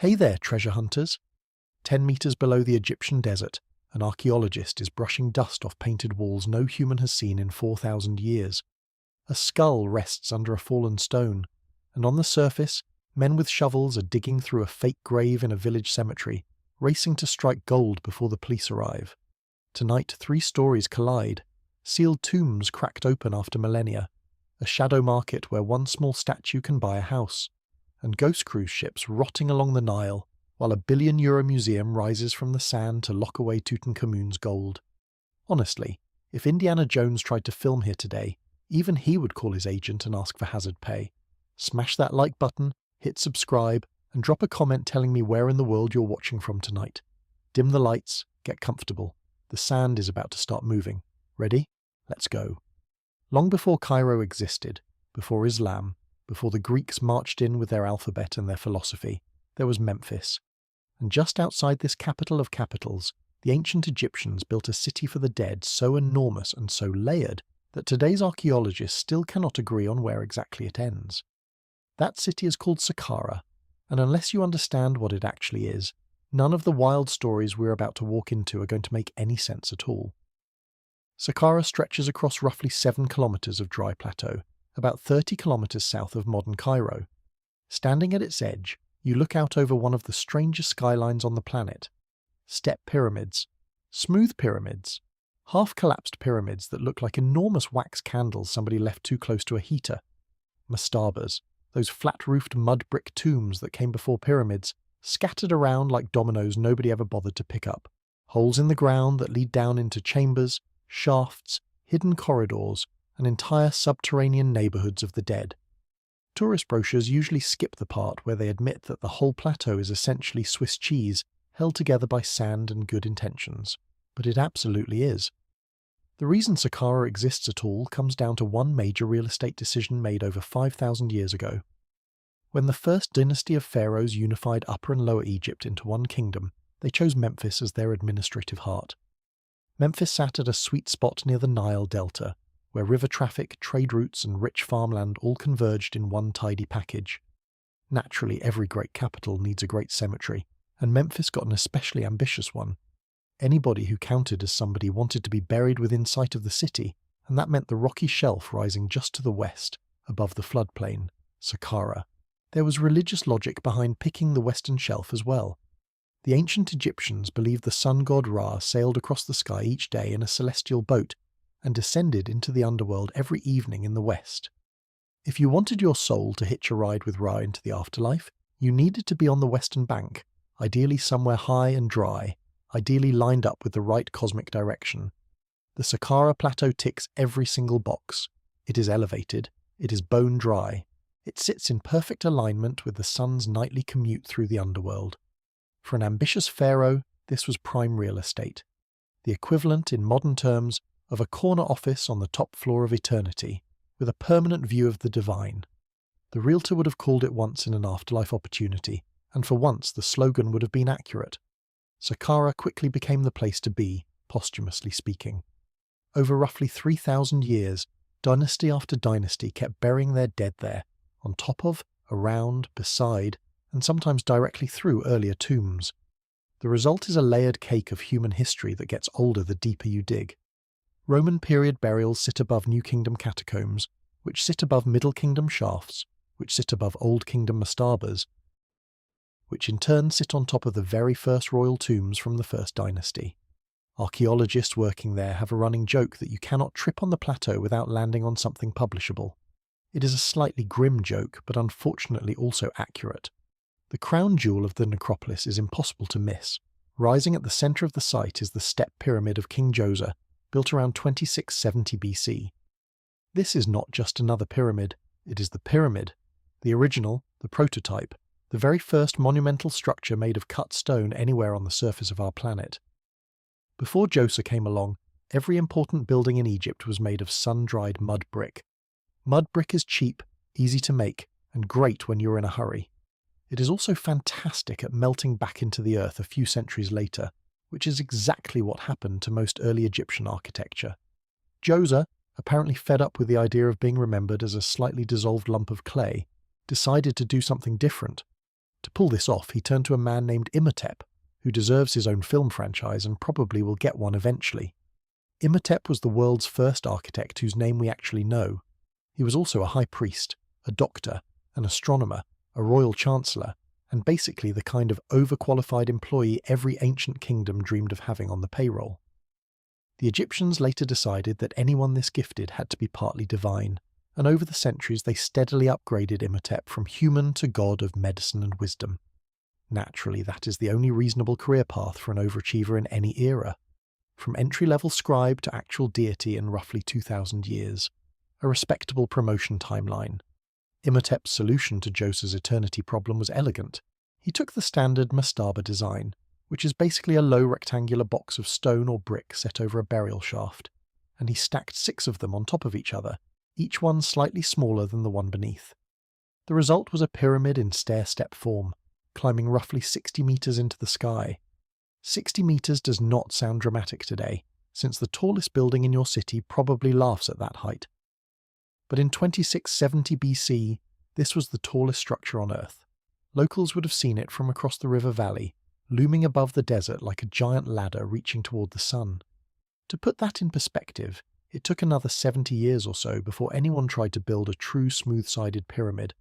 Hey there, treasure hunters! 10 meters below the Egyptian desert, an archaeologist is brushing dust off painted walls no human has seen in 4,000 years. A skull rests under a fallen stone, and on the surface, men with shovels are digging through a fake grave in a village cemetery, racing to strike gold before the police arrive. Tonight, 3 stories collide. Sealed tombs cracked open after millennia, a shadow market where one small statue can buy a house, and ghost cruise ships rotting along the Nile, while a billion-euro museum rises from the sand to lock away Tutankhamun's gold. Honestly, if Indiana Jones tried to film here today, even he would call his agent and ask for hazard pay. Smash that like button, hit subscribe, and drop a comment telling me where in the world you're watching from tonight. Dim the lights, get comfortable. The sand is about to start moving. Ready? Let's go. Long before Cairo existed, before Islam, before the Greeks marched in with their alphabet and their philosophy, there was Memphis. And just outside this capital of capitals, the ancient Egyptians built a city for the dead so enormous and so layered that today's archaeologists still cannot agree on where exactly it ends. That city is called Saqqara, and unless you understand what it actually is, none of the wild stories we're about to walk into are going to make any sense at all. Saqqara stretches across roughly 7 kilometers of dry plateau, about 30 kilometers south of modern Cairo. Standing at its edge, you look out over one of the strangest skylines on the planet. Step pyramids, smooth pyramids, half-collapsed pyramids that look like enormous wax candles somebody left too close to a heater. Mastabas, those flat-roofed mud brick tombs that came before pyramids, scattered around like dominoes nobody ever bothered to pick up. Holes in the ground that lead down into chambers, shafts, hidden corridors, and entire subterranean neighborhoods of the dead. Tourist brochures usually skip the part where they admit that the whole plateau is essentially Swiss cheese held together by sand and good intentions. But it absolutely is. The reason Saqqara exists at all comes down to one major real estate decision made over 5,000 years ago. When the first dynasty of pharaohs unified Upper and Lower Egypt into one kingdom, they chose Memphis as their administrative heart. Memphis sat at a sweet spot near the Nile Delta, where river traffic, trade routes, and rich farmland all converged in one tidy package. Naturally, every great capital needs a great cemetery, and Memphis got an especially ambitious one. Anybody who counted as somebody wanted to be buried within sight of the city, and that meant the rocky shelf rising just to the west, above the floodplain, Saqqara. There was religious logic behind picking the western shelf as well. The ancient Egyptians believed the sun god Ra sailed across the sky each day in a celestial boat and descended into the underworld every evening in the west. If you wanted your soul to hitch a ride with Ra into the afterlife, you needed to be on the western bank, ideally somewhere high and dry, ideally lined up with the right cosmic direction. The Saqqara Plateau ticks every single box. It is elevated, it is bone dry, it sits in perfect alignment with the sun's nightly commute through the underworld. For an ambitious pharaoh, this was prime real estate, the equivalent in modern terms of a corner office on the top floor of eternity, with a permanent view of the divine. The realtor would have called it once in an afterlife opportunity, and for once the slogan would have been accurate. Saqqara quickly became the place to be, posthumously speaking. Over roughly 3,000 years, dynasty after dynasty kept burying their dead there, on top of, around, beside, and sometimes directly through earlier tombs. The result is a layered cake of human history that gets older the deeper you dig. Roman period burials sit above New Kingdom catacombs, which sit above Middle Kingdom shafts, which sit above Old Kingdom mastabas, which in turn sit on top of the very first royal tombs from the first dynasty. Archaeologists working there have a running joke that you cannot trip on the plateau without landing on something publishable. It is a slightly grim joke, but unfortunately also accurate. The crown jewel of the necropolis is impossible to miss. Rising at the centre of the site is the step pyramid of King Djoser, built around 2670 BC. This is not just another pyramid, it is the pyramid, the original, the prototype, the very first monumental structure made of cut stone anywhere on the surface of our planet. Before Djoser came along, every important building in Egypt was made of sun-dried mud brick. Mud brick is cheap, easy to make, and great when you're in a hurry. It is also fantastic at melting back into the earth a few centuries later, which is exactly what happened to most early Egyptian architecture. Djoser, apparently fed up with the idea of being remembered as a slightly dissolved lump of clay, decided to do something different. To pull this off, he turned to a man named Imhotep, who deserves his own film franchise and probably will get one eventually. Imhotep was the world's first architect whose name we actually know. He was also a high priest, a doctor, an astronomer, a royal chancellor, and basically the kind of overqualified employee every ancient kingdom dreamed of having on the payroll. The Egyptians later decided that anyone this gifted had to be partly divine, and over the centuries they steadily upgraded Imhotep from human to god of medicine and wisdom. Naturally, that is the only reasonable career path for an overachiever in any era. From entry-level scribe to actual deity in roughly 2,000 years. A respectable promotion timeline. Imhotep's solution to Djoser's eternity problem was elegant. He took the standard mastaba design, which is basically a low rectangular box of stone or brick set over a burial shaft, and he stacked 6 of them on top of each other, each one slightly smaller than the one beneath. The result was a pyramid in stair-step form, climbing roughly 60 meters into the sky. 60 meters does not sound dramatic today, since the tallest building in your city probably laughs at that height. But in 2670 BC, this was the tallest structure on Earth. Locals would have seen it from across the river valley, looming above the desert like a giant ladder reaching toward the sun. To put that in perspective, it took another 70 years or so before anyone tried to build a true smooth-sided pyramid,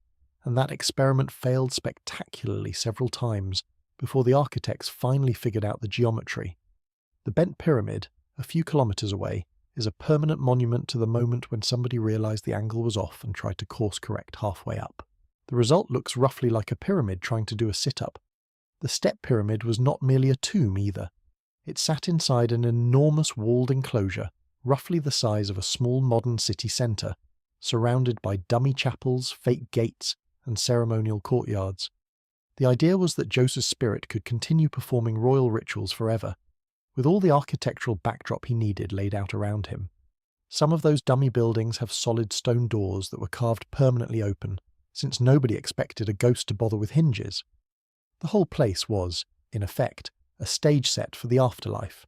and that experiment failed spectacularly several times before the architects finally figured out the geometry. The bent pyramid, a few kilometers away, is a permanent monument to the moment when somebody realized the angle was off and tried to course-correct halfway up. The result looks roughly like a pyramid trying to do a sit-up. The step pyramid was not merely a tomb either. It sat inside an enormous walled enclosure, roughly the size of a small modern city centre, surrounded by dummy chapels, fake gates, and ceremonial courtyards. The idea was that Djoser's spirit could continue performing royal rituals forever, with all the architectural backdrop he needed laid out around him. Some of those dummy buildings have solid stone doors that were carved permanently open, since nobody expected a ghost to bother with hinges. The whole place was, in effect, a stage set for the afterlife.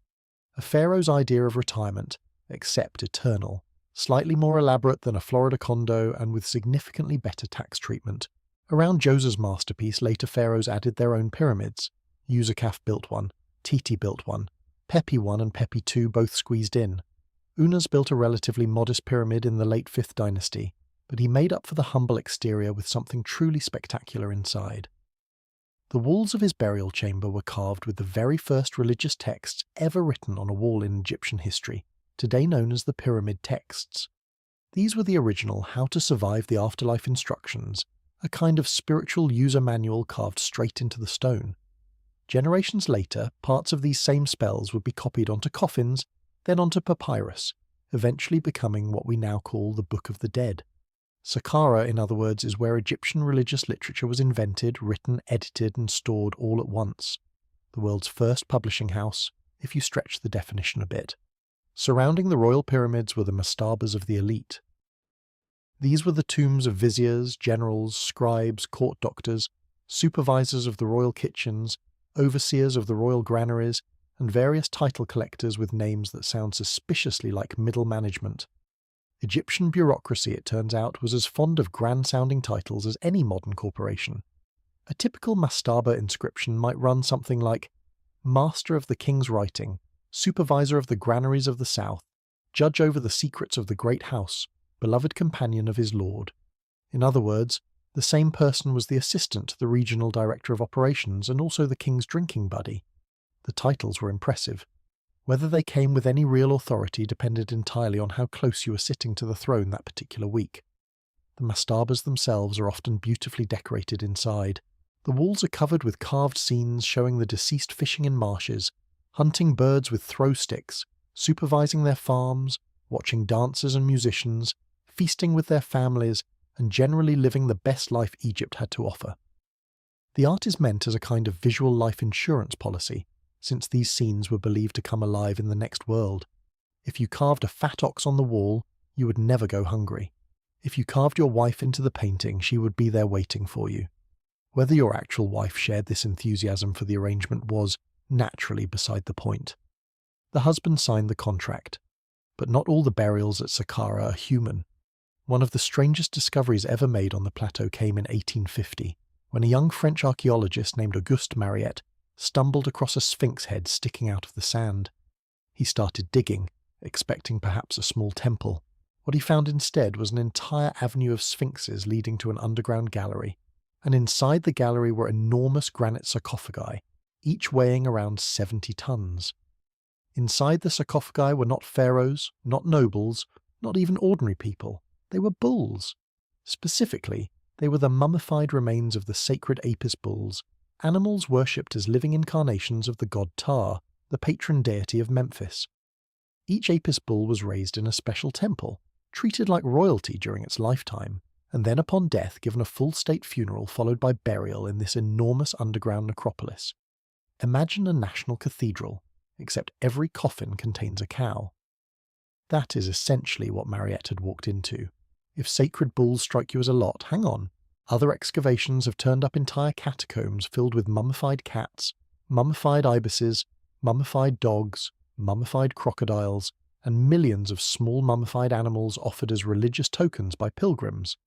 A pharaoh's idea of retirement, except eternal, slightly more elaborate than a Florida condo and with significantly better tax treatment. Around Djoser's masterpiece, later pharaohs added their own pyramids. Userkaf built one, Titi built one, Pepi I and Pepi II both squeezed in. Unas built a relatively modest pyramid in the late 5th dynasty, but he made up for the humble exterior with something truly spectacular inside. The walls of his burial chamber were carved with the very first religious texts ever written on a wall in Egyptian history, today known as the Pyramid Texts. These were the original How to Survive the Afterlife instructions, a kind of spiritual user manual carved straight into the stone. Generations later, parts of these same spells would be copied onto coffins, then onto papyrus, eventually becoming what we now call the Book of the Dead. Saqqara, in other words, is where Egyptian religious literature was invented, written, edited, and stored all at once. The world's first publishing house, if you stretch the definition a bit. Surrounding the royal pyramids were the mastabas of the elite. These were the tombs of viziers, generals, scribes, court doctors, supervisors of the royal kitchens, overseers of the royal granaries, and various title collectors with names that sound suspiciously like middle management. Egyptian bureaucracy, it turns out, was as fond of grand-sounding titles as any modern corporation. A typical mastaba inscription might run something like Master of the King's Writing, Supervisor of the Granaries of the South, Judge over the Secrets of the Great House, Beloved Companion of his Lord. In other words, the same person was the assistant to the regional director of operations and also the king's drinking buddy. The titles were impressive. Whether they came with any real authority depended entirely on how close you were sitting to the throne that particular week. The mastabas themselves are often beautifully decorated inside. The walls are covered with carved scenes showing the deceased fishing in marshes, hunting birds with throw sticks, supervising their farms, watching dancers and musicians, feasting with their families, and generally living the best life Egypt had to offer. The art is meant as a kind of visual life insurance policy, since these scenes were believed to come alive in the next world. If you carved a fat ox on the wall, you would never go hungry. If you carved your wife into the painting, she would be there waiting for you. Whether your actual wife shared this enthusiasm for the arrangement was, naturally, beside the point. The husband signed the contract. But not all the burials at Saqqara are human. One of the strangest discoveries ever made on the plateau came in 1850, when a young French archaeologist named Auguste Mariette stumbled across a sphinx head sticking out of the sand. He started digging, expecting perhaps a small temple. What he found instead was an entire avenue of sphinxes leading to an underground gallery, and inside the gallery were enormous granite sarcophagi, each weighing around 70 tons. Inside the sarcophagi were not pharaohs, not nobles, not even ordinary people. They were bulls. Specifically, they were the mummified remains of the sacred Apis bulls, animals worshipped as living incarnations of the god Ptah, the patron deity of Memphis. Each Apis bull was raised in a special temple, treated like royalty during its lifetime, and then upon death given a full-state funeral followed by burial in this enormous underground necropolis. Imagine a national cathedral, except every coffin contains a cow. That is essentially what Mariette had walked into. If sacred bulls strike you as a lot, hang on. Other excavations have turned up entire catacombs filled with mummified cats, mummified ibises, mummified dogs, mummified crocodiles, and millions of small mummified animals offered as religious tokens by pilgrims.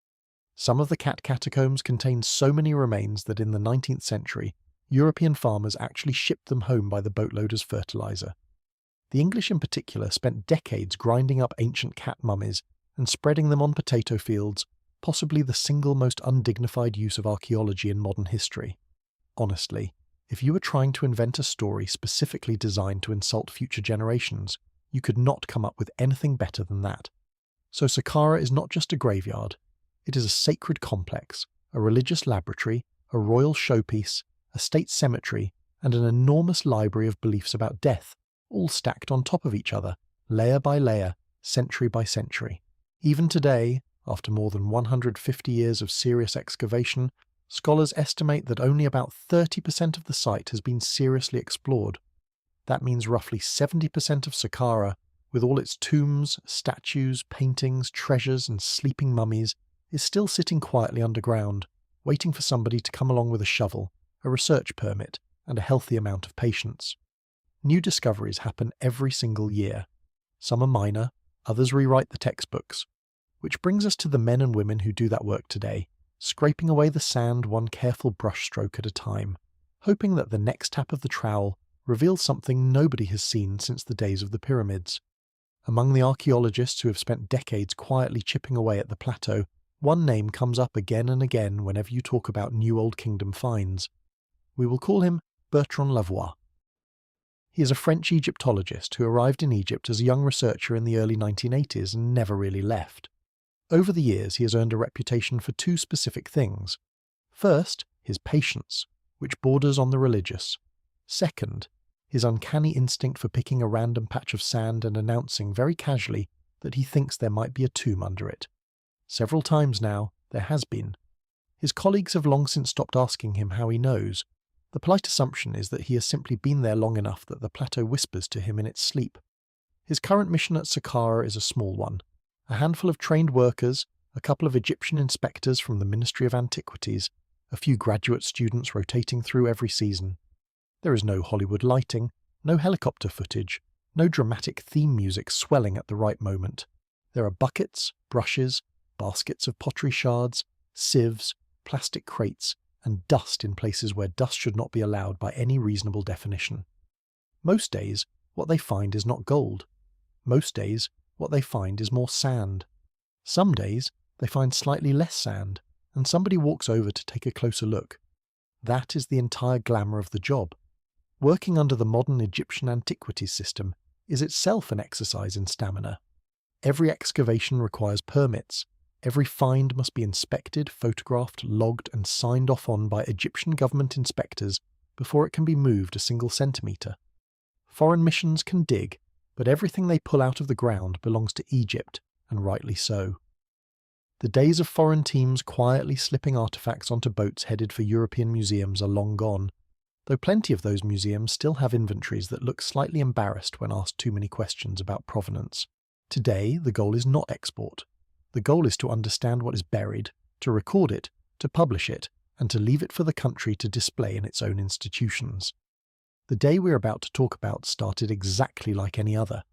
Some of the cat catacombs contain so many remains that in the 19th century, European farmers actually shipped them home by the boatload as fertilizer. The English in particular spent decades grinding up ancient cat mummies and spreading them on potato fields, possibly the single most undignified use of archaeology in modern history. Honestly, if you were trying to invent a story specifically designed to insult future generations, you could not come up with anything better than that. So Saqqara is not just a graveyard. It is a sacred complex, a religious laboratory, a royal showpiece, a state cemetery, and an enormous library of beliefs about death, all stacked on top of each other, layer by layer, century by century. Even today, after more than 150 years of serious excavation, scholars estimate that only about 30% of the site has been seriously explored. That means roughly 70% of Saqqara, with all its tombs, statues, paintings, treasures, and sleeping mummies, is still sitting quietly underground, waiting for somebody to come along with a shovel, a research permit, and a healthy amount of patience. New discoveries happen every single year. Some are minor, others rewrite the textbooks. Which brings us to the men and women who do that work today, scraping away the sand one careful brushstroke at a time, hoping that the next tap of the trowel reveals something nobody has seen since the days of the pyramids. Among the archaeologists who have spent decades quietly chipping away at the plateau, one name comes up again and again whenever you talk about New Old Kingdom finds. We will call him Bertrand Lavoie. He is a French Egyptologist who arrived in Egypt as a young researcher in the early 1980s and never really left. Over the years, he has earned a reputation for two specific things. First, his patience, which borders on the religious. Second, his uncanny instinct for picking a random patch of sand and announcing very casually that he thinks there might be a tomb under it. Several times now, there has been. His colleagues have long since stopped asking him how he knows. The polite assumption is that he has simply been there long enough that the plateau whispers to him in its sleep. His current mission at Saqqara is a small one. A handful of trained workers, a couple of Egyptian inspectors from the Ministry of Antiquities, a few graduate students rotating through every season. There is no Hollywood lighting, no helicopter footage, no dramatic theme music swelling at the right moment. There are buckets, brushes, baskets of pottery shards, sieves, plastic crates, and dust in places where dust should not be allowed by any reasonable definition. Most days, what they find is not gold. Most days, what they find is more sand. Some days, they find slightly less sand, and somebody walks over to take a closer look. That is the entire glamour of the job. Working under the modern Egyptian antiquities system is itself an exercise in stamina. Every excavation requires permits. Every find must be inspected, photographed, logged, and signed off on by Egyptian government inspectors before it can be moved a single centimetre. Foreign missions can dig, but everything they pull out of the ground belongs to Egypt, and rightly so. The days of foreign teams quietly slipping artefacts onto boats headed for European museums are long gone, though plenty of those museums still have inventories that look slightly embarrassed when asked too many questions about provenance. Today, the goal is not export. The goal is to understand what is buried, to record it, to publish it, and to leave it for the country to display in its own institutions. The day we're about to talk about started exactly like any other.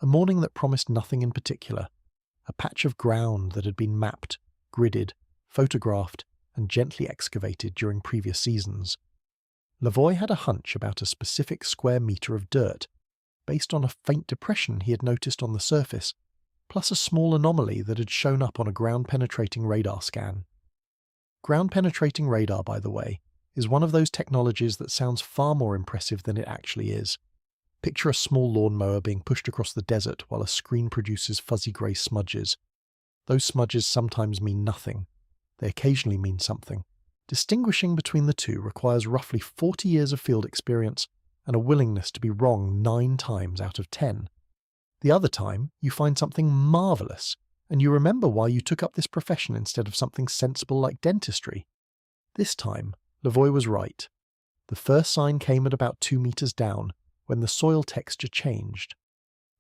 A morning that promised nothing in particular. A patch of ground that had been mapped, gridded, photographed, and gently excavated during previous seasons. Lavoie had a hunch about a specific square metre of dirt, based on a faint depression he had noticed on the surface, plus a small anomaly that had shown up on a ground-penetrating radar scan. Ground-penetrating radar, by the way, is one of those technologies that sounds far more impressive than it actually is. Picture a small lawnmower being pushed across the desert while a screen produces fuzzy grey smudges. Those smudges sometimes mean nothing. They occasionally mean something. Distinguishing between the two requires roughly 40 years of field experience and a willingness to be wrong 9 times out of 10. The other time, you find something marvellous, and you remember why you took up this profession instead of something sensible like dentistry. This time, Lavoie was right. The first sign came at about 2 meters down, when the soil texture changed.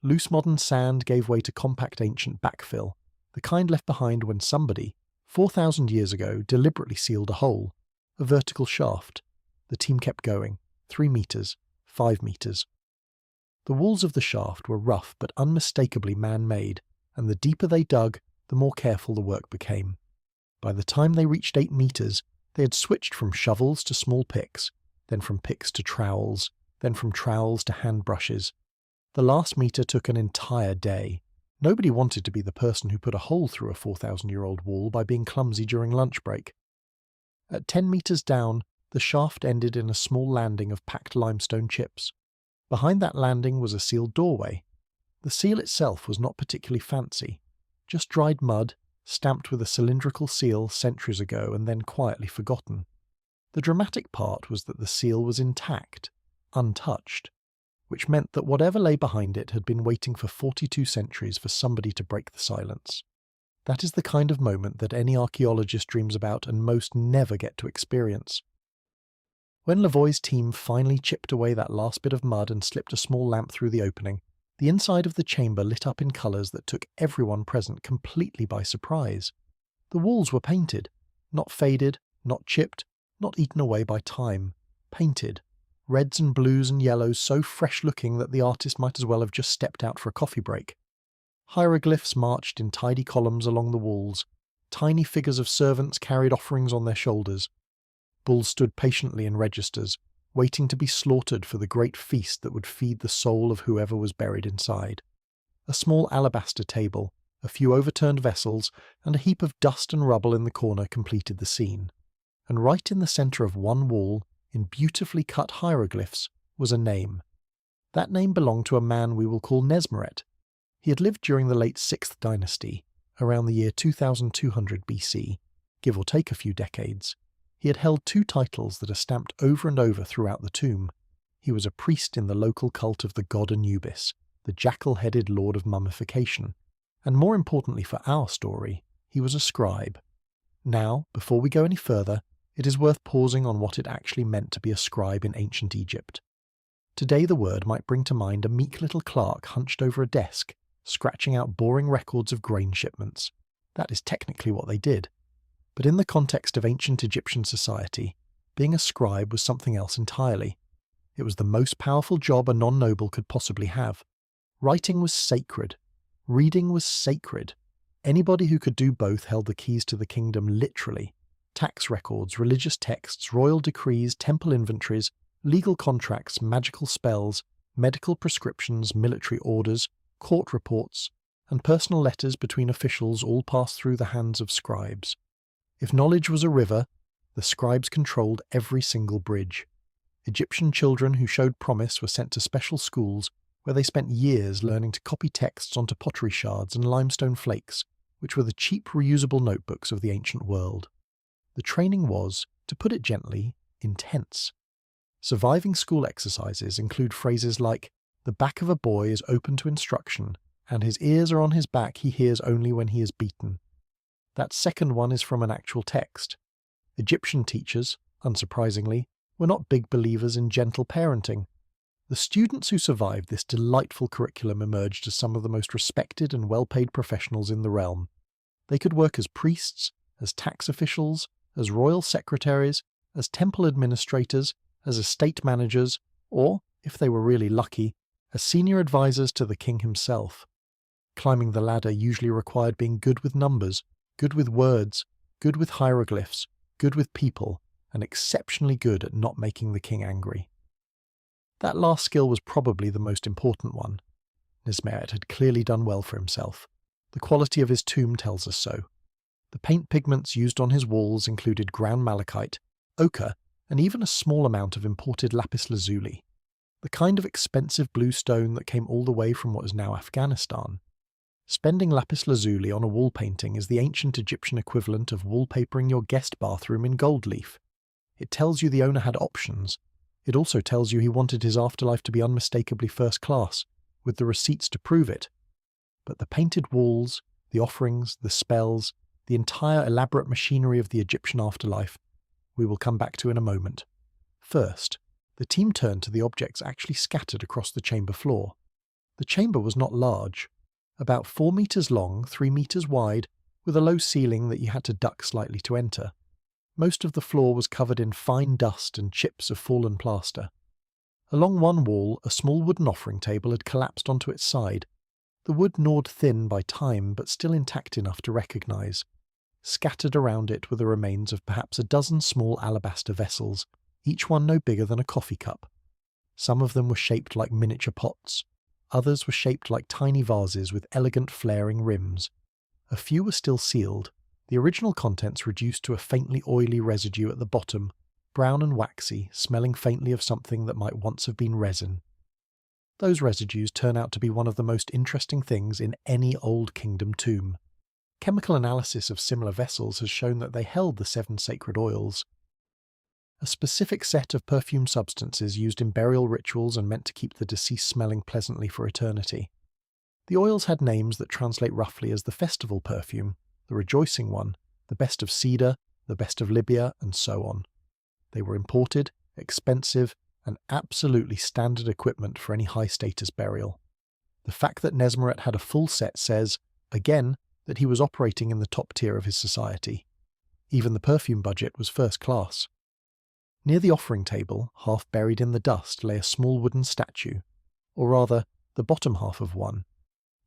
Loose modern sand gave way to compact ancient backfill, the kind left behind when somebody, 4,000 years ago, deliberately sealed a hole, a vertical shaft. The team kept going, 3 meters, 5 meters. The walls of the shaft were rough but unmistakably man-made, and the deeper they dug, the more careful the work became. By the time they reached 8 meters, they had switched from shovels to small picks, then from picks to trowels, then from trowels to hand brushes. The last meter took an entire day. Nobody wanted to be the person who put a hole through a 4,000-year-old wall by being clumsy during lunch break. At 10 meters down, the shaft ended in a small landing of packed limestone chips. Behind that landing was a sealed doorway. The seal itself was not particularly fancy, just dried mud, stamped with a cylindrical seal centuries ago and then quietly forgotten. The dramatic part was that the seal was intact, untouched, which meant that whatever lay behind it had been waiting for 42 centuries for somebody to break the silence. That is the kind of moment that any archaeologist dreams about and most never get to experience. When Lavoie's team finally chipped away that last bit of mud and slipped a small lamp through the opening, the inside of the chamber lit up in colours that took everyone present completely by surprise. The walls were painted, not faded, not chipped, not eaten away by time, painted. Reds and blues and yellows so fresh-looking that the artist might as well have just stepped out for a coffee break. Hieroglyphs marched in tidy columns along the walls. Tiny figures of servants carried offerings on their shoulders. Bulls stood patiently in registers, waiting to be slaughtered for the great feast that would feed the soul of whoever was buried inside. A small alabaster table, a few overturned vessels, and a heap of dust and rubble in the corner completed the scene. And right in the centre of one wall, in beautifully cut hieroglyphs, was a name. That name belonged to a man we will call Nesmeret. He had lived during the late 6th dynasty, around the year 2200 BC, give or take a few decades. He had held 2 titles that are stamped over and over throughout the tomb. He was a priest in the local cult of the god Anubis, the jackal-headed lord of mummification, and more importantly for our story, he was a scribe. Now, before we go any further, it is worth pausing on what it actually meant to be a scribe in ancient Egypt. Today the word might bring to mind a meek little clerk hunched over a desk, scratching out boring records of grain shipments. That is technically what they did. But in the context of ancient Egyptian society, being a scribe was something else entirely. It was the most powerful job a non-noble could possibly have. Writing was sacred. Reading was sacred. Anybody who could do both held the keys to the kingdom literally. Tax records, religious texts, royal decrees, temple inventories, legal contracts, magical spells, medical prescriptions, military orders, court reports, and personal letters between officials all passed through the hands of scribes. If knowledge was a river, the scribes controlled every single bridge. Egyptian children who showed promise were sent to special schools where they spent years learning to copy texts onto pottery shards and limestone flakes, which were the cheap reusable notebooks of the ancient world. The training was, to put it gently, intense. Surviving school exercises include phrases like, "The back of a boy is open to instruction, and his ears are on his back, he hears only when he is beaten." That second one is from an actual text. Egyptian teachers, unsurprisingly, were not big believers in gentle parenting. The students who survived this delightful curriculum emerged as some of the most respected and well-paid professionals in the realm. They could work as priests, as tax officials, as royal secretaries, as temple administrators, as estate managers, or, if they were really lucky, as senior advisors to the king himself. Climbing the ladder usually required being good with numbers, good with words, good with hieroglyphs, good with people, and exceptionally good at not making the king angry. That last skill was probably the most important one. Nesmeret had clearly done well for himself. The quality of his tomb tells us so. The paint pigments used on his walls included ground malachite, ochre, and even a small amount of imported lapis lazuli, the kind of expensive blue stone that came all the way from what is now Afghanistan. Spending lapis lazuli on a wall painting is the ancient Egyptian equivalent of wallpapering your guest bathroom in gold leaf. It tells you the owner had options. It also tells you he wanted his afterlife to be unmistakably first class, with the receipts to prove it. But the painted walls, the offerings, the spells, the entire elaborate machinery of the Egyptian afterlife, we will come back to in a moment. First, the team turned to the objects actually scattered across the chamber floor. The chamber was not large, about 4 meters long, 3 meters wide, with a low ceiling that you had to duck slightly to enter. Most of the floor was covered in fine dust and chips of fallen plaster. Along one wall, a small wooden offering table had collapsed onto its side. The wood gnawed thin by time, but still intact enough to recognize. Scattered around it were the remains of perhaps a dozen small alabaster vessels, each one no bigger than a coffee cup. Some of them were shaped like miniature pots. Others were shaped like tiny vases with elegant flaring rims. A few were still sealed, the original contents reduced to a faintly oily residue at the bottom, brown and waxy, smelling faintly of something that might once have been resin. Those residues turn out to be one of the most interesting things in any Old Kingdom tomb. Chemical analysis of similar vessels has shown that they held the 7 sacred oils, a specific set of perfume substances used in burial rituals and meant to keep the deceased smelling pleasantly for eternity. The oils had names that translate roughly as the festival perfume, the rejoicing one, the best of cedar, the best of Libya, and so on. They were imported, expensive, and absolutely standard equipment for any high-status burial. The fact that Nesmeret had a full set says, again, that he was operating in the top tier of his society. Even the perfume budget was first class. Near the offering table, half buried in the dust, lay a small wooden statue, or rather, the bottom half of one.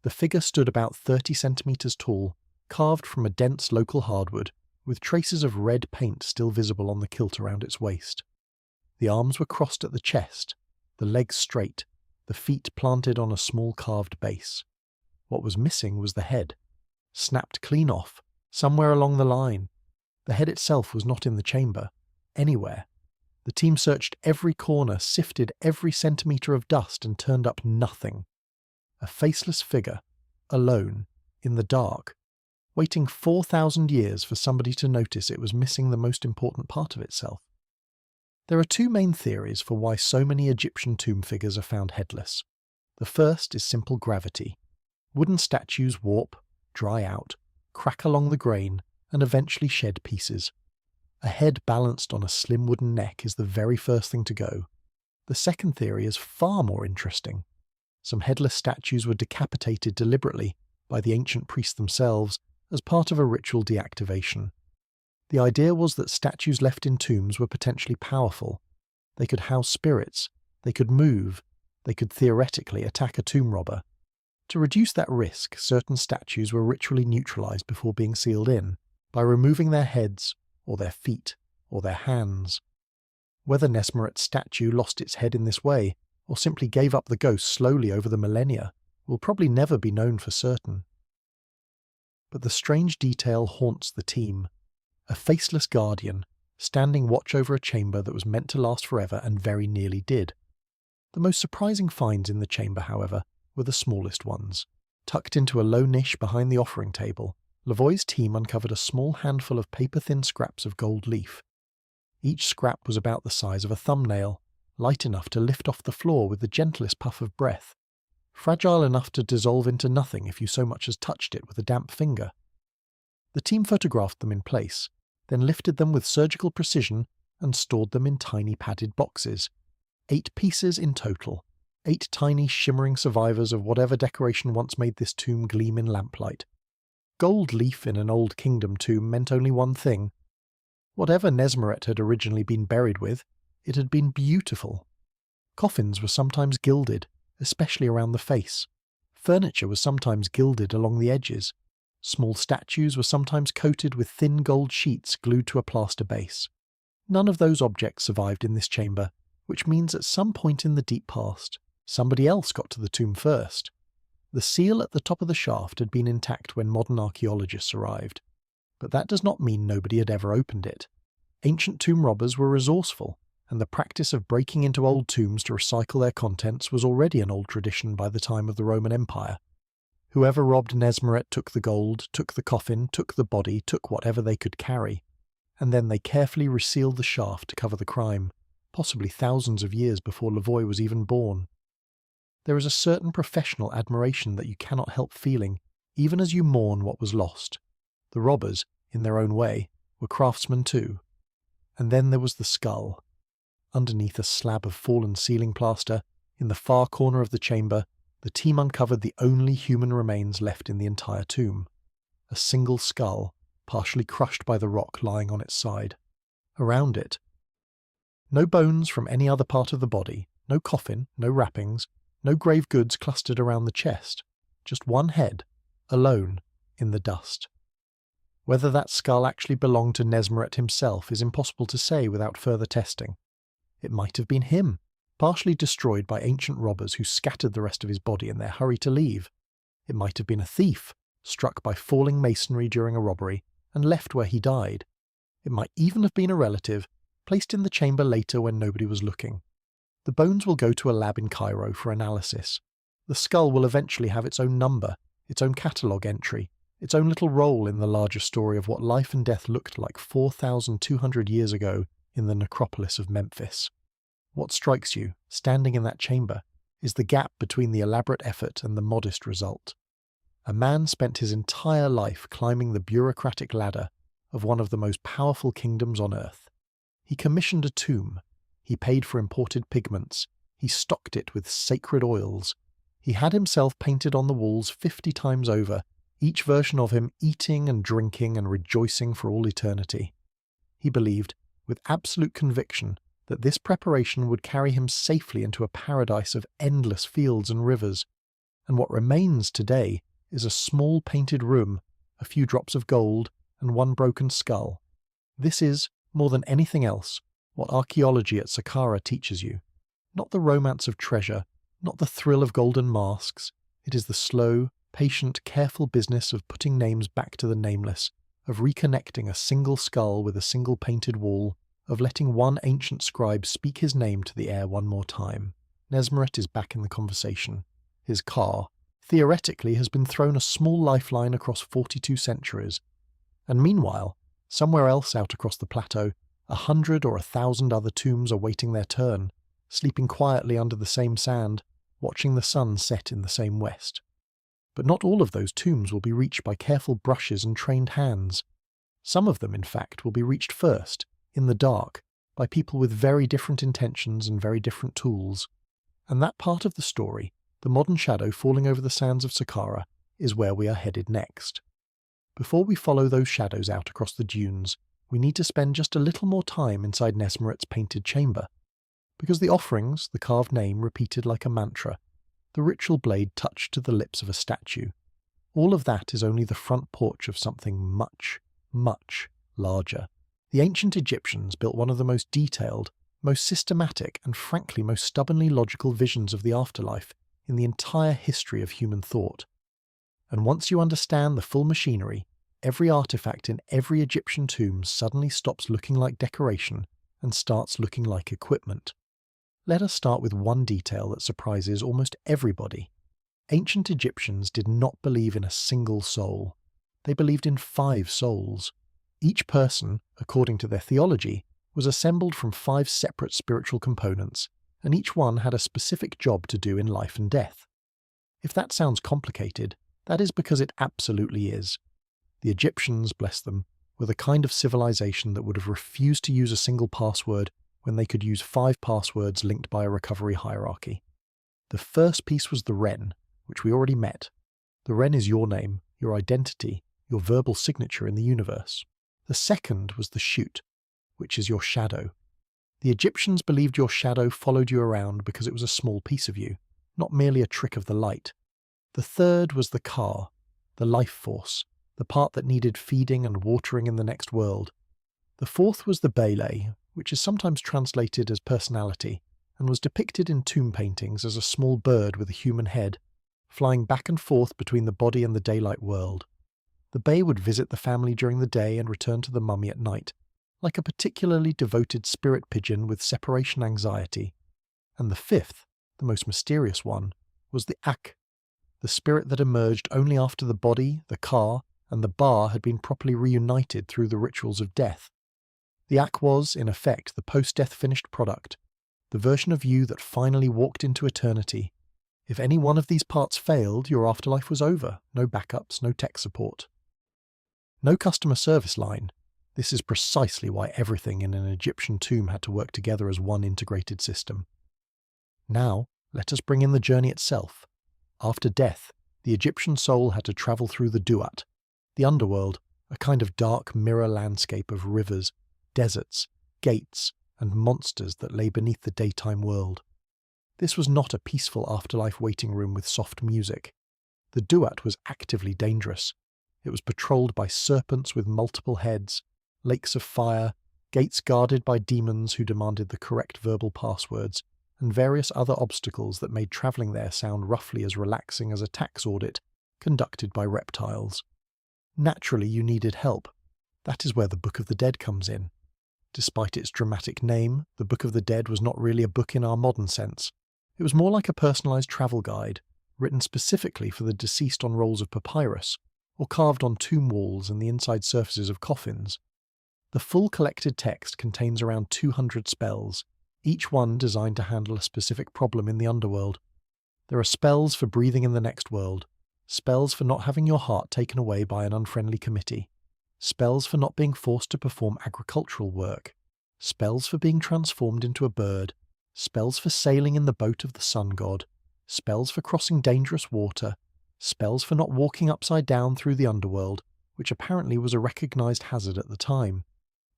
The figure stood about 30 centimeters tall, carved from a dense local hardwood, with traces of red paint still visible on the kilt around its waist. The arms were crossed at the chest, the legs straight, the feet planted on a small carved base. What was missing was the head, snapped clean off, somewhere along the line. The head itself was not in the chamber, anywhere. The team searched every corner, sifted every centimetre of dust, and turned up nothing. A faceless figure, alone, in the dark, waiting 4,000 years for somebody to notice it was missing the most important part of itself. There are 2 main theories for why so many Egyptian tomb figures are found headless. The first is simple gravity. Wooden statues warp, dry out, crack along the grain, and eventually shed pieces. A head balanced on a slim wooden neck is the very first thing to go. The second theory is far more interesting. Some headless statues were decapitated deliberately by the ancient priests themselves as part of a ritual deactivation. The idea was that statues left in tombs were potentially powerful. They could house spirits, they could move, they could theoretically attack a tomb robber. To reduce that risk, certain statues were ritually neutralized before being sealed in, by removing their heads, or their feet, or their hands. Whether Nesmeret's statue lost its head in this way, or simply gave up the ghost slowly over the millennia, will probably never be known for certain. But the strange detail haunts the team. A faceless guardian, standing watch over a chamber that was meant to last forever and very nearly did. The most surprising finds in the chamber, however, were the smallest ones. Tucked into a low niche behind the offering table, Lavoie's team uncovered a small handful of paper-thin scraps of gold leaf. Each scrap was about the size of a thumbnail, light enough to lift off the floor with the gentlest puff of breath, fragile enough to dissolve into nothing if you so much as touched it with a damp finger. The team photographed them in place, then lifted them with surgical precision and stored them in tiny padded boxes. 8 pieces in total, 8 tiny shimmering survivors of whatever decoration once made this tomb gleam in lamplight. Gold leaf in an Old Kingdom tomb meant only one thing. Whatever Nesmeret had originally been buried with, it had been beautiful. Coffins were sometimes gilded, especially around the face. Furniture was sometimes gilded along the edges. Small statues were sometimes coated with thin gold sheets glued to a plaster base. None of those objects survived in this chamber, which means at some point in the deep past, somebody else got to the tomb first. The seal at the top of the shaft had been intact when modern archaeologists arrived, but that does not mean nobody had ever opened it. Ancient tomb robbers were resourceful, and the practice of breaking into old tombs to recycle their contents was already an old tradition by the time of the Roman Empire. Whoever robbed Nesmeret took the gold, took the coffin, took the body, took whatever they could carry, and then they carefully resealed the shaft to cover the crime, possibly thousands of years before Lavoie was even born. There is a certain professional admiration that you cannot help feeling, even as you mourn what was lost. The robbers, in their own way, were craftsmen too. And then there was the skull. Underneath a slab of fallen ceiling plaster, in the far corner of the chamber, the team uncovered the only human remains left in the entire tomb. A single skull, partially crushed by the rock lying on its side. Around it, no bones from any other part of the body, no coffin, no wrappings, no grave goods clustered around the chest, just one head, alone, in the dust. Whether that skull actually belonged to Nesmeret himself is impossible to say without further testing. It might have been him, partially destroyed by ancient robbers who scattered the rest of his body in their hurry to leave. It might have been a thief, struck by falling masonry during a robbery, and left where he died. It might even have been a relative, placed in the chamber later when nobody was looking. The bones will go to a lab in Cairo for analysis. The skull will eventually have its own number, its own catalogue entry, its own little role in the larger story of what life and death looked like 4,200 years ago in the necropolis of Memphis. What strikes you, standing in that chamber, is the gap between the elaborate effort and the modest result. A man spent his entire life climbing the bureaucratic ladder of one of the most powerful kingdoms on earth. He commissioned a tomb. He paid for imported pigments. He stocked it with sacred oils. He had himself painted on the walls 50 times over, each version of him eating and drinking and rejoicing for all eternity. He believed, with absolute conviction, that this preparation would carry him safely into a paradise of endless fields and rivers, and what remains today is a small painted room, a few drops of gold, and one broken skull. This is, more than anything else, what archaeology at Saqqara teaches you. Not the romance of treasure, not the thrill of golden masks. It is the slow, patient, careful business of putting names back to the nameless, of reconnecting a single skull with a single painted wall, of letting one ancient scribe speak his name to the air one more time. Nesmeret is back in the conversation. His car, theoretically, has been thrown a small lifeline across 42 centuries. And meanwhile, somewhere else out across the plateau, 100 or 1,000 other tombs are waiting their turn, sleeping quietly under the same sand, watching the sun set in the same west. But not all of those tombs will be reached by careful brushes and trained hands. Some of them, in fact, will be reached first, in the dark, by people with very different intentions and very different tools. And that part of the story, the modern shadow falling over the sands of Saqqara, is where we are headed next. Before we follow those shadows out across the dunes, we need to spend just a little more time inside Nesmeret's painted chamber. Because the offerings, the carved name repeated like a mantra, the ritual blade touched to the lips of a statue, all of that is only the front porch of something much, much larger. The ancient Egyptians built one of the most detailed, most systematic, and frankly most stubbornly logical visions of the afterlife in the entire history of human thought. And once you understand the full machinery, every artifact in every Egyptian tomb suddenly stops looking like decoration and starts looking like equipment. Let us start with one detail that surprises almost everybody. Ancient Egyptians did not believe in a single soul. They believed in 5 souls. Each person, according to their theology, was assembled from 5 separate spiritual components, and each one had a specific job to do in life and death. If that sounds complicated, that is because it absolutely is. The Egyptians, bless them, were the kind of civilization that would have refused to use a single password when they could use 5 passwords linked by a recovery hierarchy. The first piece was the Ren, which we already met. The Ren is your name, your identity, your verbal signature in the universe. The second was the Shoot, which is your shadow. The Egyptians believed your shadow followed you around because it was a small piece of you, not merely a trick of the light. The third was the Ka, the life force, the part that needed feeding and watering in the next world. The fourth was the Bele, which is sometimes translated as personality, and was depicted in tomb paintings as a small bird with a human head, flying back and forth between the body and the daylight world. The Bey would visit the family during the day and return to the mummy at night, like a particularly devoted spirit pigeon with separation anxiety. And the fifth, the most mysterious one, was the Ak, the spirit that emerged only after the body, the Ka, and the Ba had been properly reunited through the rituals of death. The Ak was, in effect, the post-death finished product, the version of you that finally walked into eternity. If any one of these parts failed, your afterlife was over. No backups, no tech support. No customer service line. This is precisely why everything in an Egyptian tomb had to work together as one integrated system. Now, let us bring in the journey itself. After death, the Egyptian soul had to travel through the Duat, the underworld, a kind of dark mirror landscape of rivers, deserts, gates, and monsters that lay beneath the daytime world. This was not a peaceful afterlife waiting room with soft music. The Duat was actively dangerous. It was patrolled by serpents with multiple heads, lakes of fire, gates guarded by demons who demanded the correct verbal passwords, and various other obstacles that made travelling there sound roughly as relaxing as a tax audit conducted by reptiles. Naturally, you needed help. That is where the Book of the Dead comes in. Despite its dramatic name, the Book of the Dead was not really a book in our modern sense. It was more like a personalised travel guide, written specifically for the deceased on rolls of papyrus, or carved on tomb walls and the inside surfaces of coffins. The full collected text contains around 200 spells, each one designed to handle a specific problem in the underworld. There are spells for breathing in the next world, spells for not having your heart taken away by an unfriendly committee, spells for not being forced to perform agricultural work, spells for being transformed into a bird, spells for sailing in the boat of the sun god, spells for crossing dangerous water, spells for not walking upside down through the underworld, which apparently was a recognised hazard at the time,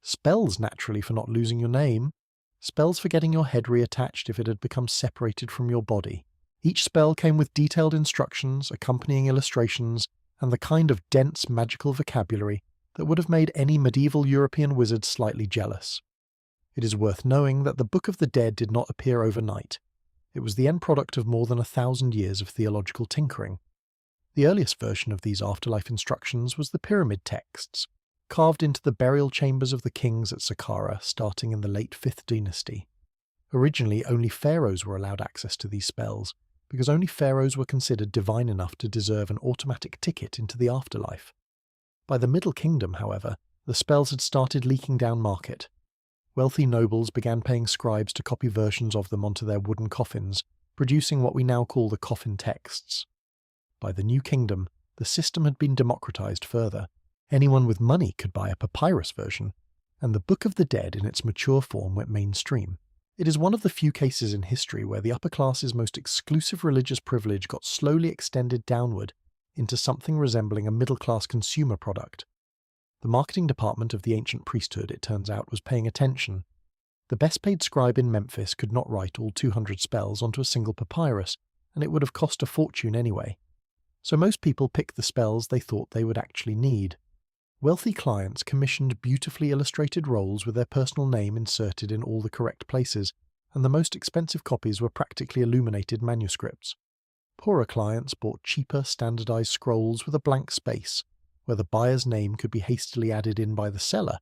spells naturally for not losing your name, spells for getting your head reattached if it had become separated from your body. Each spell came with detailed instructions, accompanying illustrations, and the kind of dense magical vocabulary that would have made any medieval European wizard slightly jealous. It is worth knowing that the Book of the Dead did not appear overnight. It was the end product of more than 1,000 years of theological tinkering. The earliest version of these afterlife instructions was the pyramid texts, carved into the burial chambers of the kings at Saqqara starting in the late 5th dynasty. Originally, only pharaohs were allowed access to these spells, because only pharaohs were considered divine enough to deserve an automatic ticket into the afterlife. By the Middle Kingdom, however, the spells had started leaking down market. Wealthy nobles began paying scribes to copy versions of them onto their wooden coffins, producing what we now call the coffin texts. By the New Kingdom, the system had been democratized further. Anyone with money could buy a papyrus version, and the Book of the Dead in its mature form went mainstream. It is one of the few cases in history where the upper class's most exclusive religious privilege got slowly extended downward into something resembling a middle-class consumer product. The marketing department of the ancient priesthood, it turns out, was paying attention. The best-paid scribe in Memphis could not write all 200 spells onto a single papyrus, and it would have cost a fortune anyway. So most people picked the spells they thought they would actually need. Wealthy clients commissioned beautifully illustrated rolls with their personal name inserted in all the correct places, and the most expensive copies were practically illuminated manuscripts. Poorer clients bought cheaper, standardized scrolls with a blank space, where the buyer's name could be hastily added in by the seller,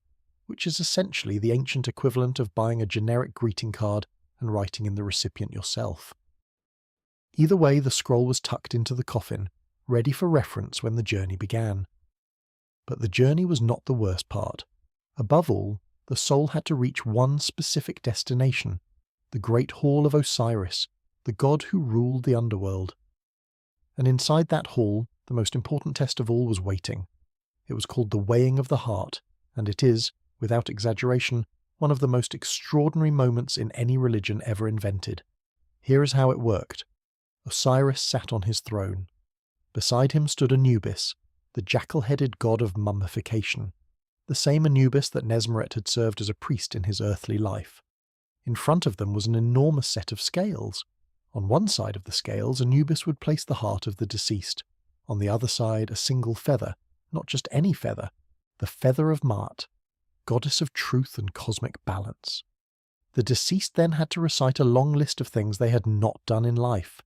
which is essentially the ancient equivalent of buying a generic greeting card and writing in the recipient yourself. Either way, the scroll was tucked into the coffin, ready for reference when the journey began. But the journey was not the worst part. Above all, the soul had to reach one specific destination, the Great Hall of Osiris, the god who ruled the underworld. And inside that hall, the most important test of all was waiting. It was called the weighing of the heart, and it is, without exaggeration, one of the most extraordinary moments in any religion ever invented. Here is how it worked. Osiris sat on his throne. Beside him stood Anubis, the jackal-headed god of mummification, the same Anubis that Nesmeret had served as a priest in his earthly life. In front of them was an enormous set of scales. On one side of the scales, Anubis would place the heart of the deceased. On the other side, a single feather, not just any feather, the feather of Maat, goddess of truth and cosmic balance. The deceased then had to recite a long list of things they had not done in life.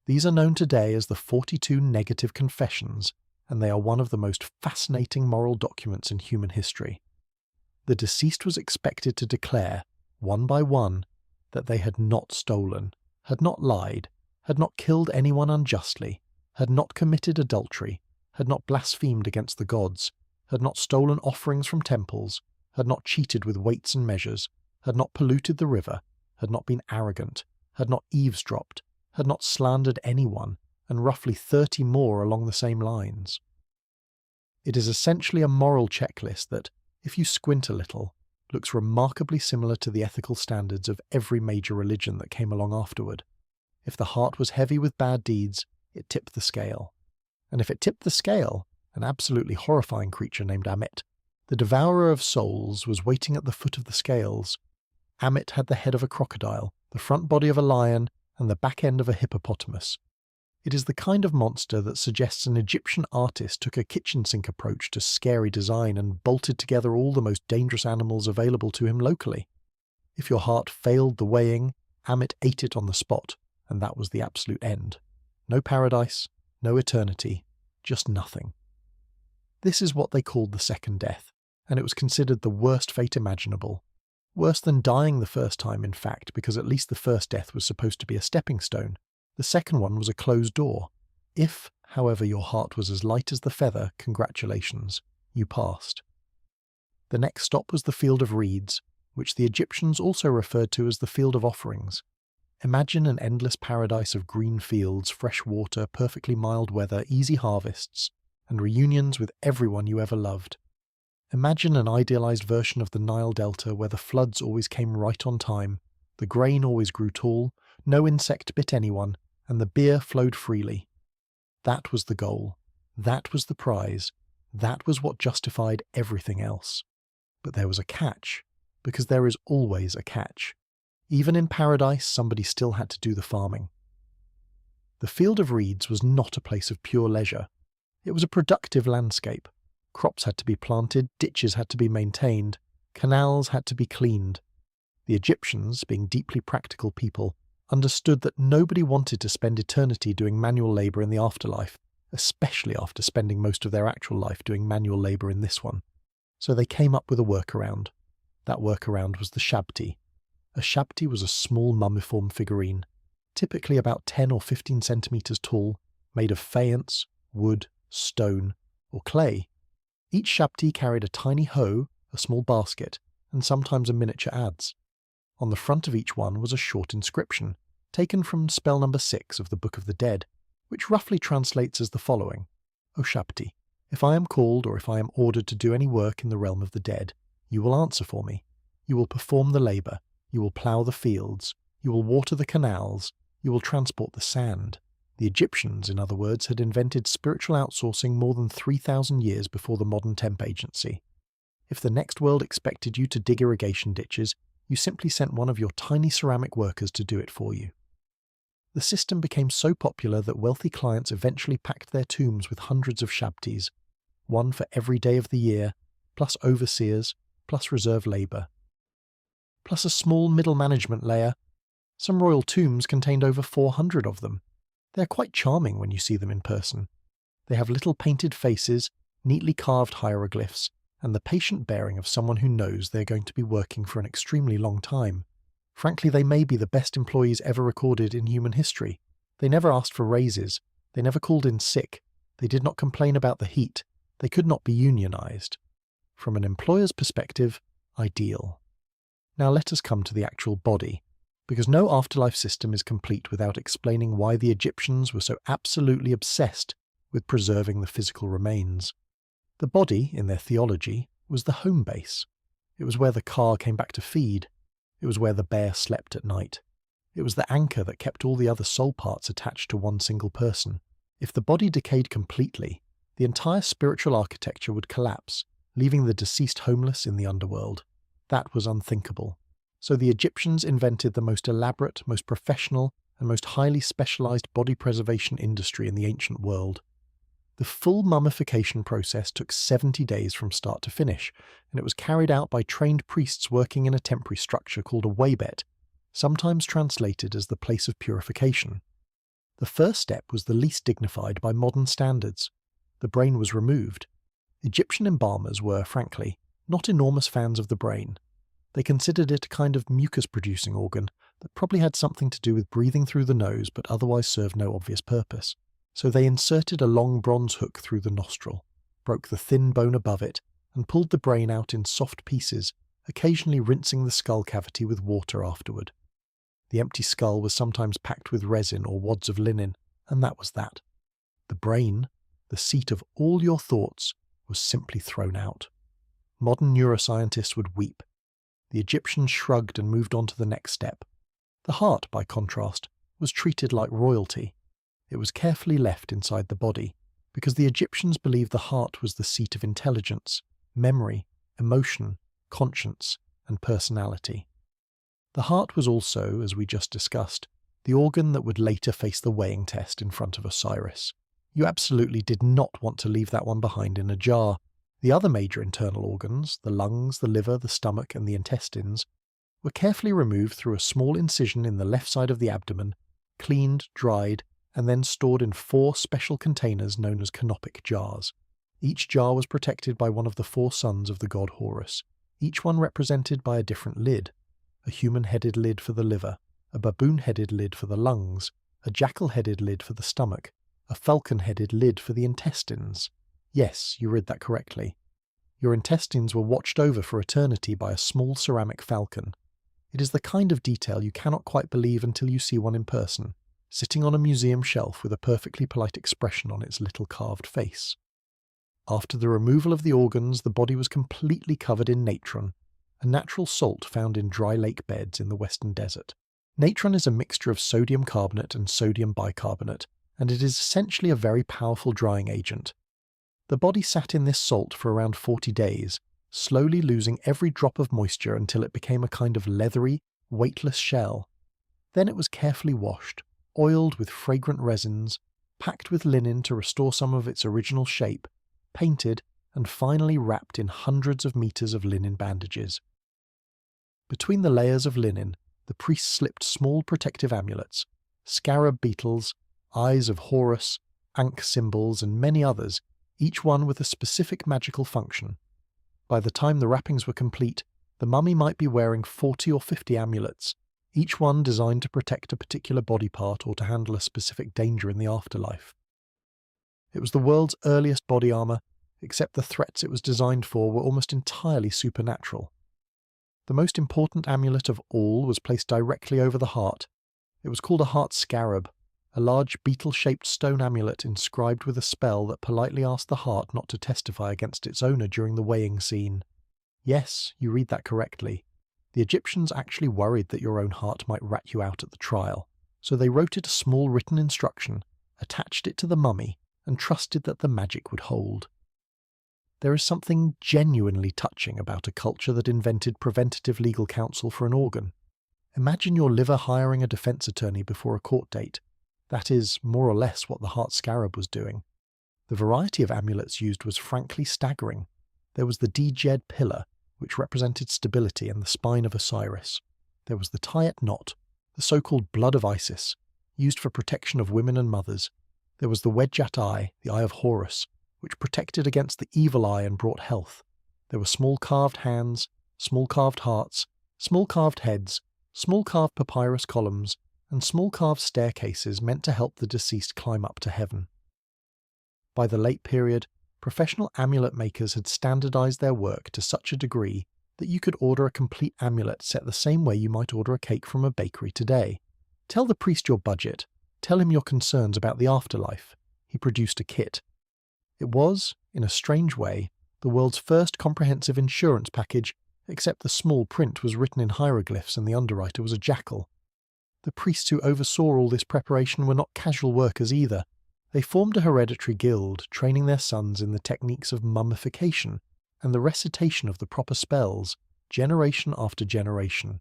These are known today as the 42 Negative Confessions, and they are one of the most fascinating moral documents in human history. The deceased was expected to declare, one by one, that they had not stolen, had not lied, had not killed anyone unjustly, had not committed adultery, had not blasphemed against the gods, had not stolen offerings from temples, had not cheated with weights and measures, had not polluted the river, had not been arrogant, had not eavesdropped, had not slandered anyone, and roughly 30 more along the same lines. It is essentially a moral checklist that, if you squint a little, looks remarkably similar to the ethical standards of every major religion that came along afterward. If the heart was heavy with bad deeds, it tipped the scale. And if it tipped the scale, an absolutely horrifying creature named Amit, the devourer of souls, was waiting at the foot of the scales. Amit had the head of a crocodile, the front body of a lion, and the back end of a hippopotamus. It is the kind of monster that suggests an Egyptian artist took a kitchen sink approach to scary design and bolted together all the most dangerous animals available to him locally. If your heart failed the weighing, Amit ate it on the spot, and that was the absolute end. No paradise, no eternity, just nothing. This is what they called the second death, and it was considered the worst fate imaginable. Worse than dying the first time, in fact, because at least the first death was supposed to be a stepping stone. The second one was a closed door. If, however, your heart was as light as the feather, congratulations, you passed. The next stop was the field of reeds, which the Egyptians also referred to as the field of offerings. Imagine an endless paradise of green fields, fresh water, perfectly mild weather, easy harvests, and reunions with everyone you ever loved. Imagine an idealized version of the Nile Delta where the floods always came right on time, the grain always grew tall, no insect bit anyone, and the beer flowed freely. That was the goal. That was the prize. That was what justified everything else. But there was a catch, because there is always a catch. Even in paradise, somebody still had to do the farming. The field of reeds was not a place of pure leisure. It was a productive landscape. Crops had to be planted, ditches had to be maintained, canals had to be cleaned. The Egyptians, being deeply practical people, understood that nobody wanted to spend eternity doing manual labour in the afterlife, especially after spending most of their actual life doing manual labour in this one. So they came up with a workaround. That workaround was the shabti. A shabti was a small mummiform figurine, typically about 10 or 15 centimetres tall, made of faience, wood, stone, or clay. Each shabti carried a tiny hoe, a small basket, and sometimes a miniature adze. On the front of each one was a short inscription, taken from spell number 6 of the Book of the Dead, which roughly translates as the following: O Shabti, if I am called or if I am ordered to do any work in the realm of the dead, you will answer for me. You will perform the labour. You will plough the fields. You will water the canals. You will transport the sand. The Egyptians, in other words, had invented spiritual outsourcing more than 3,000 years before the modern temp agency. If the next world expected you to dig irrigation ditches, you simply sent one of your tiny ceramic workers to do it for you. The system became so popular that wealthy clients eventually packed their tombs with hundreds of shabtis, one for every day of the year, plus overseers, plus reserve labour. Plus a small middle management layer. Some royal tombs contained over 400 of them. They are quite charming when you see them in person. They have little painted faces, neatly carved hieroglyphs, and the patient bearing of someone who knows they are going to be working for an extremely long time. Frankly, they may be the best employees ever recorded in human history. They never asked for raises. They never called in sick. They did not complain about the heat. They could not be unionized. From an employer's perspective, ideal. Now let us come to the actual body, because no afterlife system is complete without explaining why the Egyptians were so absolutely obsessed with preserving the physical remains. The body, in their theology, was the home base. It was where the car came back to feed. It was where the bear slept at night. It was the anchor that kept all the other soul parts attached to one single person. If the body decayed completely, the entire spiritual architecture would collapse, leaving the deceased homeless in the underworld. That was unthinkable. So the Egyptians invented the most elaborate, most professional, and most highly specialized body preservation industry in the ancient world. The full mummification process took 70 days from start to finish, and it was carried out by trained priests working in a temporary structure called a waybet, sometimes translated as the place of purification. The first step was the least dignified by modern standards. The brain was removed. Egyptian embalmers were, frankly, not enormous fans of the brain. They considered it a kind of mucus-producing organ that probably had something to do with breathing through the nose but otherwise served no obvious purpose. So they inserted a long bronze hook through the nostril, broke the thin bone above it, and pulled the brain out in soft pieces, occasionally rinsing the skull cavity with water afterward. The empty skull was sometimes packed with resin or wads of linen, and that was that. The brain, the seat of all your thoughts, was simply thrown out. Modern neuroscientists would weep. The Egyptians shrugged and moved on to the next step. The heart, by contrast, was treated like royalty. It was carefully left inside the body, because the Egyptians believed the heart was the seat of intelligence, memory, emotion, conscience, and personality. The heart was also, as we just discussed, the organ that would later face the weighing test in front of Osiris. You absolutely did not want to leave that one behind in a jar. The other major internal organs, the lungs, the liver, the stomach, and the intestines, were carefully removed through a small incision in the left side of the abdomen, cleaned, dried, and then stored in 4 special containers known as canopic jars. Each jar was protected by one of the 4 sons of the god Horus, each one represented by a different lid: a human-headed lid for the liver, a baboon-headed lid for the lungs, a jackal-headed lid for the stomach, a falcon-headed lid for the intestines. Yes, you read that correctly. Your intestines were watched over for eternity by a small ceramic falcon. It is the kind of detail you cannot quite believe until you see one in person, sitting on a museum shelf with a perfectly polite expression on its little carved face. After the removal of the organs, the body was completely covered in natron, a natural salt found in dry lake beds in the western desert. Natron is a mixture of sodium carbonate and sodium bicarbonate, and it is essentially a very powerful drying agent. The body sat in this salt for around 40 days, slowly losing every drop of moisture until it became a kind of leathery, weightless shell. Then it was carefully washed, oiled with fragrant resins, packed with linen to restore some of its original shape, painted, and finally wrapped in hundreds of meters of linen bandages. Between the layers of linen, the priests slipped small protective amulets, scarab beetles, eyes of Horus, Ankh symbols, and many others, each one with a specific magical function. By the time the wrappings were complete, the mummy might be wearing 40 or 50 amulets, each one designed to protect a particular body part or to handle a specific danger in the afterlife. It was the world's earliest body armor, except the threats it was designed for were almost entirely supernatural. The most important amulet of all was placed directly over the heart. It was called a heart scarab, a large beetle-shaped stone amulet inscribed with a spell that politely asked the heart not to testify against its owner during the weighing scene. Yes, you read that correctly. The Egyptians actually worried that your own heart might rat you out at the trial, so they wrote it a small written instruction, attached it to the mummy, and trusted that the magic would hold. There is something genuinely touching about a culture that invented preventative legal counsel for an organ. Imagine your liver hiring a defense attorney before a court date. That is, more or less, what the heart scarab was doing. The variety of amulets used was frankly staggering. There was the Djed pillar, which represented stability and the spine of Osiris. There was the Tayet knot, the so-called blood of Isis, used for protection of women and mothers. There was the Wedjat eye, the eye of Horus, which protected against the evil eye and brought health. There were small carved hands, small carved hearts, small carved heads, small carved papyrus columns, and small carved staircases meant to help the deceased climb up to heaven. By the late period, professional amulet makers had standardized their work to such a degree that you could order a complete amulet set the same way you might order a cake from a bakery today. Tell the priest your budget, tell him your concerns about the afterlife. He produced a kit. It was, in a strange way, the world's first comprehensive insurance package, except the small print was written in hieroglyphs and the underwriter was a jackal. The priests who oversaw all this preparation were not casual workers either. They formed a hereditary guild, training their sons in the techniques of mummification and the recitation of the proper spells, generation after generation.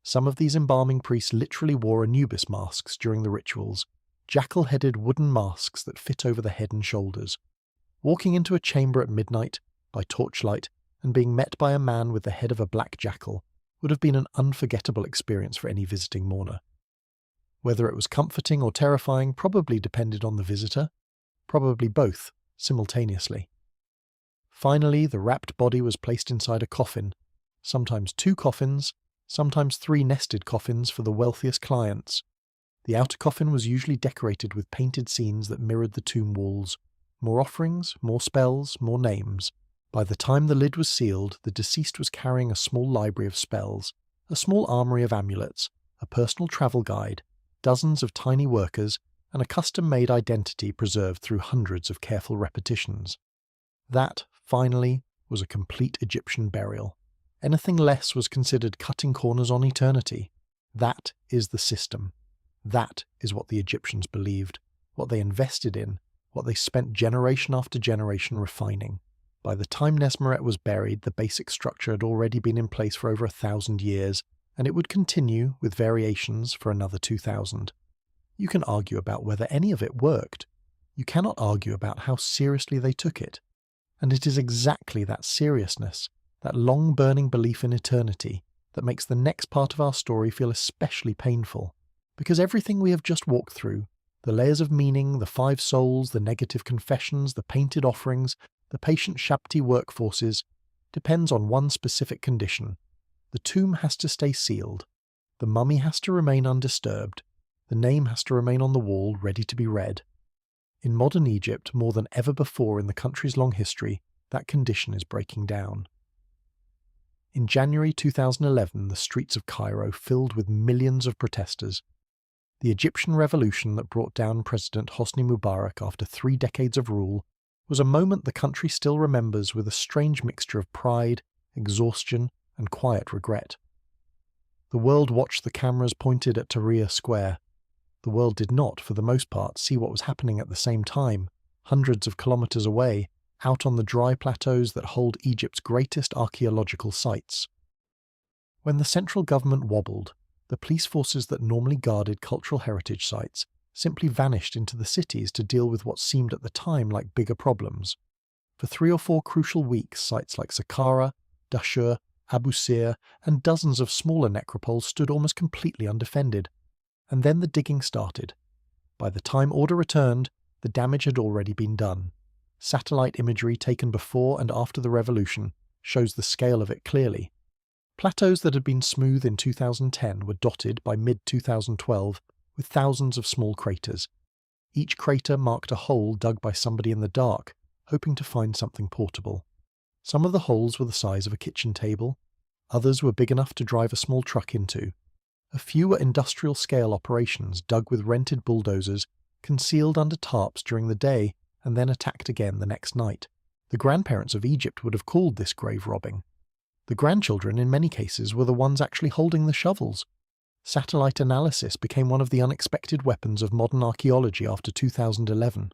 Some of these embalming priests literally wore Anubis masks during the rituals, jackal-headed wooden masks that fit over the head and shoulders. Walking into a chamber at midnight, by torchlight, and being met by a man with the head of a black jackal would have been an unforgettable experience for any visiting mourner. Whether it was comforting or terrifying probably depended on the visitor, probably both, simultaneously. Finally, the wrapped body was placed inside a coffin, sometimes 2 coffins, sometimes 3 nested coffins for the wealthiest clients. The outer coffin was usually decorated with painted scenes that mirrored the tomb walls. More offerings, more spells, more names. By the time the lid was sealed, the deceased was carrying a small library of spells, a small armoury of amulets, a personal travel guide, dozens of tiny workers, and a custom-made identity preserved through hundreds of careful repetitions. That, finally, was a complete Egyptian burial. Anything less was considered cutting corners on eternity. That is the system. That is what the Egyptians believed, what they invested in, what they spent generation after generation refining. By the time Nesmeret was buried, the basic structure had already been in place for over 1,000 years, and it would continue, with variations, for another 2,000. You can argue about whether any of it worked. You cannot argue about how seriously they took it. And it is exactly that seriousness, that long-burning belief in eternity, that makes the next part of our story feel especially painful. Because everything we have just walked through, the layers of meaning, the 5 souls, the negative confessions, the painted offerings, the patient Shabti workforces, depends on one specific condition. The tomb has to stay sealed. The mummy has to remain undisturbed. The name has to remain on the wall, ready to be read. In modern Egypt, more than ever before in the country's long history, that condition is breaking down. In January 2011, the streets of Cairo filled with millions of protesters. The Egyptian revolution that brought down President Hosni Mubarak after 3 decades of rule was a moment the country still remembers with a strange mixture of pride, exhaustion, and quiet regret. The world watched the cameras pointed at Tahrir Square. The world did not, for the most part, see what was happening at the same time, hundreds of kilometres away, out on the dry plateaus that hold Egypt's greatest archaeological sites. When the central government wobbled, the police forces that normally guarded cultural heritage sites simply vanished into the cities to deal with what seemed at the time like bigger problems. For 3 or 4 crucial weeks, sites like Saqqara, Dashur, Abu Sir, and dozens of smaller necropoles stood almost completely undefended. And then the digging started. By the time order returned, the damage had already been done. Satellite imagery taken before and after the revolution shows the scale of it clearly. Plateaus that had been smooth in 2010 were dotted by mid-2012 with thousands of small craters. Each crater marked a hole dug by somebody in the dark, hoping to find something portable. Some of the holes were the size of a kitchen table. Others were big enough to drive a small truck into. A few were industrial-scale operations dug with rented bulldozers, concealed under tarps during the day, and then attacked again the next night. The grandparents of Egypt would have called this grave robbing. The grandchildren, in many cases, were the ones actually holding the shovels. Satellite analysis became one of the unexpected weapons of modern archaeology after 2011.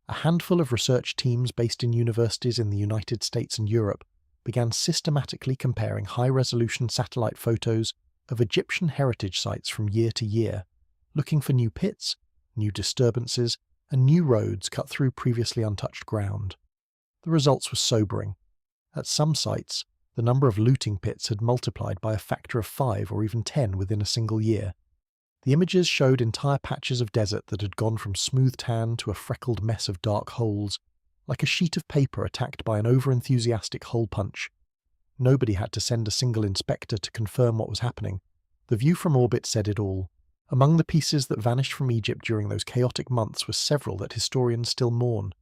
A handful of research teams based in universities in the United States and Europe began systematically comparing high-resolution satellite photos of Egyptian heritage sites from year to year, looking for new pits, new disturbances, and new roads cut through previously untouched ground. The results were sobering. At some sites, the number of looting pits had multiplied by a factor of 5 or even 10 within a single year. The images showed entire patches of desert that had gone from smooth tan to a freckled mess of dark holes, like a sheet of paper attacked by an over-enthusiastic hole punch. Nobody had to send a single inspector to confirm what was happening. The view from orbit said it all. Among the pieces that vanished from Egypt during those chaotic months were several that historians still mourn.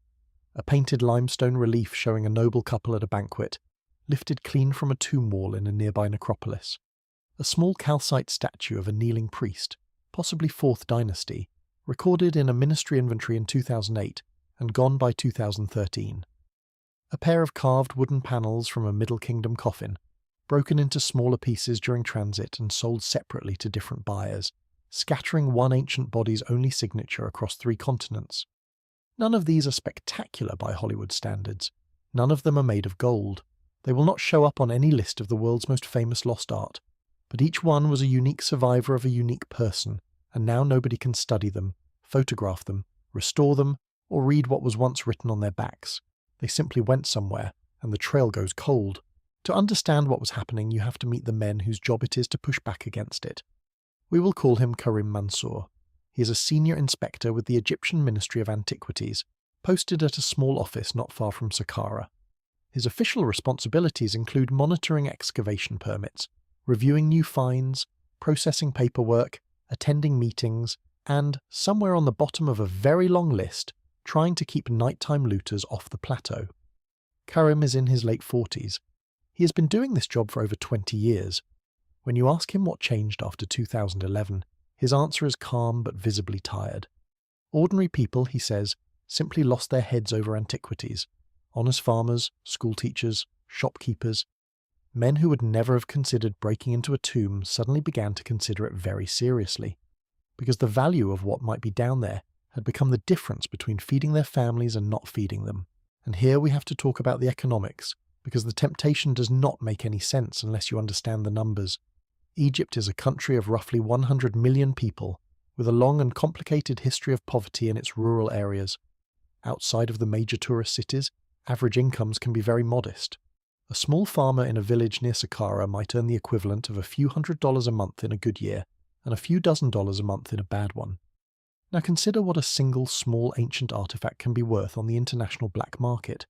A painted limestone relief showing a noble couple at a banquet, lifted clean from a tomb wall in a nearby necropolis. A small calcite statue of a kneeling priest, possibly 4th dynasty, recorded in a ministry inventory in 2008 and gone by 2013. A pair of carved wooden panels from a Middle Kingdom coffin, broken into smaller pieces during transit and sold separately to different buyers, scattering one ancient body's only signature across 3 continents. None of these are spectacular by Hollywood standards. None of them are made of gold. They will not show up on any list of the world's most famous lost art, but each one was a unique survivor of a unique person, and now nobody can study them, photograph them, restore them, or read what was once written on their backs. They simply went somewhere, and the trail goes cold. To understand what was happening, you have to meet the men whose job it is to push back against it. We will call him Karim Mansour. He is a senior inspector with the Egyptian Ministry of Antiquities, posted at a small office not far from Saqqara. His official responsibilities include monitoring excavation permits, reviewing new finds, processing paperwork, attending meetings, and, somewhere on the bottom of a very long list, trying to keep nighttime looters off the plateau. Karim is in his late 40s. He has been doing this job for over 20 years. When you ask him what changed after 2011, his answer is calm but visibly tired. Ordinary people, he says, simply lost their heads over antiquities. Honest farmers, schoolteachers, shopkeepers, men who would never have considered breaking into a tomb suddenly began to consider it very seriously, because the value of what might be down there had become the difference between feeding their families and not feeding them. And here we have to talk about the economics, because the temptation does not make any sense unless you understand the numbers. Egypt is a country of roughly 100 million people, with a long and complicated history of poverty in its rural areas. Outside of the major tourist cities, average incomes can be very modest. A small farmer in a village near Saqqara might earn the equivalent of a few $100s a month in a good year, and a few dozen a month in a bad one. Now consider what a single small ancient artifact can be worth on the international black market.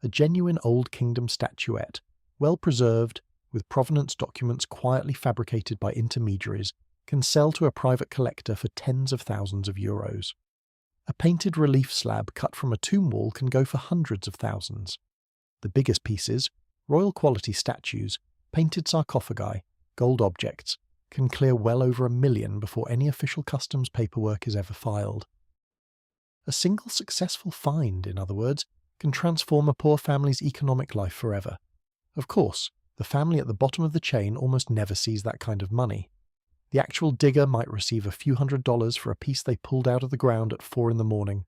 A genuine Old Kingdom statuette, well preserved, with provenance documents quietly fabricated by intermediaries, can sell to a private collector for tens of thousands of euros. A painted relief slab cut from a tomb wall can go for hundreds of thousands. The biggest pieces, royal quality statues, painted sarcophagi, gold objects, can clear well over $1 million before any official customs paperwork is ever filed. A single successful find, in other words, can transform a poor family's economic life forever. Of course, the family at the bottom of the chain almost never sees that kind of money. The actual digger might receive a few $100s for a piece they pulled out of the ground at 4 a.m.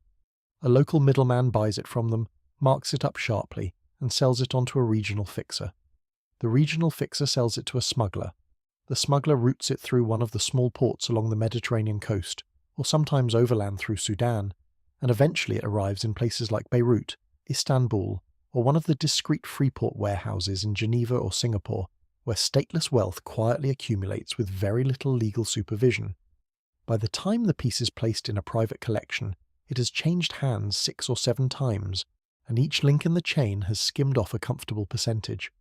A local middleman buys it from them, marks it up sharply, and sells it on to a regional fixer. The regional fixer sells it to a smuggler. The smuggler routes it through one of the small ports along the Mediterranean coast, or sometimes overland through Sudan, and eventually it arrives in places like Beirut, Istanbul, or one of the discreet freeport warehouses in Geneva or Singapore, where stateless wealth quietly accumulates with very little legal supervision. By the time the piece is placed in a private collection, it has changed hands 6 or 7 times, and each link in the chain has skimmed off a comfortable percentage.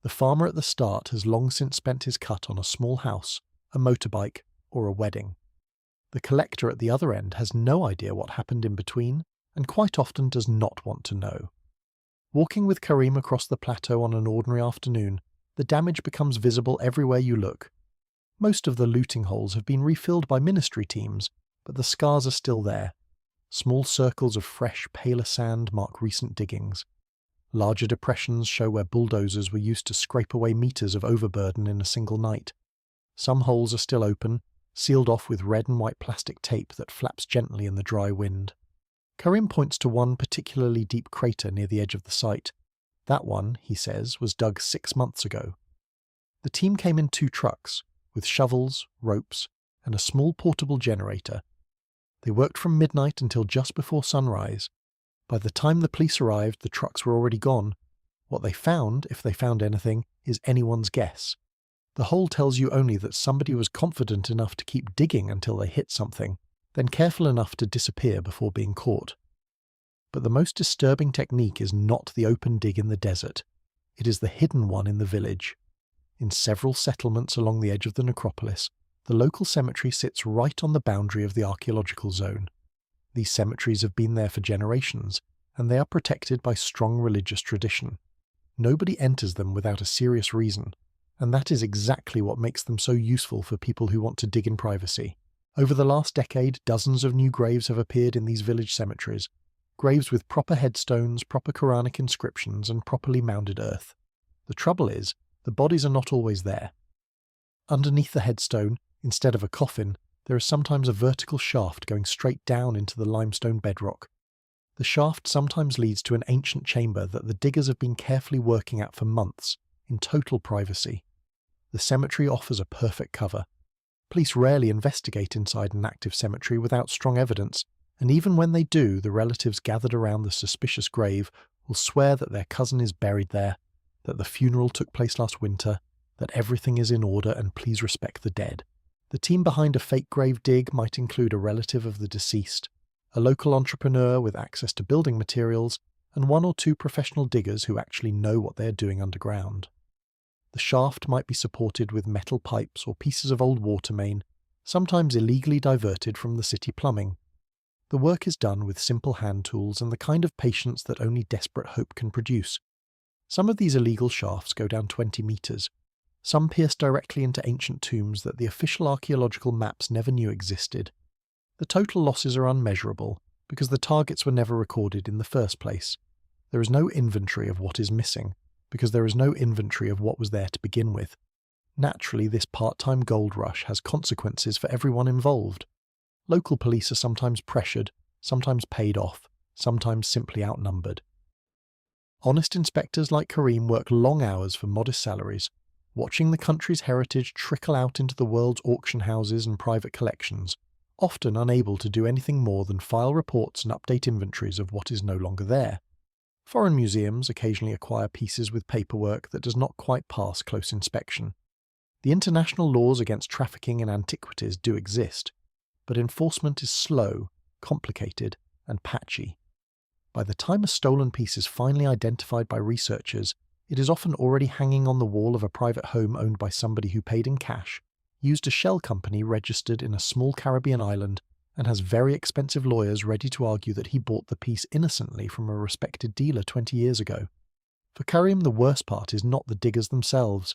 The farmer at the start has long since spent his cut on a small house, a motorbike, or a wedding. The collector at the other end has no idea what happened in between, and quite often does not want to know. Walking with Karim across the plateau on an ordinary afternoon, the damage becomes visible everywhere you look. Most of the looting holes have been refilled by ministry teams, but the scars are still there. Small circles of fresh, paler sand mark recent diggings. Larger depressions show where bulldozers were used to scrape away meters of overburden in a single night. Some holes are still open, sealed off with red and white plastic tape that flaps gently in the dry wind. Karim points to one particularly deep crater near the edge of the site. That one, he says, was dug 6 months ago. The team came in 2 trucks, with shovels, ropes, and a small portable generator. They worked from midnight until just before sunrise. By the time the police arrived, the trucks were already gone. What they found, if they found anything, is anyone's guess. The hole tells you only that somebody was confident enough to keep digging until they hit something, then careful enough to disappear before being caught. But the most disturbing technique is not the open dig in the desert. It is the hidden one in the village. In several settlements along the edge of the necropolis, the local cemetery sits right on the boundary of the archaeological zone. These cemeteries have been there for generations, and they are protected by strong religious tradition. Nobody enters them without a serious reason, and that is exactly what makes them so useful for people who want to dig in privacy. Over the last decade, dozens of new graves have appeared in these village cemeteries, graves with proper headstones, proper Quranic inscriptions, and properly mounded earth. The trouble is, the bodies are not always there. Underneath the headstone, instead of a coffin, there is sometimes a vertical shaft going straight down into the limestone bedrock. The shaft sometimes leads to an ancient chamber that the diggers have been carefully working at for months, in total privacy. The cemetery offers a perfect cover. Police rarely investigate inside an active cemetery without strong evidence, and even when they do, the relatives gathered around the suspicious grave will swear that their cousin is buried there, that the funeral took place last winter, that everything is in order and please respect the dead. The team behind a fake grave dig might include a relative of the deceased, a local entrepreneur with access to building materials, and one or two professional diggers who actually know what they are doing underground. The shaft might be supported with metal pipes or pieces of old water main, sometimes illegally diverted from the city plumbing. The work is done with simple hand tools and the kind of patience that only desperate hope can produce. Some of these illegal shafts go down 20 metres. Some pierce directly into ancient tombs that the official archaeological maps never knew existed. The total losses are unmeasurable, because the targets were never recorded in the first place. There is no inventory of what is missing, because there is no inventory of what was there to begin with. Naturally, this part-time gold rush has consequences for everyone involved. Local police are sometimes pressured, sometimes paid off, sometimes simply outnumbered. Honest inspectors like Karim work long hours for modest salaries, watching the country's heritage trickle out into the world's auction houses and private collections, often unable to do anything more than file reports and update inventories of what is no longer there. Foreign museums occasionally acquire pieces with paperwork that does not quite pass close inspection. The international laws against trafficking in antiquities do exist, but enforcement is slow, complicated, and patchy. By the time a stolen piece is finally identified by researchers, it is often already hanging on the wall of a private home owned by somebody who paid in cash, used a shell company registered in a small Caribbean island, and has very expensive lawyers ready to argue that he bought the piece innocently from a respected dealer 20 years ago. For Karim, the worst part is not the diggers themselves.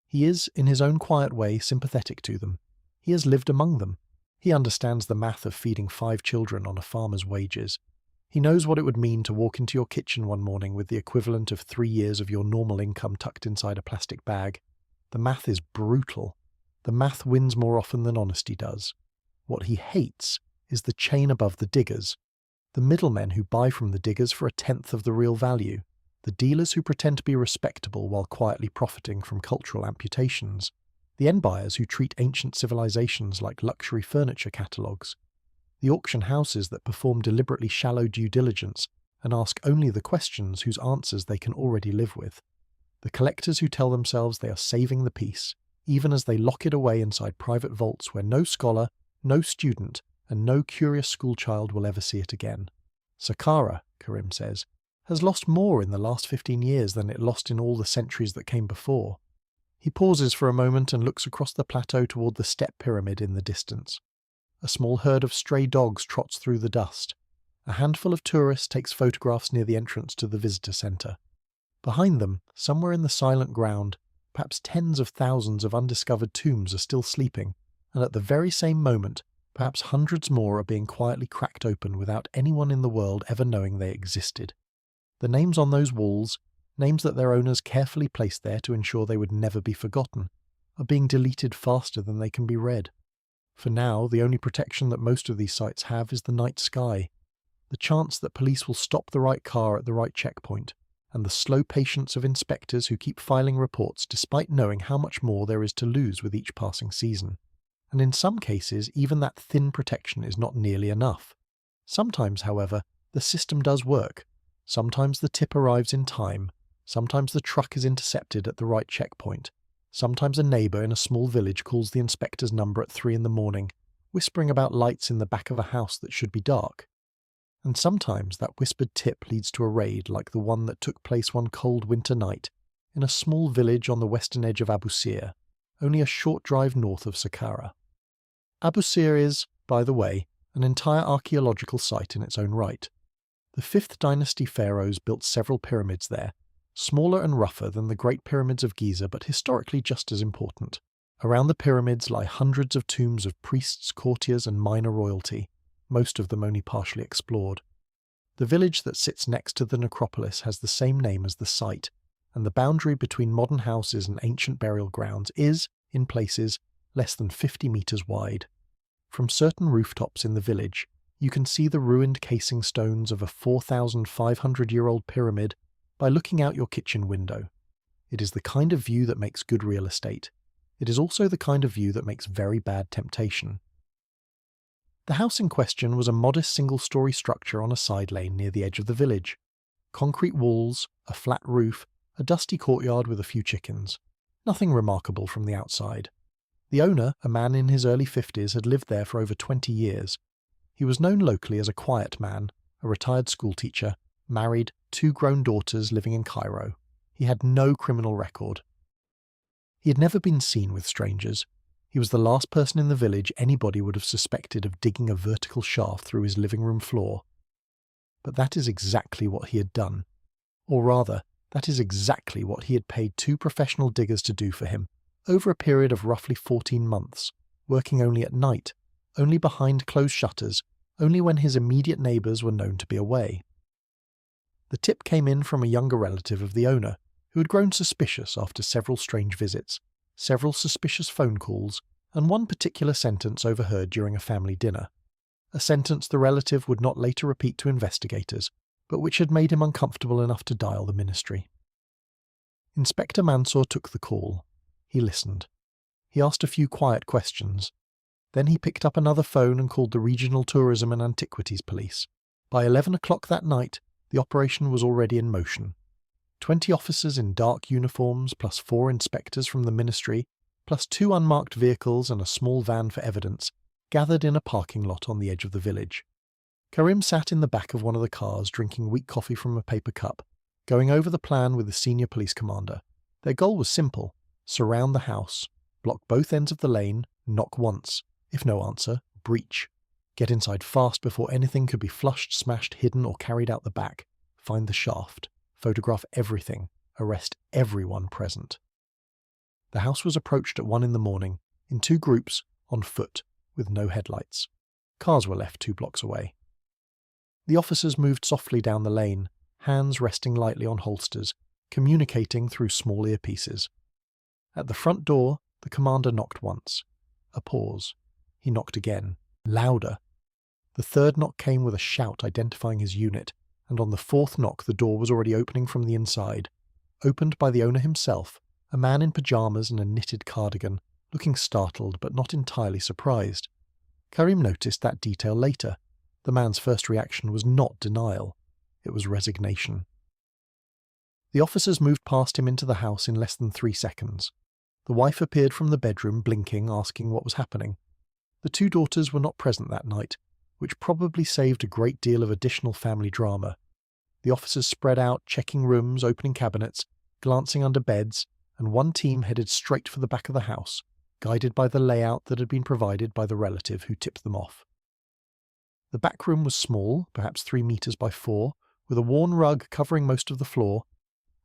He is, in his own quiet way, sympathetic to them. He has lived among them. He understands the math of feeding 5 children on a farmer's wages. He knows what it would mean to walk into your kitchen one morning with the equivalent of 3 years of your normal income tucked inside a plastic bag. The math is brutal. The math wins more often than honesty does. What he hates is the chain above the diggers, the middlemen who buy from the diggers for 1/10 of the real value, the dealers who pretend to be respectable while quietly profiting from cultural amputations, the end buyers who treat ancient civilizations like luxury furniture catalogues, the auction houses that perform deliberately shallow due diligence and ask only the questions whose answers they can already live with, the collectors who tell themselves they are saving the piece, even as they lock it away inside private vaults where no scholar, no student, and no curious schoolchild will ever see it again. Saqqara, Karim says, has lost more in the last 15 years than it lost in all the centuries that came before. He pauses for a moment and looks across the plateau toward the step pyramid in the distance. A small herd of stray dogs trots through the dust. A handful of tourists takes photographs near the entrance to the visitor centre. Behind them, somewhere in the silent ground, perhaps tens of thousands of undiscovered tombs are still sleeping, and at the very same moment, perhaps hundreds more are being quietly cracked open without anyone in the world ever knowing they existed. The names on those walls, names that their owners carefully placed there to ensure they would never be forgotten, are being deleted faster than they can be read. For now, the only protection that most of these sites have is the night sky, the chance that police will stop the right car at the right checkpoint, and the slow patience of inspectors who keep filing reports despite knowing how much more there is to lose with each passing season. And in some cases, even that thin protection is not nearly enough. Sometimes, however, the system does work. Sometimes the tip arrives in time. Sometimes the truck is intercepted at the right checkpoint. Sometimes a neighbour in a small village calls the inspector's number at 3 a.m, whispering about lights in the back of a house that should be dark. And sometimes that whispered tip leads to a raid like the one that took place one cold winter night in a small village on the western edge of Abu Sir, only a short drive north of Saqqara. Abu Sir is, by the way, an entire archaeological site in its own right. The 5th dynasty pharaohs built several pyramids there, smaller and rougher than the Great Pyramids of Giza but historically just as important. Around the pyramids lie hundreds of tombs of priests, courtiers and minor royalty, most of them only partially explored. The village that sits next to the necropolis has the same name as the site, and the boundary between modern houses and ancient burial grounds is, in places, less than 50 metres wide. From certain rooftops in the village, you can see the ruined casing stones of a 4,500-year-old pyramid by looking out your kitchen window. It is the kind of view that makes good real estate. It is also the kind of view that makes very bad temptation. The house in question was a modest single-storey structure on a side lane near the edge of the village. Concrete walls, a flat roof, a dusty courtyard with a few chickens. Nothing remarkable from the outside. The owner, a man in his early 50s, had lived there for over 20 years. He was known locally as a quiet man, a retired schoolteacher, married, 2 grown daughters living in Cairo. He had no criminal record. He had never been seen with strangers. He was the last person in the village anybody would have suspected of digging a vertical shaft through his living room floor. But that is exactly what he had done. Or rather, that is exactly what he had paid 2 professional diggers to do for him, over a period of roughly 14 months, working only at night, only behind closed shutters, only when his immediate neighbours were known to be away. The tip came in from a younger relative of the owner, who had grown suspicious after several strange visits, several suspicious phone calls, and one particular sentence overheard during a family dinner. A sentence the relative would not later repeat to investigators, but which had made him uncomfortable enough to dial the ministry. Inspector Mansour took the call. He listened. He asked a few quiet questions. Then he picked up another phone and called the Regional Tourism and Antiquities Police. By 11 o'clock that night, the operation was already in motion. 20 officers in dark uniforms, plus 4 inspectors from the ministry, plus 2 unmarked vehicles and a small van for evidence, gathered in a parking lot on the edge of the village. Karim sat in the back of one of the cars drinking weak coffee from a paper cup, going over the plan with the senior police commander. Their goal was simple: surround the house, block both ends of the lane, knock once. If no answer, breach. Get inside fast before anything could be flushed, smashed, hidden or carried out the back. Find the shaft. Photograph everything, arrest everyone present. The house was approached at 1 in the morning, in 2 groups, on foot, with no headlights. Cars were left 2 blocks away. The officers moved softly down the lane, hands resting lightly on holsters, communicating through small earpieces. At the front door, the commander knocked once. A pause. He knocked again, louder. The 3rd knock came with a shout identifying his unit, and on the 4th knock the door was already opening from the inside, opened by the owner himself, a man in pyjamas and a knitted cardigan, looking startled but not entirely surprised. Karim noticed that detail later. The man's first reaction was not denial, it was resignation. The officers moved past him into the house in less than 3 seconds. The wife appeared from the bedroom, blinking, asking what was happening. The 2 daughters were not present that night, which probably saved a great deal of additional family drama. The officers spread out, checking rooms, opening cabinets, glancing under beds, and one team headed straight for the back of the house, guided by the layout that had been provided by the relative who tipped them off. The back room was small, perhaps 3 meters by 4, with a worn rug covering most of the floor.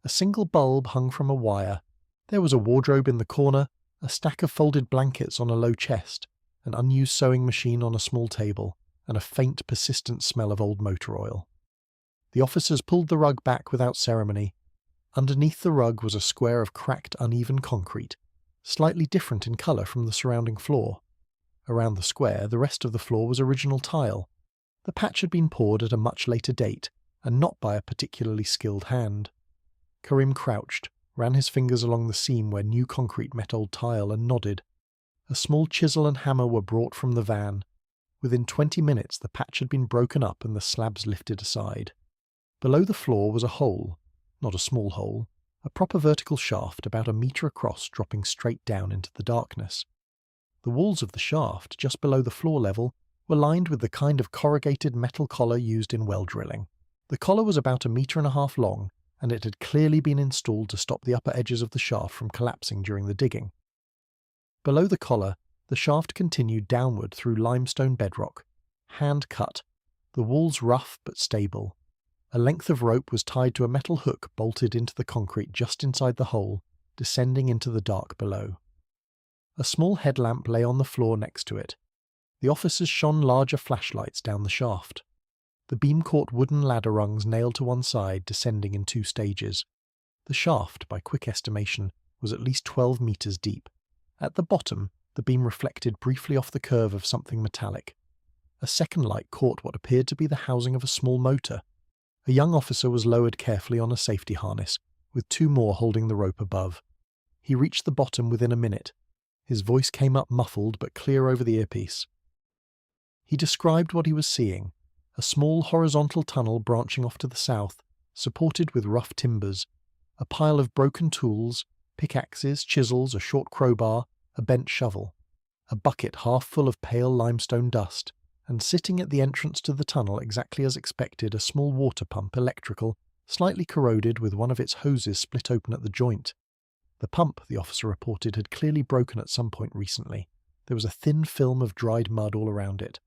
A single bulb hung from a wire. There was a wardrobe in the corner, a stack of folded blankets on a low chest, an unused sewing machine on a small table, and a faint, persistent smell of old motor oil. The officers pulled the rug back without ceremony. Underneath the rug was a square of cracked, uneven concrete, slightly different in colour from the surrounding floor. Around the square, the rest of the floor was original tile. The patch had been poured at a much later date, and not by a particularly skilled hand. Karim crouched, ran his fingers along the seam where new concrete met old tile, and nodded. A small chisel and hammer were brought from the van. Within 20 minutes the patch had been broken up and the slabs lifted aside. Below the floor was a hole, not a small hole, a proper vertical shaft about 1 meter across dropping straight down into the darkness. The walls of the shaft, just below the floor level, were lined with the kind of corrugated metal collar used in well drilling. The collar was about 1.5 meters long, and it had clearly been installed to stop the upper edges of the shaft from collapsing during the digging. Below the collar, the shaft continued downward through limestone bedrock, hand-cut, the walls rough but stable. A length of rope was tied to a metal hook bolted into the concrete just inside the hole, descending into the dark below. A small headlamp lay on the floor next to it. The officers shone larger flashlights down the shaft. The beam-caught wooden ladder rungs nailed to one side, descending in 2 stages. The shaft, by quick estimation, was at least 12 meters deep. At the bottom, the beam reflected briefly off the curve of something metallic. A second light caught what appeared to be the housing of a small motor. A young officer was lowered carefully on a safety harness, with 2 more holding the rope above. He reached the bottom within a minute. His voice came up muffled but clear over the earpiece. He described what he was seeing, a small horizontal tunnel branching off to the south, supported with rough timbers, a pile of broken tools, pickaxes, chisels, a short crowbar, a bent shovel, a bucket half full of pale limestone dust, and sitting at the entrance to the tunnel exactly as expected, a small water pump, electrical, slightly corroded with one of its hoses split open at the joint. The pump, the officer reported, had clearly broken at some point recently. There was a thin film of dried mud all around it.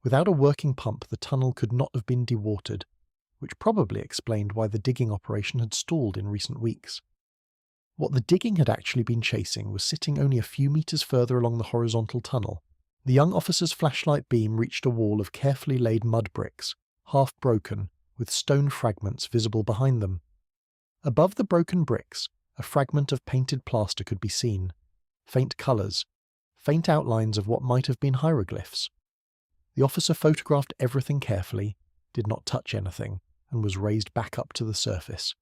Without a working pump, the tunnel could not have been dewatered, which probably explained why the digging operation had stalled in recent weeks. What the digging had actually been chasing was sitting only a few meters further along the horizontal tunnel. The young officer's flashlight beam reached a wall of carefully laid mud bricks, half broken, with stone fragments visible behind them. Above the broken bricks, a fragment of painted plaster could be seen. Faint colours, faint outlines of what might have been hieroglyphs. The officer photographed everything carefully, did not touch anything, and was raised back up to the surface.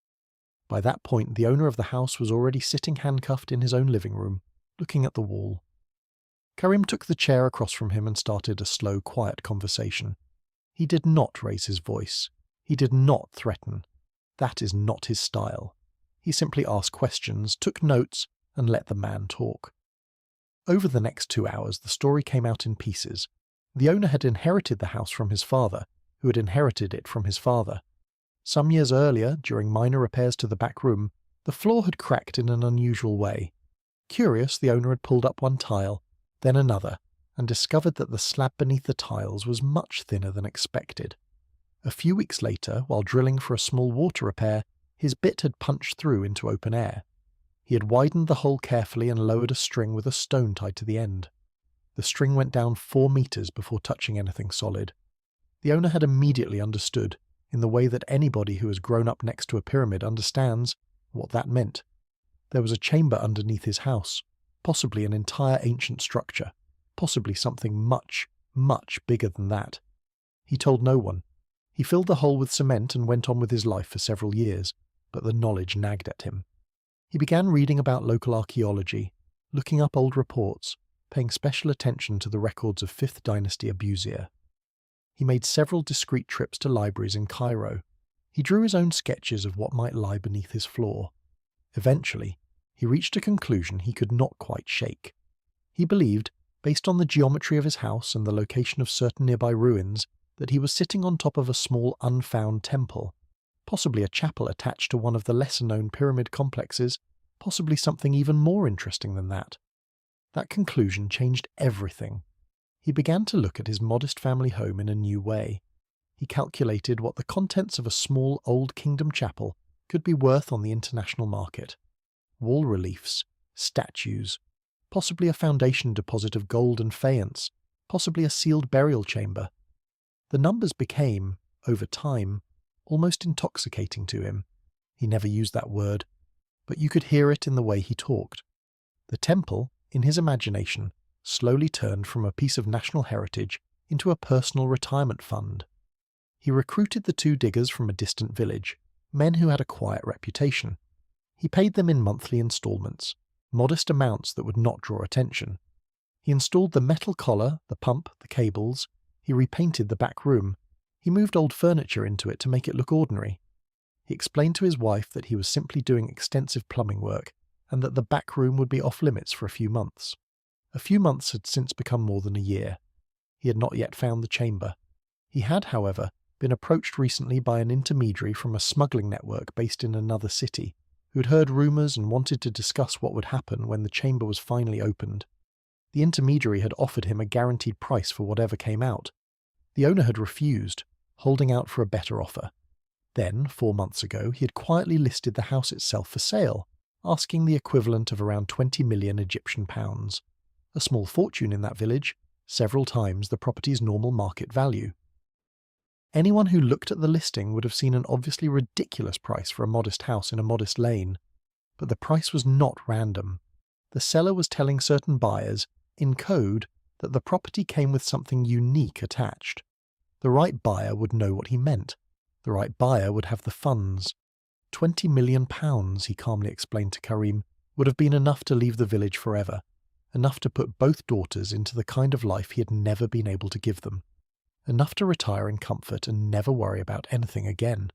By that point, the owner of the house was already sitting handcuffed in his own living room, looking at the wall. Karim took the chair across from him and started a slow, quiet conversation. He did not raise his voice. He did not threaten. That is not his style. He simply asked questions, took notes, and let the man talk. Over the next 2 hours, the story came out in pieces. The owner had inherited the house from his father, who had inherited it from his father. Some years earlier, during minor repairs to the back room, the floor had cracked in an unusual way. Curious, the owner had pulled up one tile, then another, and discovered that the slab beneath the tiles was much thinner than expected. A few weeks later, while drilling for a small water repair, his bit had punched through into open air. He had widened the hole carefully and lowered a string with a stone tied to the end. The string went down 4 meters before touching anything solid. The owner had immediately understood, in the way that anybody who has grown up next to a pyramid understands, what that meant. There was a chamber underneath his house, possibly an entire ancient structure, possibly something much, much bigger than that. He told no one. He filled the hole with cement and went on with his life for several years, but the knowledge nagged at him. He began reading about local archaeology, looking up old reports, paying special attention to the records of 5th Dynasty Abusia. He made several discreet trips to libraries in Cairo. He drew his own sketches of what might lie beneath his floor. Eventually, he reached a conclusion he could not quite shake. He believed, based on the geometry of his house and the location of certain nearby ruins, that he was sitting on top of a small unfound temple, possibly a chapel attached to one of the lesser-known pyramid complexes, possibly something even more interesting than that. That conclusion changed everything. He began to look at his modest family home in a new way. He calculated what the contents of a small Old Kingdom chapel could be worth on the international market. Wall reliefs, statues, possibly a foundation deposit of gold and faience, possibly a sealed burial chamber. The numbers became, over time, almost intoxicating to him. He never used that word, but you could hear it in the way he talked. The temple, in his imagination, slowly turned from a piece of national heritage into a personal retirement fund. He recruited the 2 diggers from a distant village, men who had a quiet reputation. He paid them in monthly installments, modest amounts that would not draw attention. He installed the metal collar, the pump, the cables. He repainted the back room. He moved old furniture into it to make it look ordinary. He explained to his wife that he was simply doing extensive plumbing work, and that the back room would be off limits for a few months. A few months had since become more than a year. He had not yet found the chamber. He had, however, been approached recently by an intermediary from a smuggling network based in another city, who had heard rumours and wanted to discuss what would happen when the chamber was finally opened. The intermediary had offered him a guaranteed price for whatever came out. The owner had refused, holding out for a better offer. Then, 4 months ago, he had quietly listed the house itself for sale, asking the equivalent of around 20 million Egyptian pounds. A small fortune in that village, several times the property's normal market value. Anyone who looked at the listing would have seen an obviously ridiculous price for a modest house in a modest lane. But the price was not random. The seller was telling certain buyers, in code, that the property came with something unique attached. The right buyer would know what he meant. The right buyer would have the funds. 20 million pounds, he calmly explained to Karim, would have been enough to leave the village forever. enough to put both daughters into the kind of life he had never been able to give them, enough to retire in comfort and never worry about anything again.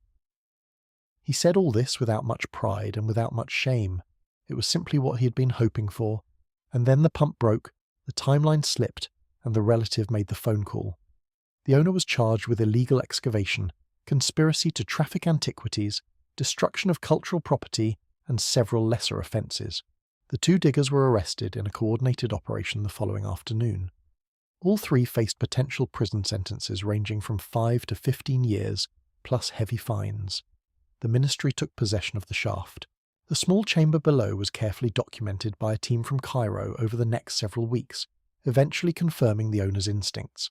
He said all this without much pride and without much shame. It was simply what he had been hoping for, and then the pump broke, the timeline slipped, and the relative made the phone call. The owner was charged with illegal excavation, conspiracy to traffic antiquities, destruction of cultural property, and several lesser offences. The two diggers were arrested in a coordinated operation the following afternoon. All three faced potential prison sentences ranging from 5 to 15 years, plus heavy fines. The ministry took possession of the shaft. The small chamber below was carefully documented by a team from Cairo over the next several weeks, eventually confirming the owner's instincts.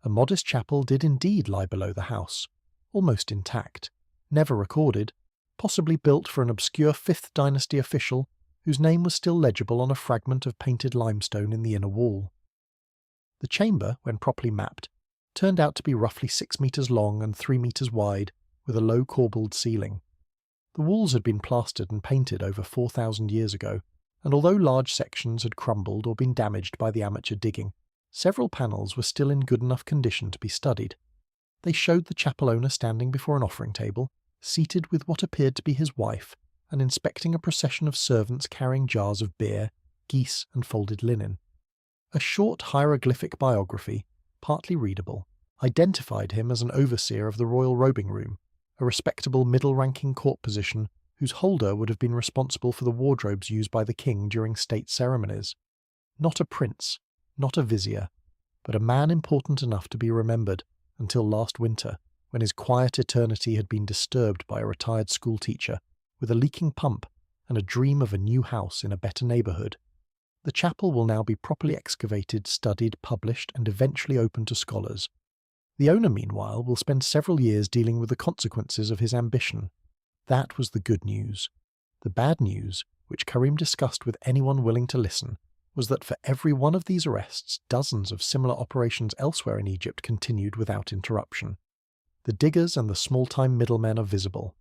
A modest chapel did indeed lie below the house, almost intact, never recorded, possibly built for an obscure 5th dynasty official whose name was still legible on a fragment of painted limestone in the inner wall. The chamber, when properly mapped, turned out to be roughly 6 metres long and 3 metres wide, with a low corbelled ceiling. The walls had been plastered and painted over 4,000 years ago, and although large sections had crumbled or been damaged by the amateur digging, several panels were still in good enough condition to be studied. They showed the chapel owner standing before an offering table, seated with what appeared to be his wife, and inspecting a procession of servants carrying jars of beer, geese, and folded linen. A short hieroglyphic biography, partly readable, identified him as an overseer of the royal robing room, a respectable middle-ranking court position whose holder would have been responsible for the wardrobes used by the king during state ceremonies. Not a prince, not a vizier, but a man important enough to be remembered until last winter, when his quiet eternity had been disturbed by a retired schoolteacher with a leaking pump and a dream of a new house in a better neighbourhood. The chapel will now be properly excavated, studied, published, and eventually open to scholars. The owner, meanwhile, will spend several years dealing with the consequences of his ambition. That was the good news. The bad news, which Karim discussed with anyone willing to listen, was that for every one of these arrests, dozens of similar operations elsewhere in Egypt continued without interruption. The diggers and the small-time middlemen are visible.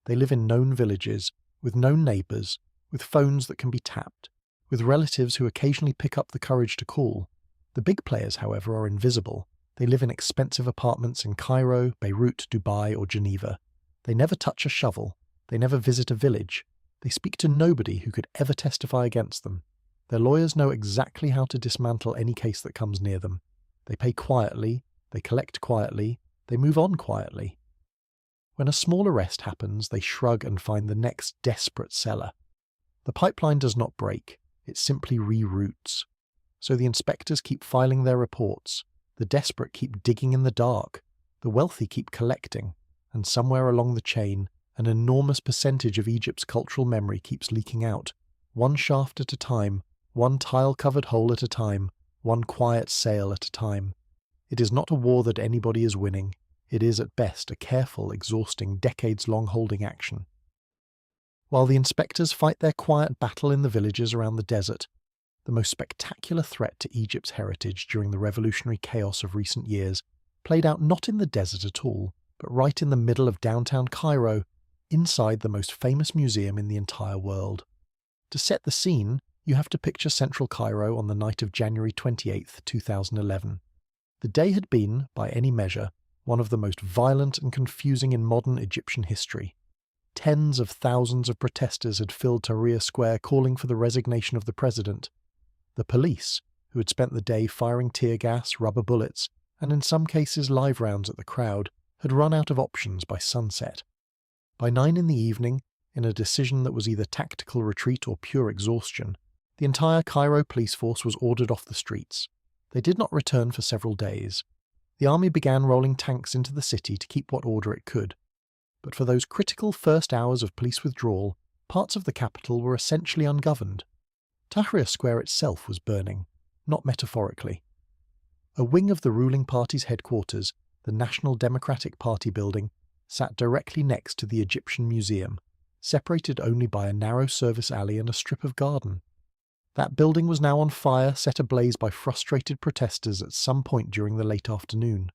They live in known villages, with known neighbours, with phones that can be tapped, with relatives who occasionally pick up the courage to call. The big players, however, are invisible. They live in expensive apartments in Cairo, Beirut, Dubai, or Geneva. They never touch a shovel. They never visit a village. They speak to nobody who could ever testify against them. Their lawyers know exactly how to dismantle any case that comes near them. They pay quietly, they collect quietly, they move on quietly. When a small arrest happens, they shrug and find the next desperate seller. The pipeline does not break, it simply reroutes. So the inspectors keep filing their reports. The desperate keep digging in the dark, the wealthy keep collecting, and somewhere along the chain, an enormous percentage of Egypt's cultural memory keeps leaking out, one shaft at a time, one tile-covered hole at a time, one quiet sale at a time. It is not a war that anybody is winning. It is at best a careful, exhausting, decades-long holding action. While the inspectors fight their quiet battle in the villages around the desert, the most spectacular threat to Egypt's heritage during the revolutionary chaos of recent years played out not in the desert at all, but right in the middle of downtown Cairo, inside the most famous museum in the entire world. To set the scene, you have to picture central Cairo on the night of January 28, 2011. The day had been, by any measure, one of the most violent and confusing in modern Egyptian history. Tens of thousands of protesters had filled Tahrir Square calling for the resignation of the president. The police, who had spent the day firing tear gas, rubber bullets, and in some cases live rounds at the crowd, had run out of options by sunset. By 9 in the evening, in a decision that was either tactical retreat or pure exhaustion, the entire Cairo police force was ordered off the streets. They did not return for several days. The army began rolling tanks into the city to keep what order it could. But for those critical first hours of police withdrawal, parts of the capital were essentially ungoverned. Tahrir Square itself was burning, not metaphorically. A wing of the ruling party's headquarters, the National Democratic Party building, sat directly next to the Egyptian Museum, separated only by a narrow service alley and a strip of garden. That building was now on fire, set ablaze by frustrated protesters at some point during the late afternoon.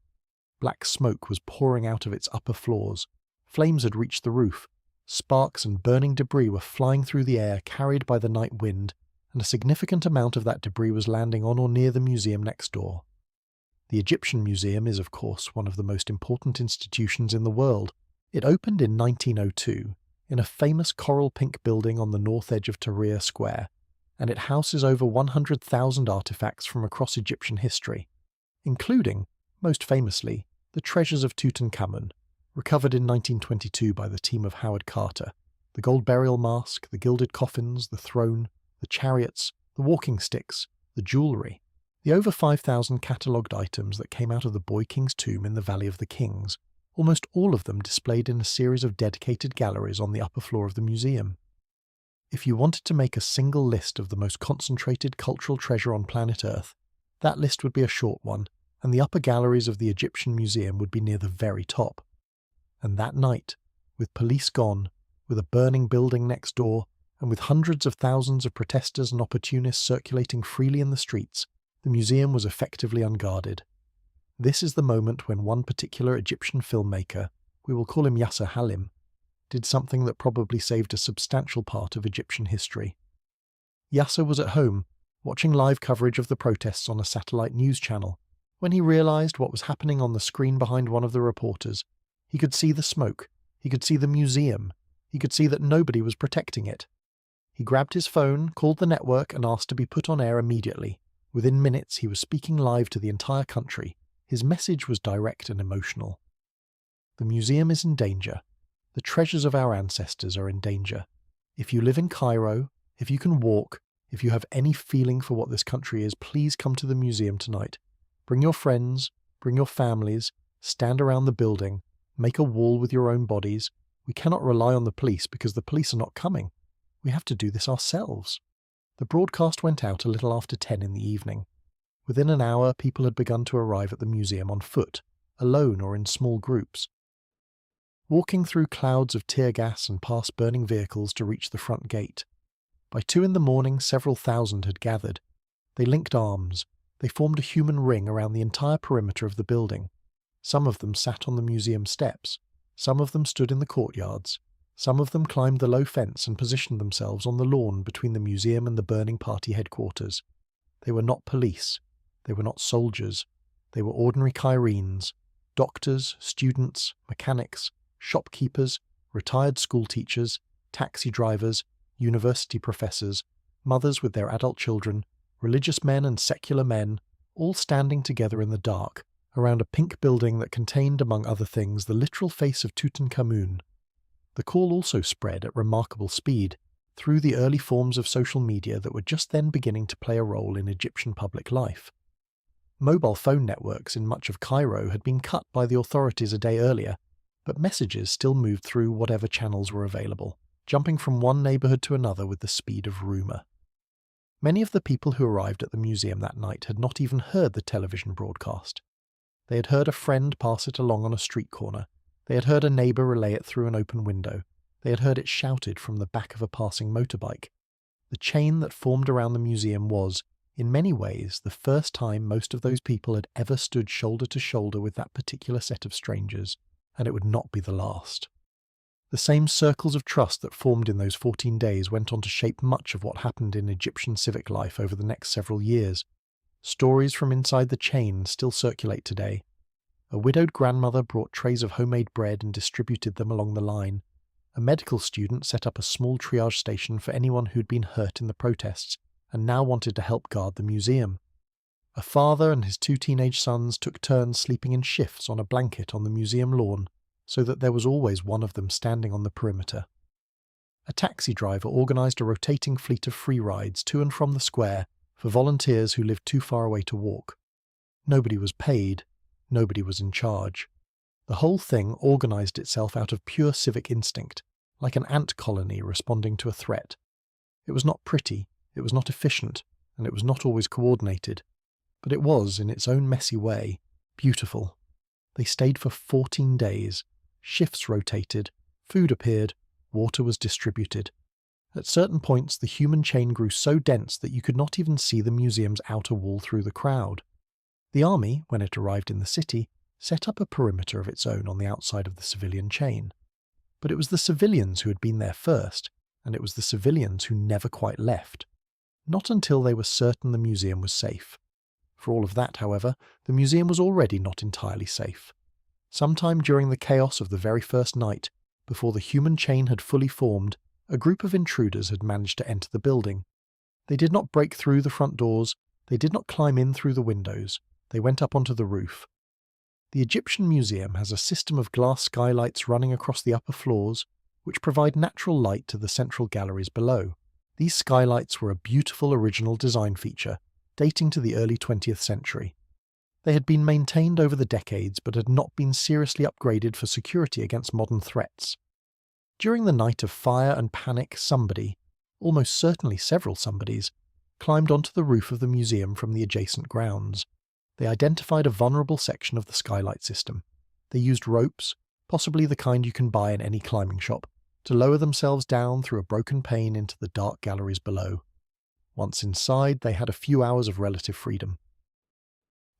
Black smoke was pouring out of its upper floors. Flames had reached the roof. Sparks and burning debris were flying through the air, carried by the night wind, and a significant amount of that debris was landing on or near the museum next door. The Egyptian Museum is, of course, one of the most important institutions in the world. It opened in 1902 in a famous coral pink building on the north edge of Tahrir Square, and it houses over 100,000 artifacts from across Egyptian history, including, most famously, the treasures of Tutankhamun, recovered in 1922 by the team of Howard Carter, the gold burial mask, the gilded coffins, the throne, the chariots, the walking sticks, the jewellery, the over 5,000 catalogued items that came out of the Boy King's tomb in the Valley of the Kings, almost all of them displayed in a series of dedicated galleries on the upper floor of the museum. If you wanted to make a single list of the most concentrated cultural treasure on planet Earth, that list would be a short one, and the upper galleries of the Egyptian Museum would be near the very top. And that night, with police gone, with a burning building next door, and with hundreds of thousands of protesters and opportunists circulating freely in the streets, the museum was effectively unguarded. This is the moment when one particular Egyptian filmmaker, we will call him Yasser Halim, did something that probably saved a substantial part of Egyptian history. Yasser was at home, watching live coverage of the protests on a satellite news channel, when he realised what was happening on the screen behind one of the reporters. He could see the smoke, he could see the museum, he could see that nobody was protecting it. He grabbed his phone, called the network and asked to be put on air immediately. Within minutes he was speaking live to the entire country. His message was direct and emotional. The museum is in danger. The treasures of our ancestors are in danger. If you live in Cairo, if you can walk, if you have any feeling for what this country is, please come to the museum tonight. Bring your friends, bring your families, stand around the building, make a wall with your own bodies. We cannot rely on the police because the police are not coming. We have to do this ourselves. The broadcast went out a little after 10 in the evening. Within an hour, people had begun to arrive at the museum on foot, alone or in small groups, walking through clouds of tear gas and past burning vehicles to reach the front gate. By 2 in the morning, several thousand had gathered. They linked arms. They formed a human ring around the entire perimeter of the building. Some of them sat on the museum steps. Some of them stood in the courtyards. Some of them climbed the low fence and positioned themselves on the lawn between the museum and the burning party headquarters. They were not police. They were not soldiers. They were ordinary Cairenes, doctors, students, mechanics, shopkeepers, retired school teachers, taxi drivers, university professors, mothers with their adult children, religious men and secular men, all standing together in the dark, around a pink building that contained, among other things, the literal face of Tutankhamun. The call also spread at remarkable speed through the early forms of social media that were just then beginning to play a role in Egyptian public life. Mobile phone networks in much of Cairo had been cut by the authorities a day earlier, but messages still moved through whatever channels were available, jumping from one neighbourhood to another with the speed of rumour. Many of the people who arrived at the museum that night had not even heard the television broadcast. They had heard a friend pass it along on a street corner. They had heard a neighbour relay it through an open window. They had heard it shouted from the back of a passing motorbike. The chain that formed around the museum was, in many ways, the first time most of those people had ever stood shoulder to shoulder with that particular set of strangers, and it would not be the last. The same circles of trust that formed in those 14 days went on to shape much of what happened in Egyptian civic life over the next several years. Stories from inside the chain still circulate today. A widowed grandmother brought trays of homemade bread and distributed them along the line. A medical student set up a small triage station for anyone who'd been hurt in the protests and now wanted to help guard the museum. A father and his 2 teenage sons took turns sleeping in shifts on a blanket on the museum lawn, so that there was always one of them standing on the perimeter. A taxi driver organised a rotating fleet of free rides to and from the square for volunteers who lived too far away to walk. Nobody was paid, nobody was in charge. The whole thing organised itself out of pure civic instinct, like an ant colony responding to a threat. It was not pretty, it was not efficient, and it was not always coordinated, but it was, in its own messy way, beautiful. They stayed for 14 days. Shifts rotated, food appeared, water was distributed. At certain points the human chain grew so dense that you could not even see the museum's outer wall through the crowd. The army, when it arrived in the city, set up a perimeter of its own on the outside of the civilian chain. But it was the civilians who had been there first, and it was the civilians who never quite left. not until they were certain the museum was safe. For all of that, however, the museum was already not entirely safe. Sometime during the chaos of the very first night, before the human chain had fully formed, a group of intruders had managed to enter the building. They did not break through the front doors, they did not climb in through the windows, they went up onto the roof. The Egyptian Museum has a system of glass skylights running across the upper floors, which provide natural light to the central galleries below. These skylights were a beautiful original design feature, dating to the early 20th century. They had been maintained over the decades but had not been seriously upgraded for security against modern threats. During the night of fire and panic, somebody, almost certainly several somebodies, climbed onto the roof of the museum from the adjacent grounds. They identified a vulnerable section of the skylight system. They used ropes, possibly the kind you can buy in any climbing shop, to lower themselves down through a broken pane into the dark galleries below. Once inside, they had a few hours of relative freedom.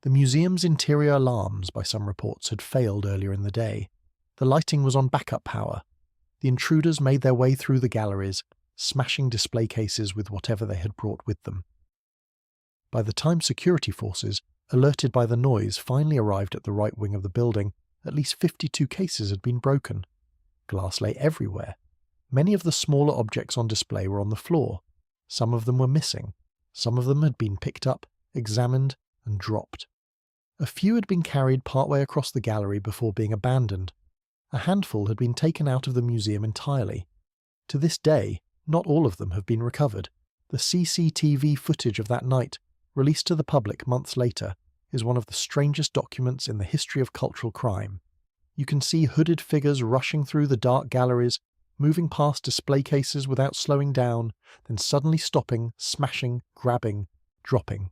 The museum's interior alarms, by some reports, had failed earlier in the day. The lighting was on backup power. The intruders made their way through the galleries, smashing display cases with whatever they had brought with them. By the time security forces, alerted by the noise, finally arrived at the right wing of the building, at least 52 cases had been broken. Glass lay everywhere. Many of the smaller objects on display were on the floor. Some of them were missing. Some of them had been picked up, examined, and dropped. A few had been carried partway across the gallery before being abandoned. A handful had been taken out of the museum entirely. To this day, not all of them have been recovered. The CCTV footage of that night, released to the public months later, is one of the strangest documents in the history of cultural crime. You can see hooded figures rushing through the dark galleries, moving past display cases without slowing down, then suddenly stopping, smashing, grabbing, dropping.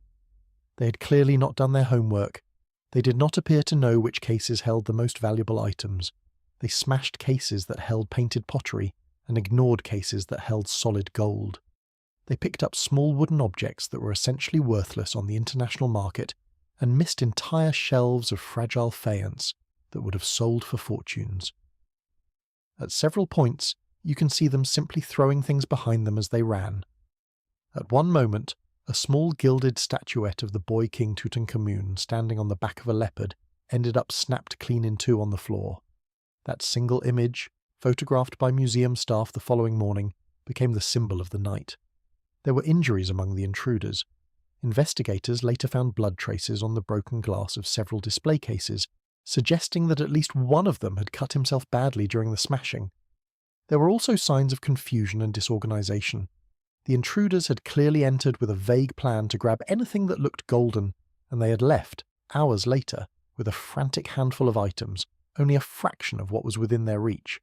They had clearly not done their homework. They did not appear to know which cases held the most valuable items. They smashed cases that held painted pottery and ignored cases that held solid gold. They picked up small wooden objects that were essentially worthless on the international market and missed entire shelves of fragile faience that would have sold for fortunes. At several points, you can see them simply throwing things behind them as they ran. At one moment, a small gilded statuette of the boy king Tutankhamun standing on the back of a leopard ended up snapped clean in two on the floor. That single image, photographed by museum staff the following morning, became the symbol of the night. There were injuries among the intruders. Investigators later found blood traces on the broken glass of several display cases, suggesting that at least one of them had cut himself badly during the smashing. There were also signs of confusion and disorganization. The intruders had clearly entered with a vague plan to grab anything that looked golden, and they had left, hours later, with a frantic handful of items, only a fraction of what was within their reach.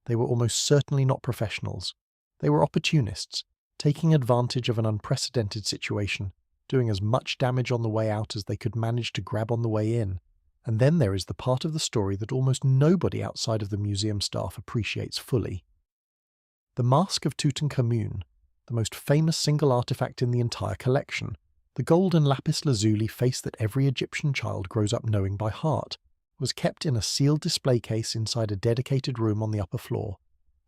They were almost certainly not professionals. They were opportunists, taking advantage of an unprecedented situation, doing as much damage on the way out as they could manage to grab on the way in. And then there is the part of the story that almost nobody outside of the museum staff appreciates fully. The Mask of Tutankhamun, the most famous single artifact in the entire collection, the golden lapis lazuli face that every Egyptian child grows up knowing by heart, was kept in a sealed display case inside a dedicated room on the upper floor.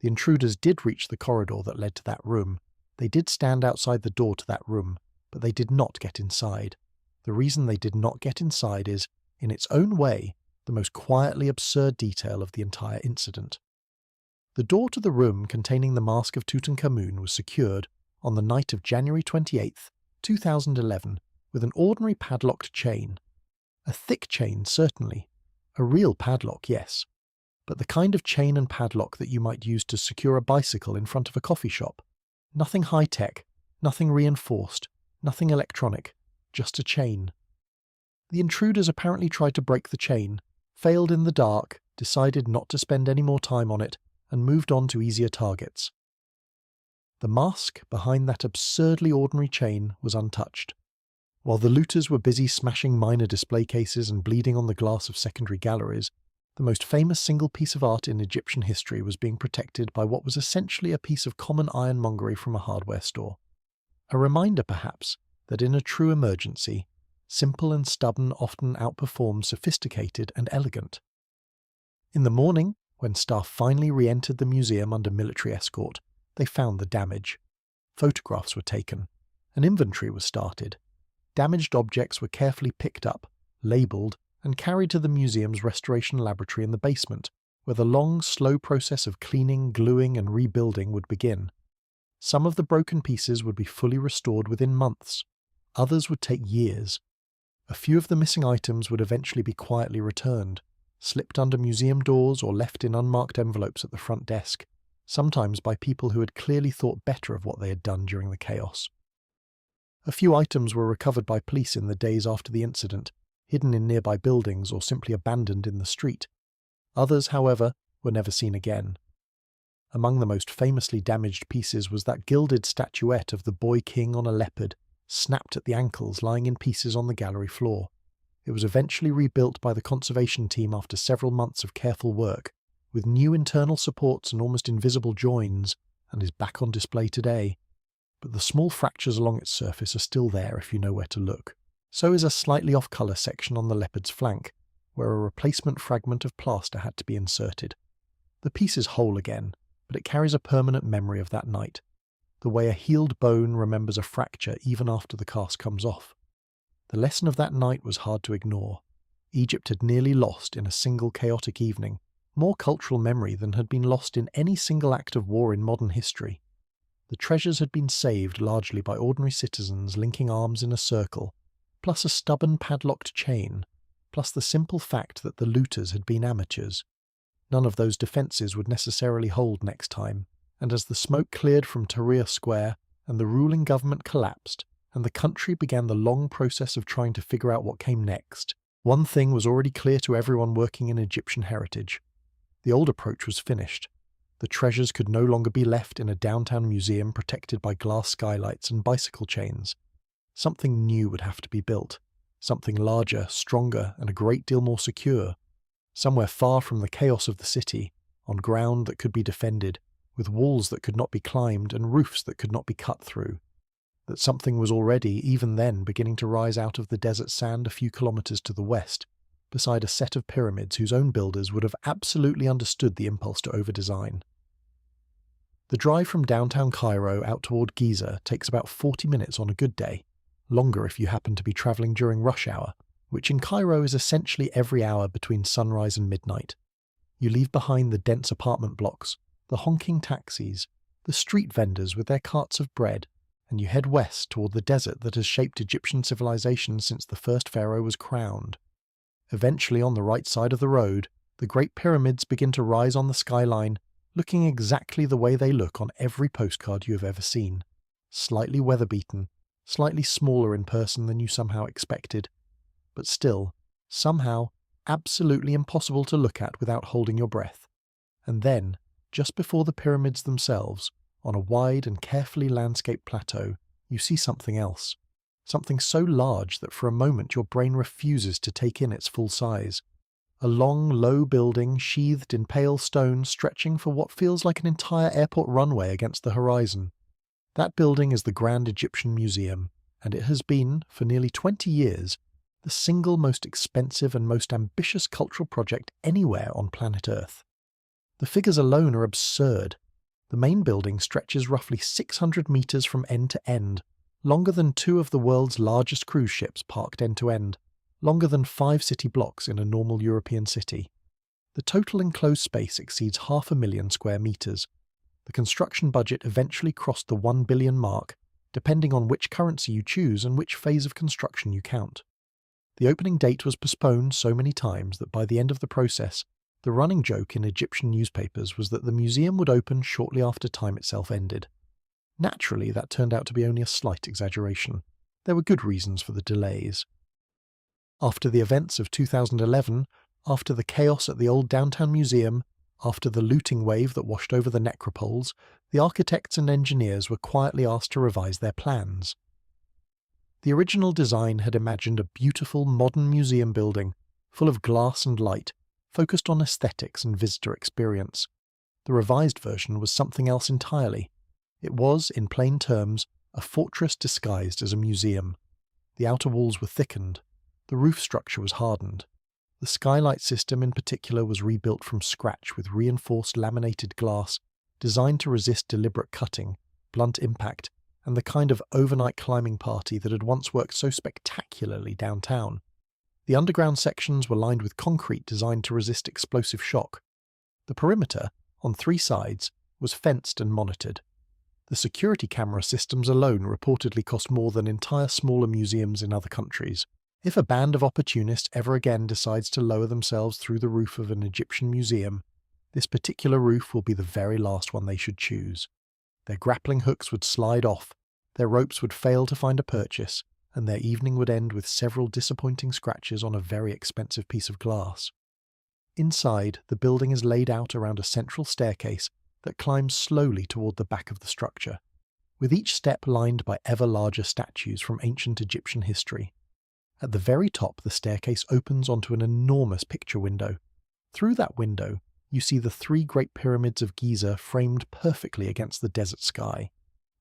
The intruders did reach the corridor that led to that room. They did stand outside the door to that room, but they did not get inside. The reason they did not get inside is, in its own way, the most quietly absurd detail of the entire incident. The door to the room containing the Mask of Tutankhamun was secured on the night of January 28, 2011, with an ordinary padlocked chain. A thick chain, certainly. A real padlock, yes. But the kind of chain and padlock that you might use to secure a bicycle in front of a coffee shop. Nothing high-tech, nothing reinforced, nothing electronic, just a chain. The intruders apparently tried to break the chain, failed in the dark, decided not to spend any more time on it, and moved on to easier targets. The mask behind that absurdly ordinary chain was untouched. While the looters were busy smashing minor display cases and bleeding on the glass of secondary galleries, the most famous single piece of art in Egyptian history was being protected by what was essentially a piece of common ironmongery from a hardware store. A reminder, perhaps, that in a true emergency, simple and stubborn often outperform sophisticated and elegant. In the morning, when staff finally re-entered the museum under military escort, they found the damage. Photographs were taken, An inventory was started. Damaged objects were carefully picked up, labelled, and carried to the museum's restoration laboratory in the basement, where the long, slow process of cleaning, gluing, and rebuilding would begin. Some of the broken pieces would be fully restored within months. Others would take years. A few of the missing items would eventually be quietly returned, slipped under museum doors or left in unmarked envelopes at the front desk, sometimes by people who had clearly thought better of what they had done during the chaos. A few items were recovered by police in the days after the incident, hidden in nearby buildings or simply abandoned in the street. Others, however, were never seen again. Among the most famously damaged pieces was that gilded statuette of the boy king on a leopard, snapped at the ankles, lying in pieces on the gallery floor. It was eventually rebuilt by the conservation team after several months of careful work, with new internal supports and almost invisible joins, and is back on display today. But the small fractures along its surface are still there if you know where to look. So is a slightly off-colour section on the leopard's flank, where a replacement fragment of plaster had to be inserted. The piece is whole again, but it carries a permanent memory of that night, the way a healed bone remembers a fracture even after the cast comes off. The lesson of that night was hard to ignore. Egypt had nearly lost, in a single chaotic evening, more cultural memory than had been lost in any single act of war in modern history. The treasures had been saved largely by ordinary citizens linking arms in a circle, plus a stubborn padlocked chain, plus the simple fact that the looters had been amateurs. None of those defences would necessarily hold next time, and as the smoke cleared from Tahrir Square and the ruling government collapsed, and the country began the long process of trying to figure out what came next, one thing was already clear to everyone working in Egyptian heritage. The old approach was finished. The treasures could no longer be left in a downtown museum protected by glass skylights and bicycle chains. Something new would have to be built. Something larger, stronger, and a great deal more secure. Somewhere far from the chaos of the city, on ground that could be defended, with walls that could not be climbed and roofs that could not be cut through. That something was already, even then, beginning to rise out of the desert sand a few kilometres to the west, beside a set of pyramids whose own builders would have absolutely understood the impulse to overdesign. The drive from downtown Cairo out toward Giza takes about 40 minutes on a good day, longer if you happen to be travelling during rush hour, which in Cairo is essentially every hour between sunrise and midnight. You leave behind the dense apartment blocks, the honking taxis, the street vendors with their carts of bread, and you head west toward the desert that has shaped Egyptian civilization since the first pharaoh was crowned. Eventually, on the right side of the road, the Great Pyramids begin to rise on the skyline, looking exactly the way they look on every postcard you have ever seen. Slightly weather-beaten, slightly smaller in person than you somehow expected, but still, somehow, absolutely impossible to look at without holding your breath. And then, just before the pyramids themselves, on a wide and carefully landscaped plateau, you see something else. Something so large that for a moment your brain refuses to take in its full size. A long, low building sheathed in pale stone stretching for what feels like an entire airport runway against the horizon. That building is the Grand Egyptian Museum, and it has been, for nearly 20 years, the single most expensive and most ambitious cultural project anywhere on planet Earth. The figures alone are absurd. The main building stretches roughly 600 metres from end to end, longer than 2 of the world's largest cruise ships parked end to end, longer than 5 city blocks in a normal European city. The total enclosed space exceeds 500,000 square metres. The construction budget eventually crossed the 1 billion mark, depending on which currency you choose and which phase of construction you count. The opening date was postponed so many times that by the end of the process, the running joke in Egyptian newspapers was that the museum would open shortly after time itself ended. Naturally, that turned out to be only a slight exaggeration. There were good reasons for the delays. After the events of 2011, after the chaos at the old downtown museum, after the looting wave that washed over the necropoles, the architects and engineers were quietly asked to revise their plans. The original design had imagined a beautiful modern museum building, full of glass and light, focused on aesthetics and visitor experience. The revised version was something else entirely. It was, in plain terms, a fortress disguised as a museum. The outer walls were thickened. The roof structure was hardened. The skylight system in particular was rebuilt from scratch with reinforced laminated glass, designed to resist deliberate cutting, blunt impact, and the kind of overnight climbing party that had once worked so spectacularly downtown. The underground sections were lined with concrete designed to resist explosive shock. The perimeter, on 3 sides, was fenced and monitored. The security camera systems alone reportedly cost more than entire smaller museums in other countries. If a band of opportunists ever again decides to lower themselves through the roof of an Egyptian museum, this particular roof will be the very last one they should choose. Their grappling hooks would slide off, their ropes would fail to find a purchase, and their evening would end with several disappointing scratches on a very expensive piece of glass. Inside, the building is laid out around a central staircase that climbs slowly toward the back of the structure, with each step lined by ever larger statues from ancient Egyptian history. At the very top, the staircase opens onto an enormous picture window. Through that window, you see the 3 Great Pyramids of Giza framed perfectly against the desert sky.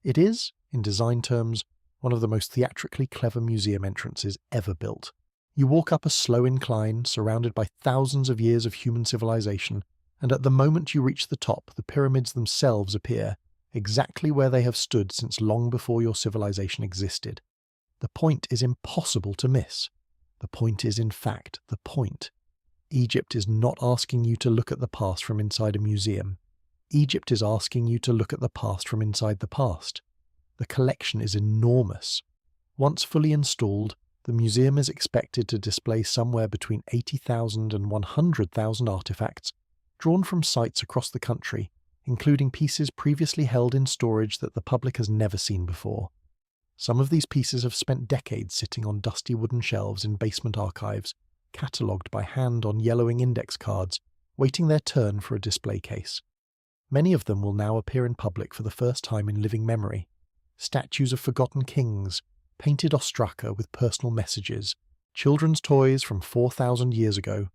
It is, in design terms, one of the most theatrically clever museum entrances ever built. You walk up a slow incline, surrounded by thousands of years of human civilization, and at the moment you reach the top, the pyramids themselves appear, exactly where they have stood since long before your civilization existed. The point is impossible to miss. The point is, in fact, the point. Egypt is not asking you to look at the past from inside a museum. Egypt is asking you to look at the past from inside the past. The collection is enormous. Once fully installed, the museum is expected to display somewhere between 80,000 and 100,000 artifacts, drawn from sites across the country, including pieces previously held in storage that the public has never seen before. Some of these pieces have spent decades sitting on dusty wooden shelves in basement archives, catalogued by hand on yellowing index cards, waiting their turn for a display case. Many of them will now appear in public for the first time in living memory. Statues of forgotten kings, painted ostraka with personal messages, children's toys from 4,000 years ago,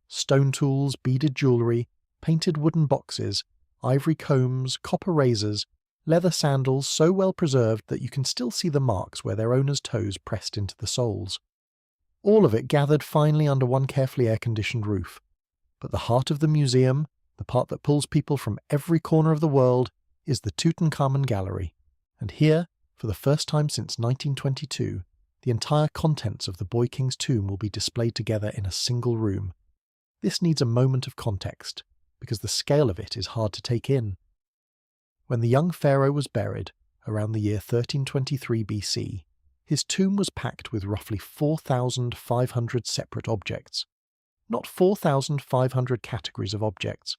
stone tools, beaded jewellery, painted wooden boxes, ivory combs, copper razors, leather sandals so well preserved that you can still see the marks where their owner's toes pressed into the soles. All of it gathered finely under one carefully air-conditioned roof. But the heart of the museum, the part that pulls people from every corner of the world, is the Tutankhamun Gallery. And here, for the first time since 1922, the entire contents of the Boy King's tomb will be displayed together in a single room. This needs a moment of context, because the scale of it is hard to take in. When the young pharaoh was buried, around the year 1323 BC, his tomb was packed with roughly 4,500 separate objects. Not 4,500 categories of objects.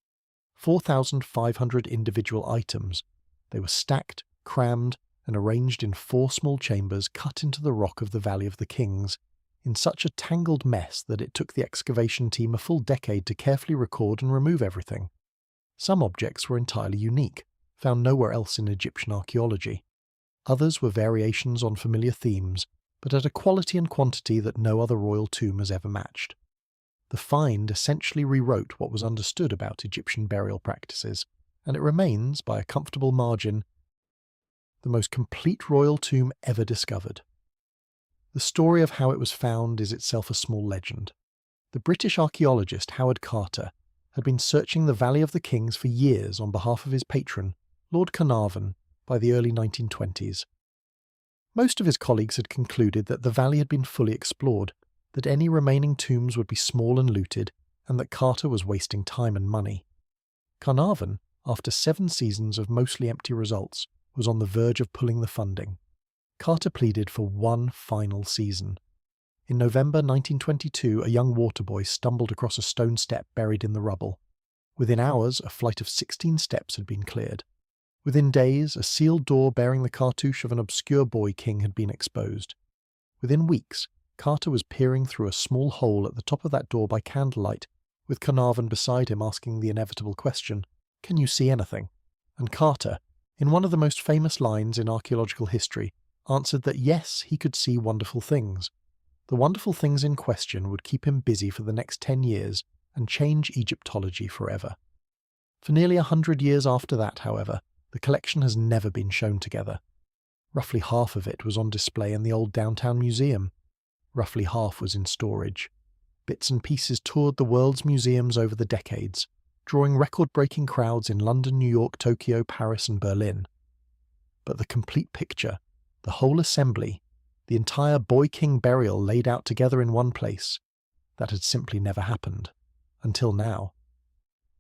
4,500 individual items. They were stacked, crammed, and arranged in 4 small chambers cut into the rock of the Valley of the Kings, in such a tangled mess that it took the excavation team a full decade to carefully record and remove everything. Some objects were entirely unique, found nowhere else in Egyptian archaeology. Others were variations on familiar themes, but at a quality and quantity that no other royal tomb has ever matched. The find essentially rewrote what was understood about Egyptian burial practices, and it remains, by a comfortable margin, the most complete royal tomb ever discovered. The story of how it was found is itself a small legend. The British archaeologist Howard Carter had been searching the Valley of the Kings for years on behalf of his patron, Lord Carnarvon, by the early 1920s. Most of his colleagues had concluded that the valley had been fully explored, that any remaining tombs would be small and looted, and that Carter was wasting time and money. Carnarvon, after 7 seasons of mostly empty results, was on the verge of pulling the funding. Carter pleaded for one final season. In November 1922, a young water boy stumbled across a stone step buried in the rubble. Within hours, a flight of 16 steps had been cleared. Within days, a sealed door bearing the cartouche of an obscure boy king had been exposed. Within weeks, Carter was peering through a small hole at the top of that door by candlelight, with Carnarvon beside him asking the inevitable question, "Can you see anything?" And Carter, in one of the most famous lines in archaeological history, answered that yes, he could see wonderful things. The wonderful things in question would keep him busy for the next 10 years and change Egyptology forever. For nearly 100 years after that, however, the collection has never been shown together. Roughly half of it was on display in the old downtown museum. Roughly half was in storage. Bits and pieces toured the world's museums over the decades, drawing record-breaking crowds in London, New York, Tokyo, Paris and Berlin. but the complete picture, the whole assembly, the entire boy-king burial laid out together in one place, that had simply never happened. Until now.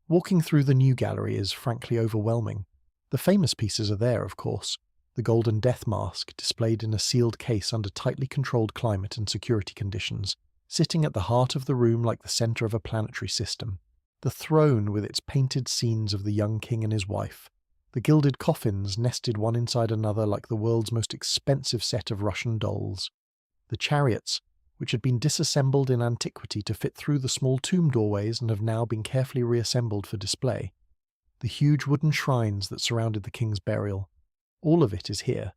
Walking through the new gallery is frankly overwhelming. The famous pieces are there, of course. The Golden Death Mask, displayed in a sealed case under tightly controlled climate and security conditions, sitting at the heart of the room like the centre of a planetary system. The throne with its painted scenes of the young king and his wife. The gilded coffins nested one inside another like the world's most expensive set of Russian dolls. The chariots, which had been disassembled in antiquity to fit through the small tomb doorways and have now been carefully reassembled for display. The huge wooden shrines that surrounded the king's burial. All of it is here,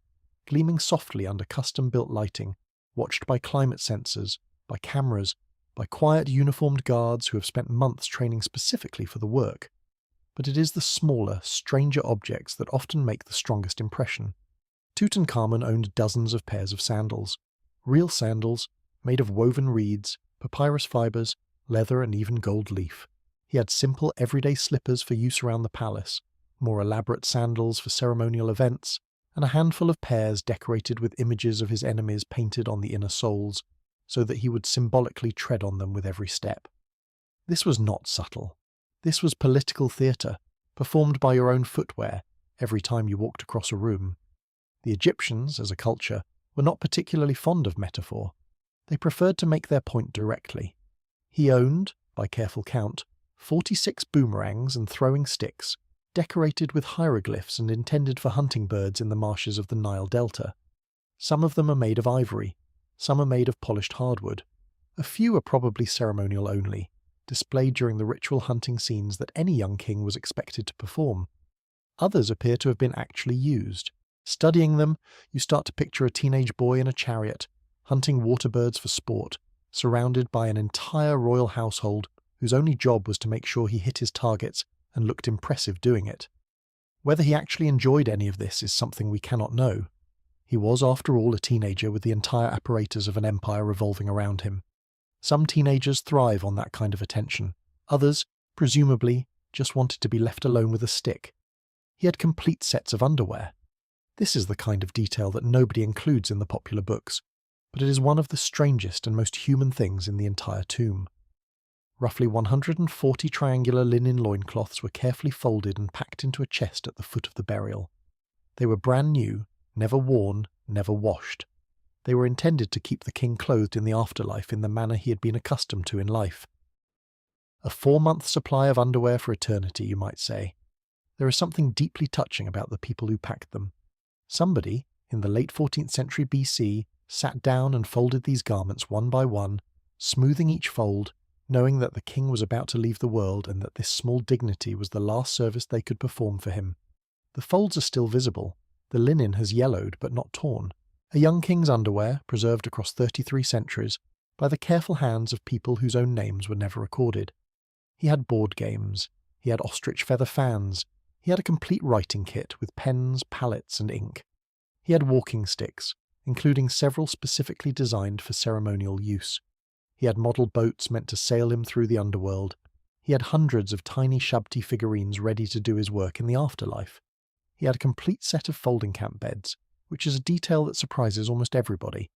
gleaming softly under custom-built lighting, watched by climate sensors, by cameras, by quiet uniformed guards who have spent months training specifically for the work. But it is the smaller, stranger objects that often make the strongest impression. Tutankhamun owned dozens of pairs of sandals. Real sandals, made of woven reeds, papyrus fibers, leather and even gold leaf. He had simple, everyday slippers for use around the palace, more elaborate sandals for ceremonial events, and a handful of pairs decorated with images of his enemies painted on the inner soles, so that he would symbolically tread on them with every step. This was not subtle. This was political theatre, performed by your own footwear, every time you walked across a room. The Egyptians, as a culture, were not particularly fond of metaphor. They preferred to make their point directly. He owned, by careful count, 46 boomerangs and throwing sticks, decorated with hieroglyphs and intended for hunting birds in the marshes of the Nile Delta. Some of them are made of ivory, some are made of polished hardwood. A few are probably ceremonial only, displayed during the ritual hunting scenes that any young king was expected to perform. Others appear to have been actually used. Studying them, you start to picture a teenage boy in a chariot, hunting water birds for sport, surrounded by an entire royal household whose only job was to make sure he hit his targets and looked impressive doing it. Whether he actually enjoyed any of this is something we cannot know. He was, after all, a teenager with the entire apparatus of an empire revolving around him. Some teenagers thrive on that kind of attention. Others, presumably, just wanted to be left alone with a stick. He had complete sets of underwear. This is the kind of detail that nobody includes in the popular books, but it is one of the strangest and most human things in the entire tomb. Roughly 140 triangular linen loincloths were carefully folded and packed into a chest at the foot of the burial. They were brand new, never worn, never washed. They were intended to keep the king clothed in the afterlife in the manner he had been accustomed to in life. A 4-month supply of underwear for eternity, you might say. There is something deeply touching about the people who packed them. Somebody, in the late 14th century BC, sat down and folded these garments one by one, smoothing each fold, knowing that the king was about to leave the world and that this small dignity was the last service they could perform for him. The folds are still visible. The linen has yellowed but not torn. A young king's underwear, preserved across 33 centuries, by the careful hands of people whose own names were never recorded. He had board games. He had ostrich feather fans. He had a complete writing kit with pens, palettes, and ink. He had walking sticks, including several specifically designed for ceremonial use. He had model boats meant to sail him through the underworld. He had hundreds of tiny Shabti figurines ready to do his work in the afterlife. He had a complete set of folding camp beds, which is a detail that surprises almost everybody.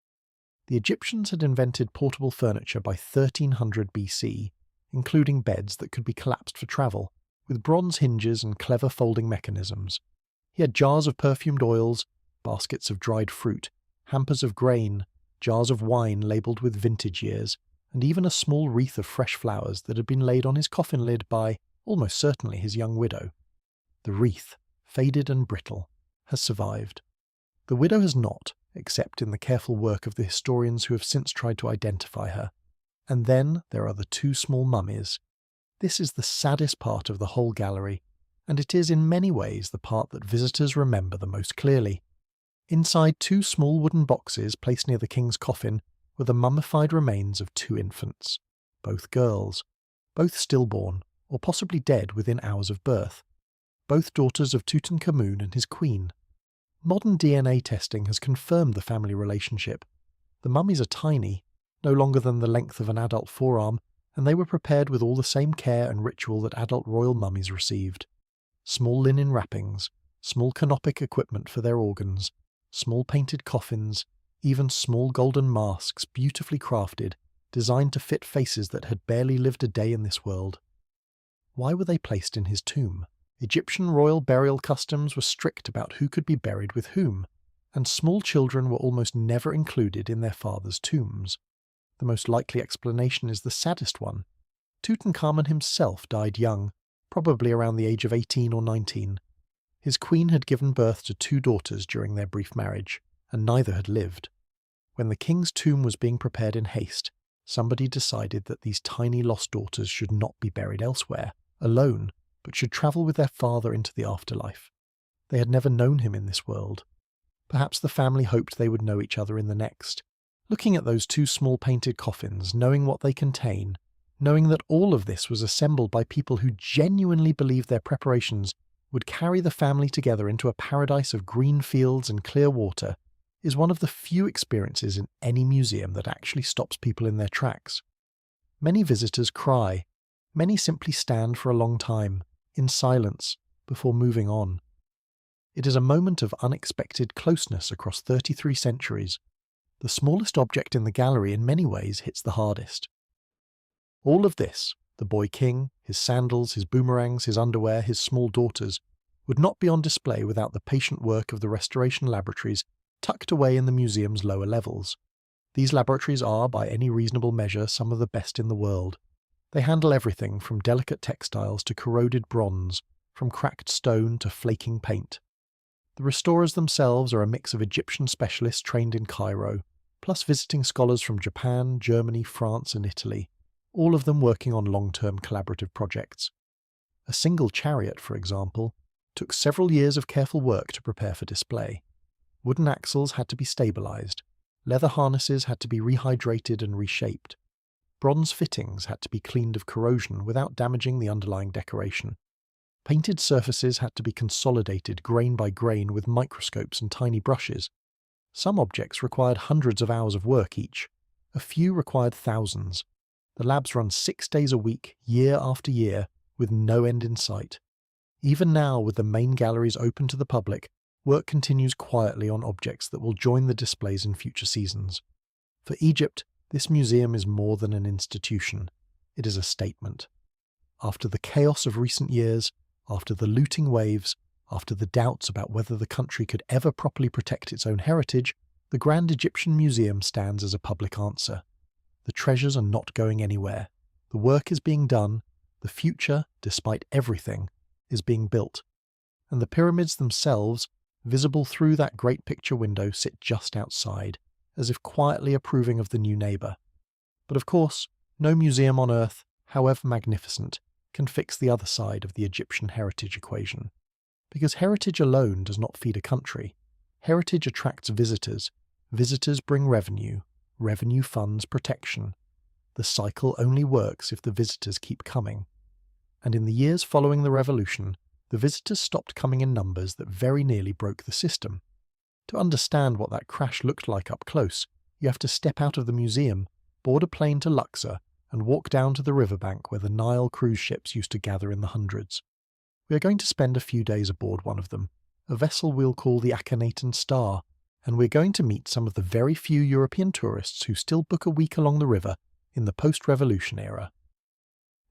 The Egyptians had invented portable furniture by 1300 BC, including beds that could be collapsed for travel, with bronze hinges and clever folding mechanisms. He had jars of perfumed oils, baskets of dried fruit, hampers of grain, jars of wine labelled with vintage years, and even a small wreath of fresh flowers that had been laid on his coffin lid by, almost certainly, his young widow. The wreath, faded and brittle, has survived. The widow has not, except in the careful work of the historians who have since tried to identify her. And then there are the 2 small mummies. This is the saddest part of the whole gallery, and it is in many ways the part that visitors remember the most clearly. Inside 2 small wooden boxes placed near the king's coffin were the mummified remains of 2 infants, both girls, both stillborn, or possibly dead within hours of birth, both daughters of Tutankhamun and his queen. Modern DNA testing has confirmed the family relationship. The mummies are tiny, no longer than the length of an adult forearm, and they were prepared with all the same care and ritual that adult royal mummies received. Small linen wrappings, small canopic equipment for their organs, small painted coffins, even small golden masks beautifully crafted, designed to fit faces that had barely lived a day in this world. Why were they placed in his tomb? Egyptian royal burial customs were strict about who could be buried with whom, and small children were almost never included in their fathers' tombs. The most likely explanation is the saddest one. Tutankhamun himself died young, probably around the age of 18 or 19. His queen had given birth to 2 daughters during their brief marriage, and neither had lived. When the king's tomb was being prepared in haste, somebody decided that these tiny lost daughters should not be buried elsewhere, alone, but should travel with their father into the afterlife. They had never known him in this world. Perhaps the family hoped they would know each other in the next. Looking at those 2 small painted coffins, knowing what they contain, knowing that all of this was assembled by people who genuinely believed their preparations would carry the family together into a paradise of green fields and clear water, is one of the few experiences in any museum that actually stops people in their tracks. Many visitors cry. Many simply stand for a long time, in silence, before moving on. It is a moment of unexpected closeness across 33 centuries. The smallest object in the gallery in many ways hits the hardest. All of this, the boy king, his sandals, his boomerangs, his underwear, his small daughters, would not be on display without the patient work of the restoration laboratories tucked away in the museum's lower levels. These laboratories are, by any reasonable measure, some of the best in the world. They handle everything from delicate textiles to corroded bronze, from cracked stone to flaking paint. The restorers themselves are a mix of Egyptian specialists trained in Cairo, plus visiting scholars from Japan, Germany, France and Italy, all of them working on long-term collaborative projects. A single chariot, for example, took several years of careful work to prepare for display. Wooden axles had to be stabilized, leather harnesses had to be rehydrated and reshaped, bronze fittings had to be cleaned of corrosion without damaging the underlying decoration. Painted surfaces had to be consolidated grain by grain with microscopes and tiny brushes. Some objects required hundreds of hours of work each. A few required thousands. The labs run 6 days a week, year after year, with no end in sight. Even now, with the main galleries open to the public, work continues quietly on objects that will join the displays in future seasons. For Egypt, this museum is more than an institution. It is a statement. After the chaos of recent years, after the looting waves, after the doubts about whether the country could ever properly protect its own heritage, the Grand Egyptian Museum stands as a public answer. The treasures are not going anywhere. The work is being done. The future, despite everything, is being built. And the pyramids themselves, visible through that great picture window, sit just outside, as if quietly approving of the new neighbour. But of course, no museum on earth, however magnificent, can fix the other side of the Egyptian heritage equation. Because heritage alone does not feed a country. Heritage attracts visitors. Visitors bring revenue. Revenue funds protection. The cycle only works if the visitors keep coming. And in the years following the revolution, the visitors stopped coming in numbers that very nearly broke the system. To understand what that crash looked like up close, you have to step out of the museum, board a plane to Luxor, and walk down to the riverbank where the Nile cruise ships used to gather in the hundreds. We are going to spend a few days aboard one of them, a vessel we'll call the Akhenaten Star, and we're going to meet some of the very few European tourists who still book a week along the river in the post-revolution era.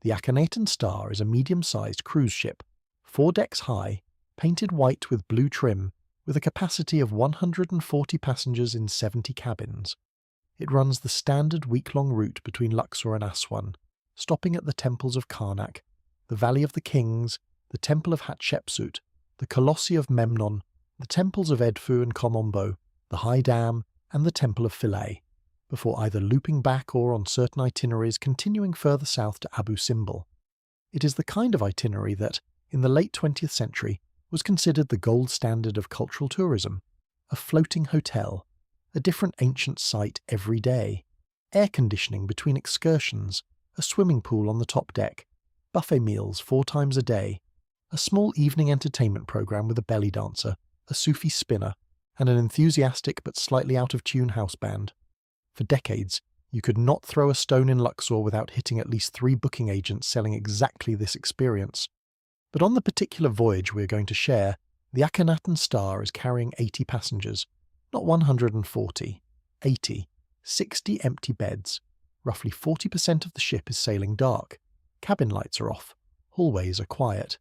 The Akhenaten Star is a medium-sized cruise ship, 4 decks high, painted white with blue trim, with a capacity of 140 passengers in 70 cabins. It runs the standard week-long route between Luxor and Aswan, stopping at the temples of Karnak, the Valley of the Kings, the Temple of Hatshepsut, the Colossi of Memnon, the temples of Edfu and Komombo, the High Dam, and the Temple of Philae, before either looping back or, on certain itineraries, continuing further south to Abu Simbel. It is the kind of itinerary that, in the late 20th century, was considered the gold standard of cultural tourism. A floating hotel, a different ancient site every day, air conditioning between excursions, a swimming pool on the top deck, buffet meals 4 times a day, a small evening entertainment program with a belly dancer, a Sufi spinner, and an enthusiastic but slightly out-of-tune house band. For decades, you could not throw a stone in Luxor without hitting at least 3 booking agents selling exactly this experience. But on the particular voyage we are going to share, The Akhenaten Star is carrying 80 passengers, not 140, 80, 60 empty beds. Roughly 40% of the ship is sailing dark. Cabin lights are off. Hallways are quiet.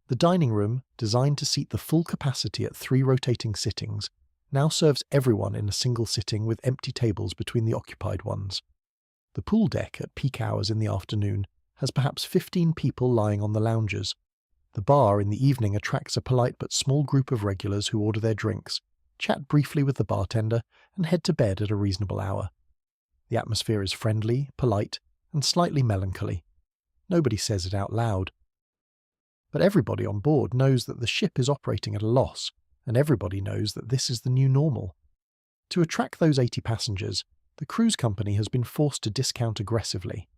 The dining room, designed to seat the full capacity at 3 rotating sittings, now serves everyone in a single sitting with empty tables between the occupied ones. The pool deck at peak hours in the afternoon has perhaps 15 people lying on the lounges. The bar in the evening attracts a polite but small group of regulars who order their drinks, chat briefly with the bartender, and head to bed at a reasonable hour. The atmosphere is friendly, polite, and slightly melancholy. Nobody says it out loud. But everybody on board knows that the ship is operating at a loss, and everybody knows that this is the new normal. To attract those 80 passengers, the cruise company has been forced to discount aggressively.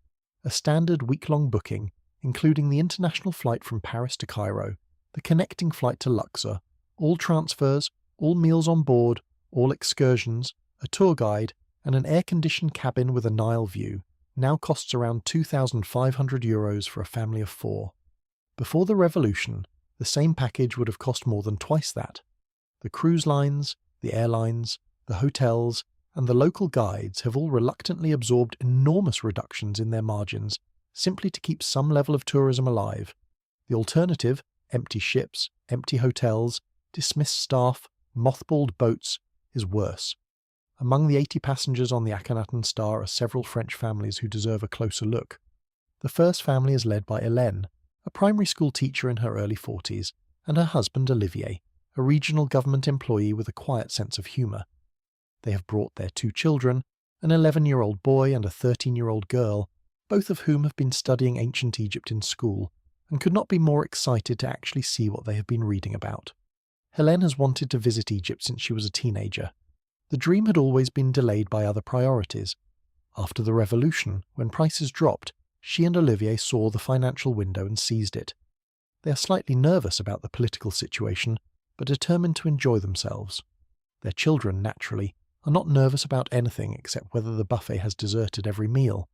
A standard week-long booking, including the international flight from Paris to Cairo, the connecting flight to Luxor, all transfers, all meals on board, all excursions, a tour guide, and an air-conditioned cabin with a Nile view, now costs around €2,500 for a family of 4. Before the revolution, the same package would have cost more than twice that. The cruise lines, the airlines, the hotels, and the local guides have all reluctantly absorbed enormous reductions in their margins simply to keep some level of tourism alive. The alternative, empty ships, empty hotels, dismissed staff, mothballed boats, is worse. Among the 80 passengers on the Akhenaten Star are several French families who deserve a closer look. The first family is led by Hélène, a primary school teacher in her early 40s, and her husband Olivier, a regional government employee with a quiet sense of humour. They have brought their 2 children, an 11-year-old boy and a 13-year-old girl, both of whom have been studying ancient Egypt in school, and could not be more excited to actually see what they have been reading about. Hélène has wanted to visit Egypt since she was a teenager. The dream had always been delayed by other priorities. After the revolution, when prices dropped, she and Olivier saw the financial window and seized it. They are slightly nervous about the political situation, but determined to enjoy themselves. Their children, naturally, are not nervous about anything except whether the buffet has dessert at every meal.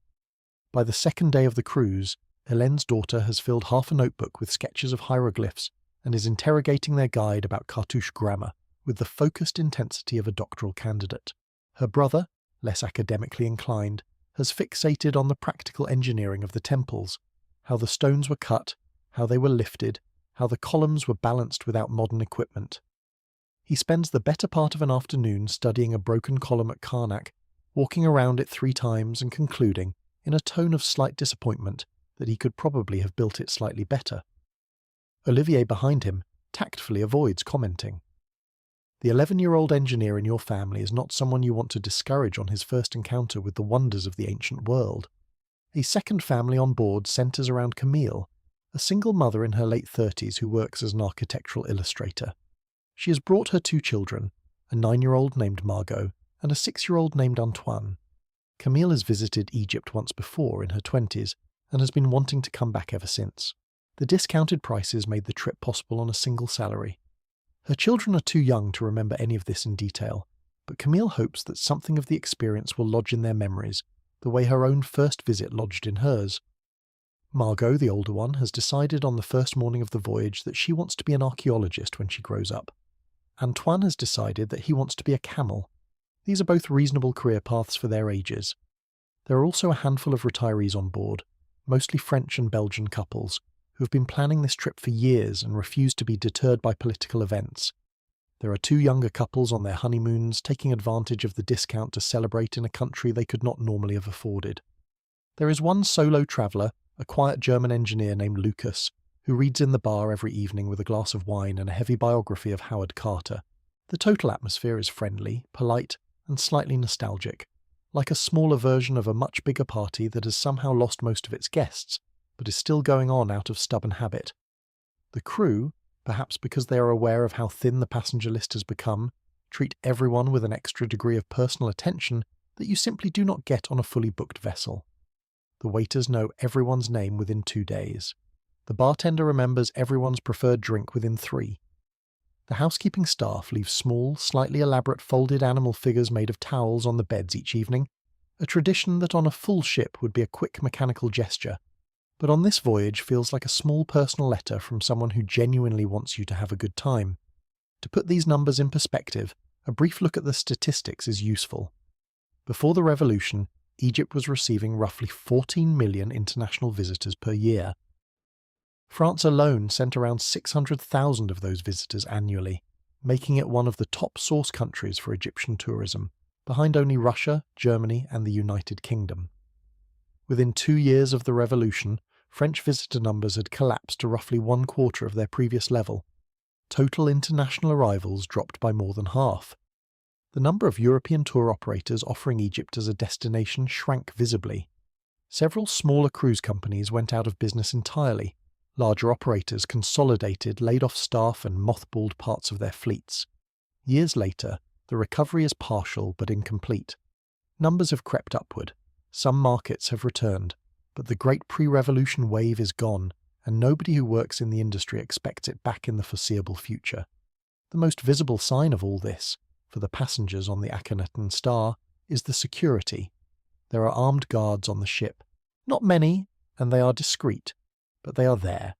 By the second day of the cruise, Hélène's daughter has filled half a notebook with sketches of hieroglyphs and is interrogating their guide about Cartouche grammar with the focused intensity of a doctoral candidate. Her brother, less academically inclined, has fixated on the practical engineering of the temples, how the stones were cut, how they were lifted, how the columns were balanced without modern equipment. He spends the better part of an afternoon studying a broken column at Karnak, walking around it 3 times and concluding, in a tone of slight disappointment, that he could probably have built it slightly better. Olivier behind him tactfully avoids commenting. The 11-year-old engineer in your family is not someone you want to discourage on his first encounter with the wonders of the ancient world. A second family on board centres around Camille, a single mother in her late 30s who works as an architectural illustrator. She has brought her 2 children, a 9-year-old named Margot and a 6-year-old named Antoine. Camille has visited Egypt once before in her 20s and has been wanting to come back ever since. The discounted prices made the trip possible on a single salary. Her children are too young to remember any of this in detail, but Camille hopes that something of the experience will lodge in their memories, the way her own first visit lodged in hers. Margot, the older one, has decided on the first morning of the voyage that she wants to be an archaeologist when she grows up. Antoine has decided that he wants to be a camel. These are both reasonable career paths for their ages. There are also a handful of retirees on board, mostly French and Belgian couples, who have been planning this trip for years and refuse to be deterred by political events. There are 2 younger couples on their honeymoons taking advantage of the discount to celebrate in a country they could not normally have afforded. There is one solo traveller, a quiet German engineer named Lucas, who reads in the bar every evening with a glass of wine and a heavy biography of Howard Carter. The total atmosphere is friendly, polite, and slightly nostalgic, like a smaller version of a much bigger party that has somehow lost most of its guests, but is still going on out of stubborn habit. The crew, perhaps because they are aware of how thin the passenger list has become, treat everyone with an extra degree of personal attention that you simply do not get on a fully booked vessel. The waiters know everyone's name within 2 days. The bartender remembers everyone's preferred drink within 3. The housekeeping staff leaves small, slightly elaborate folded animal figures made of towels on the beds each evening, a tradition that on a full ship would be a quick mechanical gesture, but on this voyage feels like a small personal letter from someone who genuinely wants you to have a good time. To put these numbers in perspective, a brief look at the statistics is useful. Before the revolution, Egypt was receiving roughly 14 million international visitors per year. France alone sent around 600,000 of those visitors annually, making it one of the top source countries for Egyptian tourism, behind only Russia, Germany, and the United Kingdom. Within 2 years of the revolution, French visitor numbers had collapsed to roughly 1/4 of their previous level. Total international arrivals dropped by more than half. The number of European tour operators offering Egypt as a destination shrank visibly. Several smaller cruise companies went out of business entirely. Larger operators consolidated, laid off staff, and mothballed parts of their fleets. Years later, the recovery is partial but incomplete. Numbers have crept upward. Some markets have returned, but the great pre-revolution wave is gone, and nobody who works in the industry expects it back in the foreseeable future. The most visible sign of all this, for the passengers on the Akhenaten Star, is the security. There are armed guards on the ship. Not many, and they are discreet, but they are there.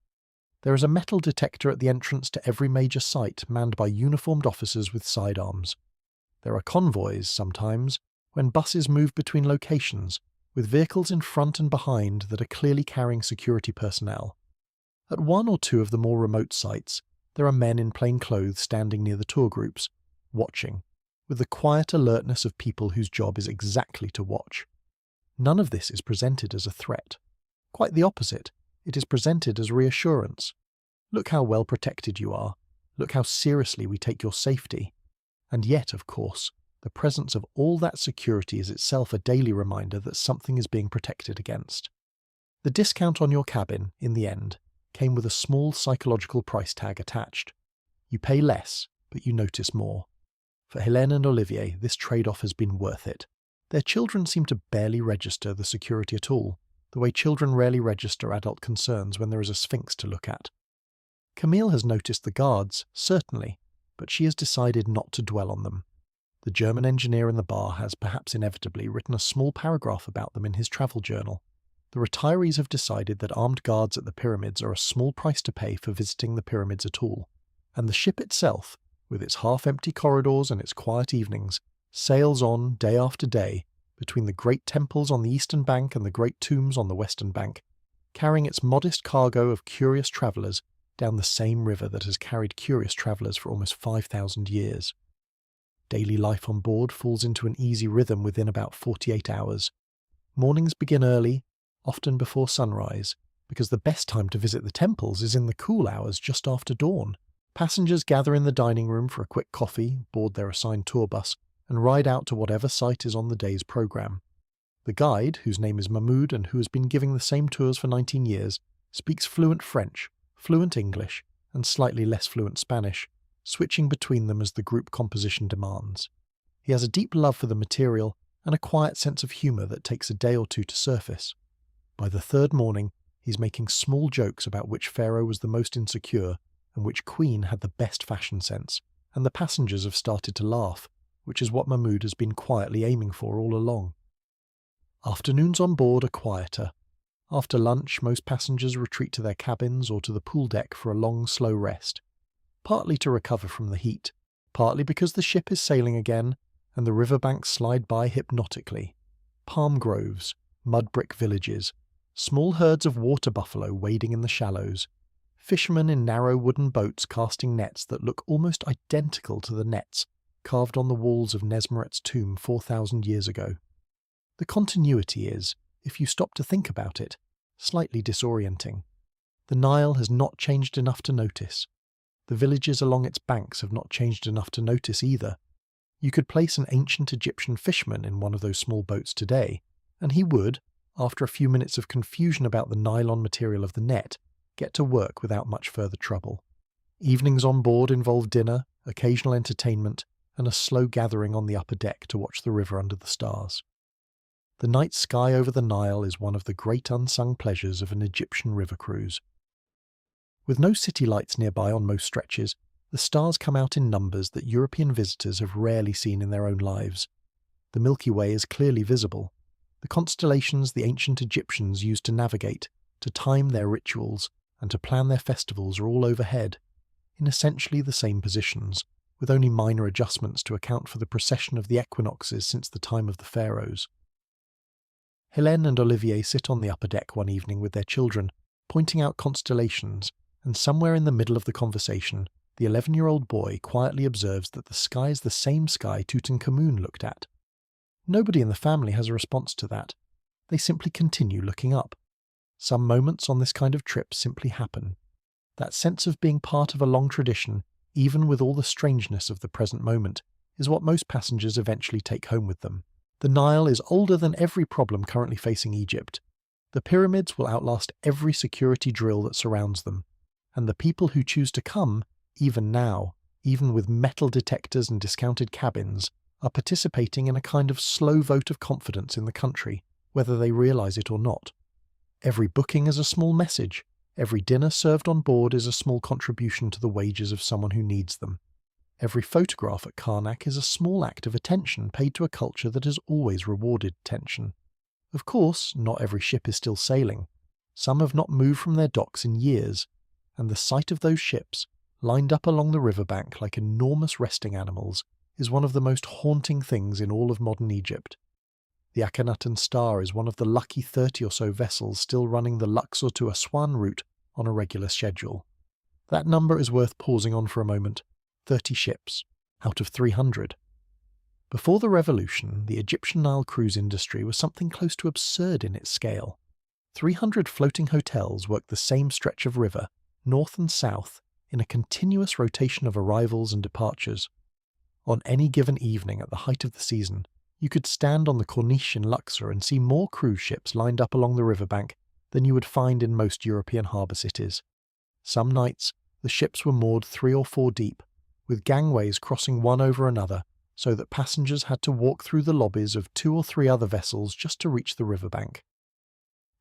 There is a metal detector at the entrance to every major site, manned by uniformed officers with sidearms. There are convoys, sometimes, when buses move between locations, with vehicles in front and behind that are clearly carrying security personnel. At one or two of the more remote sites, there are men in plain clothes standing near the tour groups, watching, with the quiet alertness of people whose job is exactly to watch. None of this is presented as a threat. Quite the opposite. It is presented as reassurance. Look how well protected you are. Look how seriously we take your safety. And yet, of course, the presence of all that security is itself a daily reminder that something is being protected against. The discount on your cabin, in the end, came with a small psychological price tag attached. You pay less, but you notice more. For Helene and Olivier, this trade-off has been worth it. Their children seem to barely register the security at all, the way children rarely register adult concerns when there is a sphinx to look at. Camille has noticed the guards, certainly, but she has decided not to dwell on them. The German engineer in the bar has, perhaps inevitably, written a small paragraph about them in his travel journal. The retirees have decided that armed guards at the pyramids are a small price to pay for visiting the pyramids at all, and the ship itself, with its half-empty corridors and its quiet evenings, sails on day after day between the great temples on the eastern bank and the great tombs on the western bank, carrying its modest cargo of curious travellers down the same river that has carried curious travellers for almost 5,000 years. Daily life on board falls into an easy rhythm within about 48 hours. Mornings begin early, often before sunrise, because the best time to visit the temples is in the cool hours just after dawn. Passengers gather in the dining room for a quick coffee, board their assigned tour bus, and ride out to whatever site is on the day's programme. The guide, whose name is Mahmoud and who has been giving the same tours for 19 years, speaks fluent French, fluent English, and slightly less fluent Spanish, switching between them as the group composition demands. He has a deep love for the material and a quiet sense of humour that takes a day or two to surface. By the third morning, he's making small jokes about which pharaoh was the most insecure and which queen had the best fashion sense, and the passengers have started to laugh, which is what Mahmoud has been quietly aiming for all along. Afternoons on board are quieter. After lunch, most passengers retreat to their cabins or to the pool deck for a long, slow rest, partly to recover from the heat, partly because the ship is sailing again and the riverbanks slide by hypnotically. Palm groves, mud brick villages, small herds of water buffalo wading in the shallows, fishermen in narrow wooden boats casting nets that look almost identical to the nets carved on the walls of Nesmeret's tomb 4,000 years ago. The continuity is, if you stop to think about it, slightly disorienting. The Nile has not changed enough to notice. The villages along its banks have not changed enough to notice either. You could place an ancient Egyptian fisherman in one of those small boats today, and he would, after a few minutes of confusion about the nylon material of the net, get to work without much further trouble. Evenings on board involve dinner, occasional entertainment, and a slow gathering on the upper deck to watch the river under the stars. The night sky over the Nile is one of the great unsung pleasures of an Egyptian river cruise. With no city lights nearby on most stretches, the stars come out in numbers that European visitors have rarely seen in their own lives. The Milky Way is clearly visible. The constellations the ancient Egyptians used to navigate, to time their rituals, and to plan their festivals are all overhead, in essentially the same positions, with only minor adjustments to account for the precession of the equinoxes since the time of the pharaohs. Helene and Olivier sit on the upper deck one evening with their children, pointing out constellations, and somewhere in the middle of the conversation, the 11-year-old boy quietly observes that the sky is the same sky Tutankhamun looked at. Nobody in the family has a response to that. They simply continue looking up. Some moments on this kind of trip simply happen. That sense of being part of a long tradition, even with all the strangeness of the present moment, is what most passengers eventually take home with them. The Nile is older than every problem currently facing Egypt. The pyramids will outlast every security drill that surrounds them. And the people who choose to come, even now, even with metal detectors and discounted cabins, are participating in a kind of slow vote of confidence in the country, whether they realise it or not. Every booking is a small message. Every dinner served on board is a small contribution to the wages of someone who needs them. Every photograph at Karnak is a small act of attention paid to a culture that has always rewarded attention. Of course, not every ship is still sailing. Some have not moved from their docks in years, and the sight of those ships, lined up along the riverbank like enormous resting animals, is one of the most haunting things in all of modern Egypt. The Akhenaten Star is one of the lucky 30 or so vessels still running the Luxor to Aswan route on a regular schedule. That number is worth pausing on for a moment. 30 ships, out of 300. Before the revolution, the Egyptian Nile cruise industry was something close to absurd in its scale. 300 floating hotels worked the same stretch of river, north and south, in a continuous rotation of arrivals and departures. On any given evening at the height of the season, you could stand on the Corniche in Luxor and see more cruise ships lined up along the riverbank than you would find in most European harbour cities. Some nights, the ships were moored 3 or 4 deep, with gangways crossing one over another, so that passengers had to walk through the lobbies of 2 or 3 other vessels just to reach the riverbank.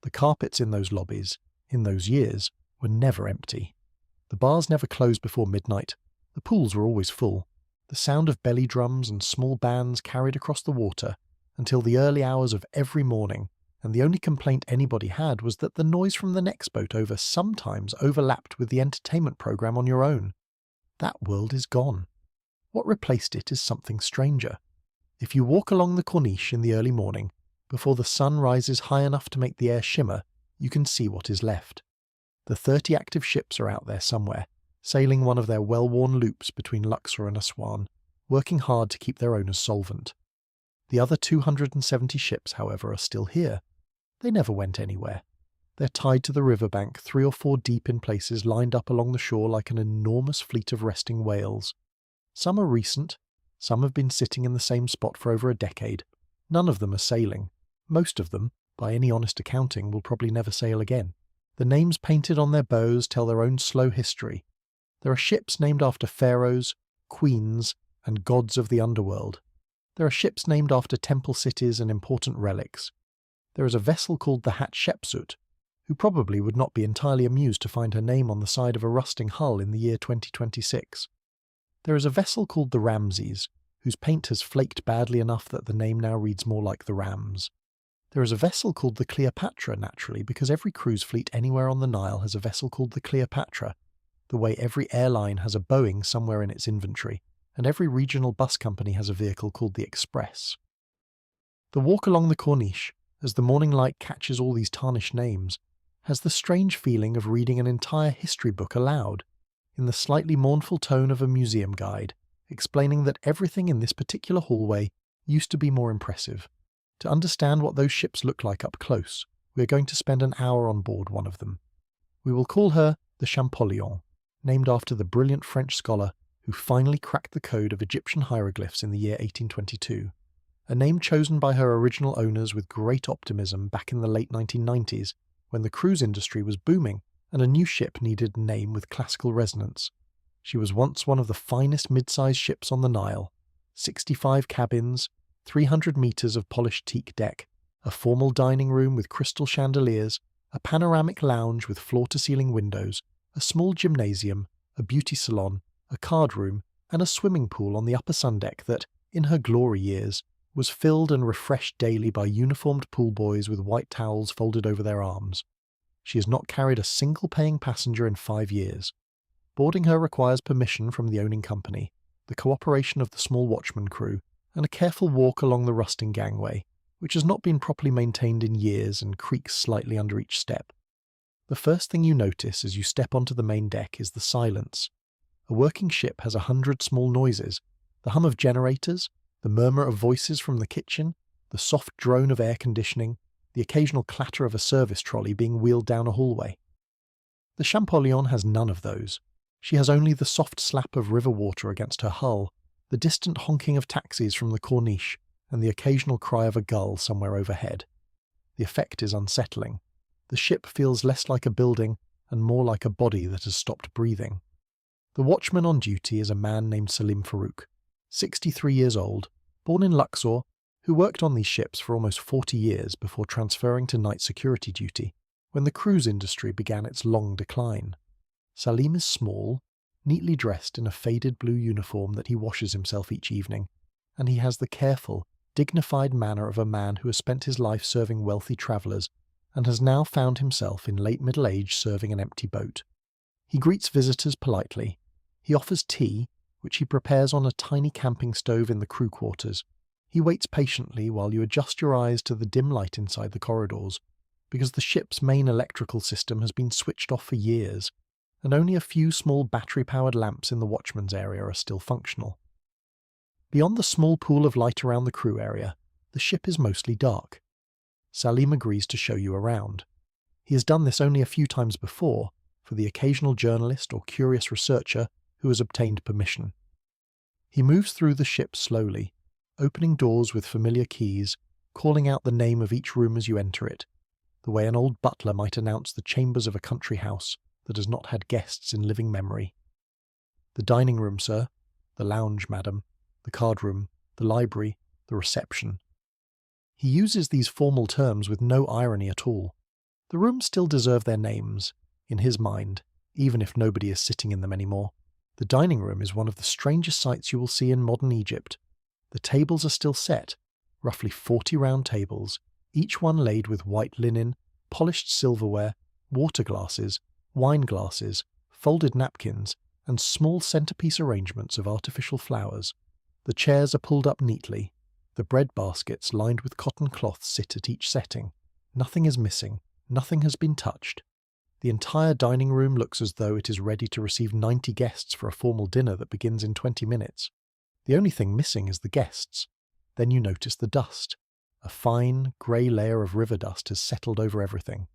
The carpets in those lobbies, in those years, were never empty. The bars never closed before midnight. The pools were always full. The sound of belly drums and small bands carried across the water until the early hours of every morning, and the only complaint anybody had was that the noise from the next boat over sometimes overlapped with the entertainment program on your own. That world is gone. What replaced it is something stranger. If you walk along the Corniche in the early morning, before the sun rises high enough to make the air shimmer, you can see what is left. The 30 active ships are out there somewhere, sailing one of their well-worn loops between Luxor and Aswan, working hard to keep their owners solvent. The other 270 ships, however, are still here. They never went anywhere. They're tied to the riverbank 3 or 4 deep in places lined up along the shore like an enormous fleet of resting whales. Some are recent, some have been sitting in the same spot for over a decade. None of them are sailing. Most of them, by any honest accounting, will probably never sail again. The names painted on their bows tell their own slow history. There are ships named after pharaohs, queens, and gods of the underworld. There are ships named after temple cities and important relics. There is a vessel called the Hatshepsut, who probably would not be entirely amused to find her name on the side of a rusting hull in the year 2026. There is a vessel called the Ramses, whose paint has flaked badly enough that the name now reads more like the Rams. There is a vessel called the Cleopatra, naturally, because every cruise fleet anywhere on the Nile has a vessel called the Cleopatra, the way every airline has a Boeing somewhere in its inventory, and every regional bus company has a vehicle called the Express. The walk along the Corniche, as the morning light catches all these tarnished names, has the strange feeling of reading an entire history book aloud, in the slightly mournful tone of a museum guide, explaining that everything in this particular hallway used to be more impressive. To understand what those ships look like up close, we are going to spend an hour on board one of them. We will call her the Champollion, named after the brilliant French scholar who finally cracked the code of Egyptian hieroglyphs in the year 1822, a name chosen by her original owners with great optimism back in the late 1990s, when the cruise industry was booming and a new ship needed a name with classical resonance. She was once one of the finest mid-sized ships on the Nile, 65 cabins, 300 metres of polished teak deck, a formal dining room with crystal chandeliers, a panoramic lounge with floor-to-ceiling windows, a small gymnasium, a beauty salon, a card room, and a swimming pool on the upper sundeck that, in her glory years, was filled and refreshed daily by uniformed pool boys with white towels folded over their arms. She has not carried a single paying passenger in 5 years. Boarding her requires permission from the owning company, the cooperation of the small watchman crew, and a careful walk along the rusting gangway, which has not been properly maintained in years and creaks slightly under each step. The first thing you notice as you step onto the main deck is the silence. A working ship has 100 small noises: the hum of generators, the murmur of voices from the kitchen, the soft drone of air conditioning, the occasional clatter of a service trolley being wheeled down a hallway. The Champollion has none of those. She has only the soft slap of river water against her hull, the distant honking of taxis from the Corniche, and the occasional cry of a gull somewhere overhead. The effect is unsettling. The ship feels less like a building and more like a body that has stopped breathing. The watchman on duty is a man named Salim Farouk, 63 years old, born in Luxor, who worked on these ships for almost 40 years before transferring to night security duty, when the cruise industry began its long decline. Salim is small, neatly dressed in a faded blue uniform that he washes himself each evening, and he has the careful, dignified manner of a man who has spent his life serving wealthy travellers and has now found himself in late middle age serving an empty boat. He greets visitors politely. He offers tea, which he prepares on a tiny camping stove in the crew quarters. He waits patiently while you adjust your eyes to the dim light inside the corridors, because the ship's main electrical system has been switched off for years, and only a few small battery-powered lamps in the watchman's area are still functional. Beyond the small pool of light around the crew area, the ship is mostly dark. Salim agrees to show you around. He has done this only a few times before, for the occasional journalist or curious researcher who has obtained permission. He moves through the ship slowly, opening doors with familiar keys, calling out the name of each room as you enter it, the way an old butler might announce the chambers of a country house that has not had guests in living memory. The dining room, sir. The lounge, madam. The card room. The library. The reception. He uses these formal terms with no irony at all. The rooms still deserve their names, in his mind, even if nobody is sitting in them anymore. The dining room is one of the strangest sights you will see in modern Egypt. The tables are still set, roughly 40 round tables, each one laid with white linen, polished silverware, water glasses, wine glasses, folded napkins, and small centerpiece arrangements of artificial flowers. The chairs are pulled up neatly. The bread baskets lined with cotton cloth sit at each setting. Nothing is missing. Nothing has been touched. The entire dining room looks as though it is ready to receive 90 guests for a formal dinner that begins in 20 minutes. The only thing missing is the guests. Then you notice the dust. A fine, grey layer of river dust has settled over everything.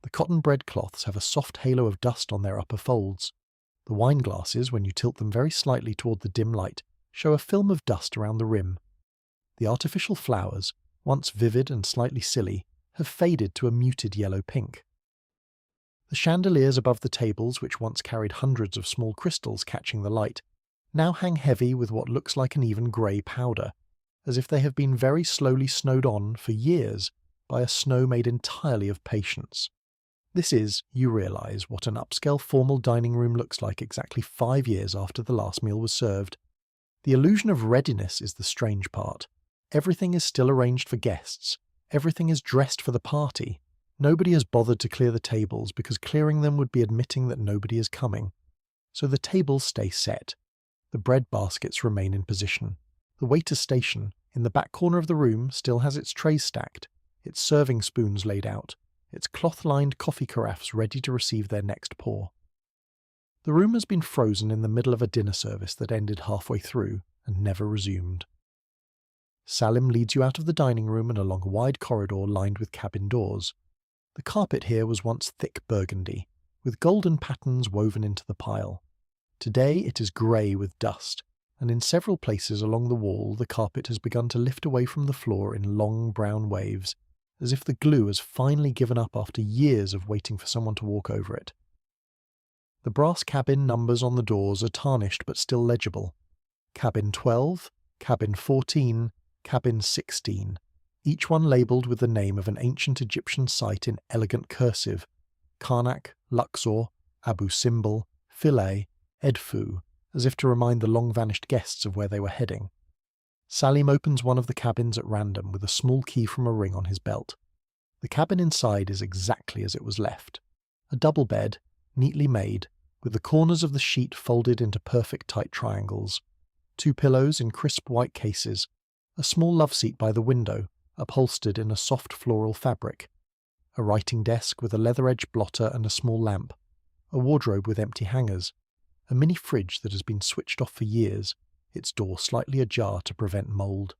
The cotton bread cloths have a soft halo of dust on their upper folds. The wine glasses, when you tilt them very slightly toward the dim light, show a film of dust around the rim. The artificial flowers, once vivid and slightly silly, have faded to a muted yellow pink. The chandeliers above the tables, which once carried hundreds of small crystals catching the light, now hang heavy with what looks like an even grey powder, as if they have been very slowly snowed on for years by a snow made entirely of patience. This is, you realise, what an upscale formal dining room looks like exactly 5 years after the last meal was served. The illusion of readiness is the strange part. Everything is still arranged for guests. Everything is dressed for the party. Nobody has bothered to clear the tables because clearing them would be admitting that nobody is coming. So the tables stay set. The bread baskets remain in position. The waiter's station, in the back corner of the room, still has its trays stacked, its serving spoons laid out, its cloth-lined coffee carafes ready to receive their next pour. The room has been frozen in the middle of a dinner service that ended halfway through and never resumed. Salim leads you out of the dining room and along a wide corridor lined with cabin doors. The carpet here was once thick burgundy, with golden patterns woven into the pile. Today it is grey with dust, and in several places along the wall the carpet has begun to lift away from the floor in long brown waves, as if the glue has finally given up after years of waiting for someone to walk over it. The brass cabin numbers on the doors are tarnished but still legible. Cabin 12, Cabin 14, Cabin 16, each one labelled with the name of an ancient Egyptian site in elegant cursive: Karnak, Luxor, Abu Simbel, Philae, Edfu, as if to remind the long-vanished guests of where they were heading. Salim opens one of the cabins at random with a small key from a ring on his belt. The cabin inside is exactly as it was left. A double bed, neatly made, with the corners of the sheet folded into perfect tight triangles. 2 pillows in crisp white cases, a small love seat by the window, upholstered in a soft floral fabric, a writing desk with a leather-edged blotter and a small lamp, a wardrobe with empty hangers, a mini fridge that has been switched off for years, its door slightly ajar to prevent mould.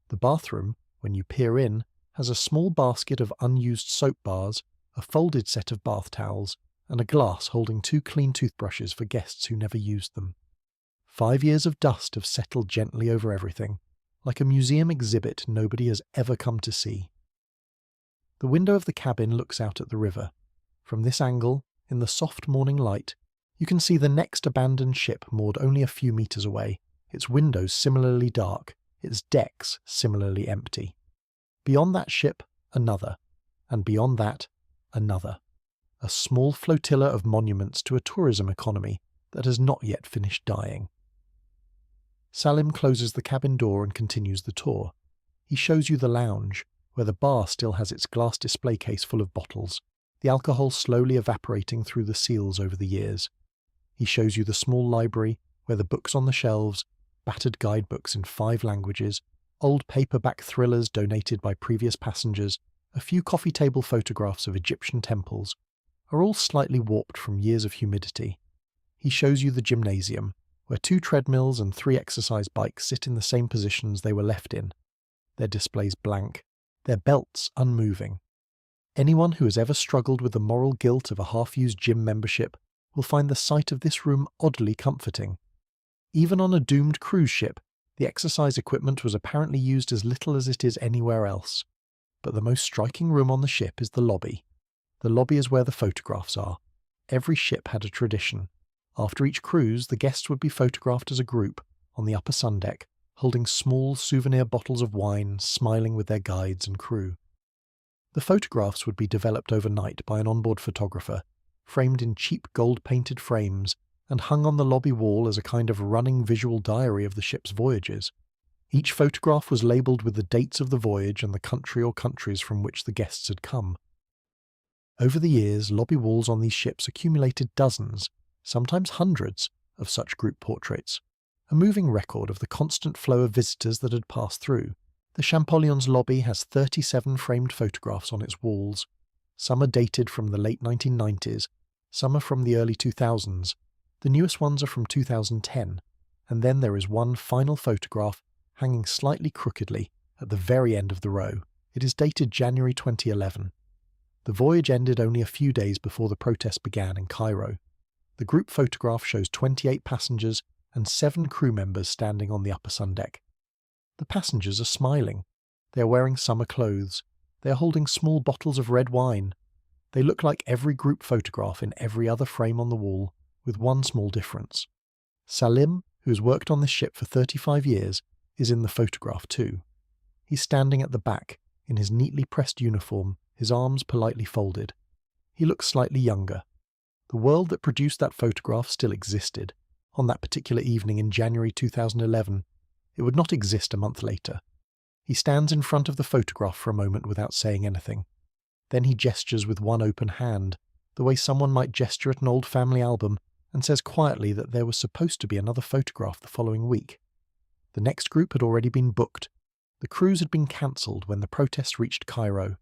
The bathroom, when you peer in, has a small basket of unused soap bars, a folded set of bath towels, and a glass holding 2 clean toothbrushes for guests who never used them. 5 years of dust have settled gently over everything, like a museum exhibit nobody has ever come to see. The window of the cabin looks out at the river. From this angle, in the soft morning light, you can see the next abandoned ship moored only a few meters away, its windows similarly dark, its decks similarly empty. Beyond that ship, another, and beyond that, another. A small flotilla of monuments to a tourism economy that has not yet finished dying. Salim closes the cabin door and continues the tour. He shows you the lounge, where the bar still has its glass display case full of bottles, the alcohol slowly evaporating through the seals over the years. He shows you the small library, where the books on the shelves, battered guidebooks in 5 languages, old paperback thrillers donated by previous passengers, a few coffee table photographs of Egyptian temples, are all slightly warped from years of humidity. He shows you the gymnasium, where 2 treadmills and 3 exercise bikes sit in the same positions they were left in, their displays blank, their belts unmoving. Anyone who has ever struggled with the moral guilt of a half-used gym membership will find the sight of this room oddly comforting. Even on a doomed cruise ship, the exercise equipment was apparently used as little as it is anywhere else. But the most striking room on the ship is the lobby. The lobby is where the photographs are. Every ship had a tradition. After each cruise, the guests would be photographed as a group, on the upper sundeck, holding small souvenir bottles of wine, smiling with their guides and crew. The photographs would be developed overnight by an onboard photographer, framed in cheap gold-painted frames, and hung on the lobby wall as a kind of running visual diary of the ship's voyages. Each photograph was labelled with the dates of the voyage and the country or countries from which the guests had come. Over the years, lobby walls on these ships accumulated dozens, sometimes hundreds, of such group portraits, a moving record of the constant flow of visitors that had passed through. The Champollion's lobby has 37 framed photographs on its walls. Some are dated from the late 1990s, some are from the early 2000s. The newest ones are from 2010, and then there is one final photograph hanging slightly crookedly at the very end of the row. It is dated January 2011. The voyage ended only a few days before the protest began in Cairo. The group photograph shows 28 passengers and 7 crew members standing on the upper sundeck. The passengers are smiling. They are wearing summer clothes. They are holding small bottles of red wine. They look like every group photograph in every other frame on the wall, with one small difference. Salim, who has worked on this ship for 35 years, is in the photograph too. He's standing at the back, in his neatly pressed uniform, his arms politely folded. He looks slightly younger. The world that produced that photograph still existed. On that particular evening in January 2011, it would not exist a month later. He stands in front of the photograph for a moment without saying anything. Then he gestures with one open hand, the way someone might gesture at an old family album, and says quietly that there was supposed to be another photograph the following week. The next group had already been booked. The cruise had been cancelled when the protests reached Cairo.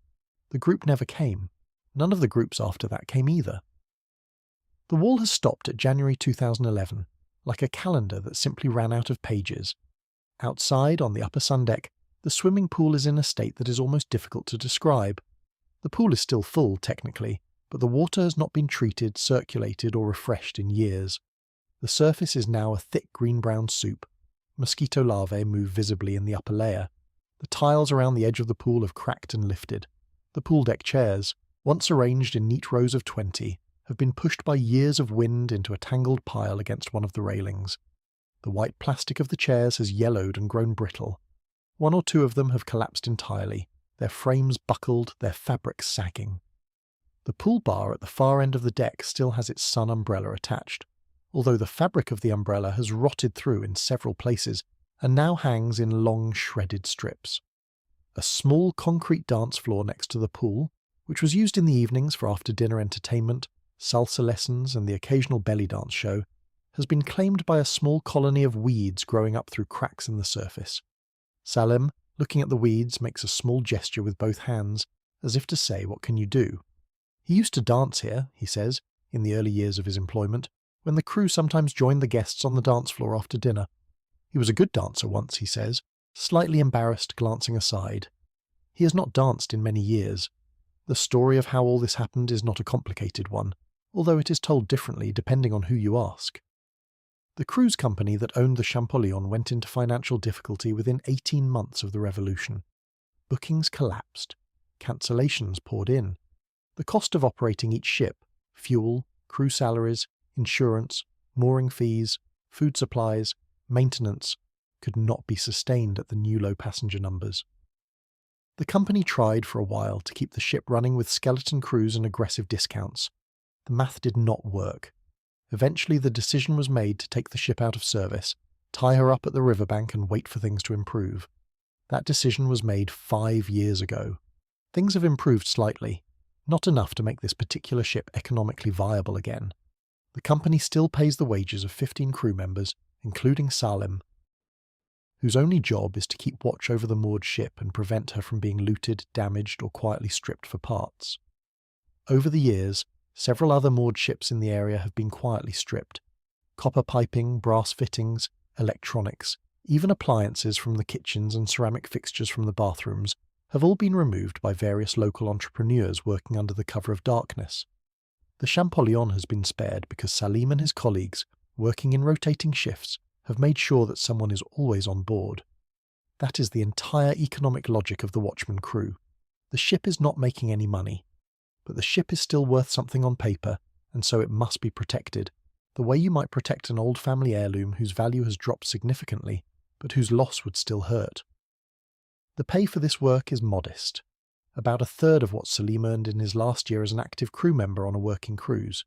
The group never came. None of the groups after that came either. The wall has stopped at January 2011, like a calendar that simply ran out of pages. Outside, on the upper sundeck, the swimming pool is in a state that is almost difficult to describe. The pool is still full, technically, but the water has not been treated, circulated, or refreshed in years. The surface is now a thick green-brown soup. Mosquito larvae move visibly in the upper layer. The tiles around the edge of the pool have cracked and lifted. The pool deck chairs, once arranged in neat rows of 20, have been pushed by years of wind into a tangled pile against one of the railings. The white plastic of the chairs has yellowed and grown brittle. 1 or 2 of them have collapsed entirely, their frames buckled, their fabrics sagging. The pool bar at the far end of the deck still has its sun umbrella attached, although the fabric of the umbrella has rotted through in several places and now hangs in long shredded strips. A small concrete dance floor next to the pool, which was used in the evenings for after-dinner entertainment, salsa lessons and the occasional belly dance show, has been claimed by a small colony of weeds growing up through cracks in the surface. Salim, looking at the weeds, makes a small gesture with both hands, as if to say, "What can you do?" He used to dance here, he says, in the early years of his employment, when the crew sometimes joined the guests on the dance floor after dinner. He was a good dancer once, he says, slightly embarrassed, glancing aside. He has not danced in many years. The story of how all this happened is not a complicated one, although it is told differently depending on who you ask. The cruise company that owned the Champollion went into financial difficulty within 18 months of the revolution. Bookings collapsed. Cancellations poured in. The cost of operating each ship, fuel, crew salaries, insurance, mooring fees, food supplies, maintenance, could not be sustained at the new low passenger numbers. The company tried for a while to keep the ship running with skeleton crews and aggressive discounts. The math did not work. Eventually the decision was made to take the ship out of service, tie her up at the riverbank and wait for things to improve. That decision was made 5 years ago. Things have improved slightly, not enough to make this particular ship economically viable again. The company still pays the wages of 15 crew members, including Salim, whose only job is to keep watch over the moored ship and prevent her from being looted, damaged, or quietly stripped for parts. Over the years, several other moored ships in the area have been quietly stripped. Copper piping, brass fittings, electronics, even appliances from the kitchens and ceramic fixtures from the bathrooms have all been removed by various local entrepreneurs working under the cover of darkness. The Champollion has been spared because Salim and his colleagues, working in rotating shifts, have made sure that someone is always on board. That is the entire economic logic of the Watchman crew. The ship is not making any money, but the ship is still worth something on paper, and so it must be protected, the way you might protect an old family heirloom whose value has dropped significantly, but whose loss would still hurt. The pay for this work is modest, about a third of what Salim earned in his last year as an active crew member on a working cruise.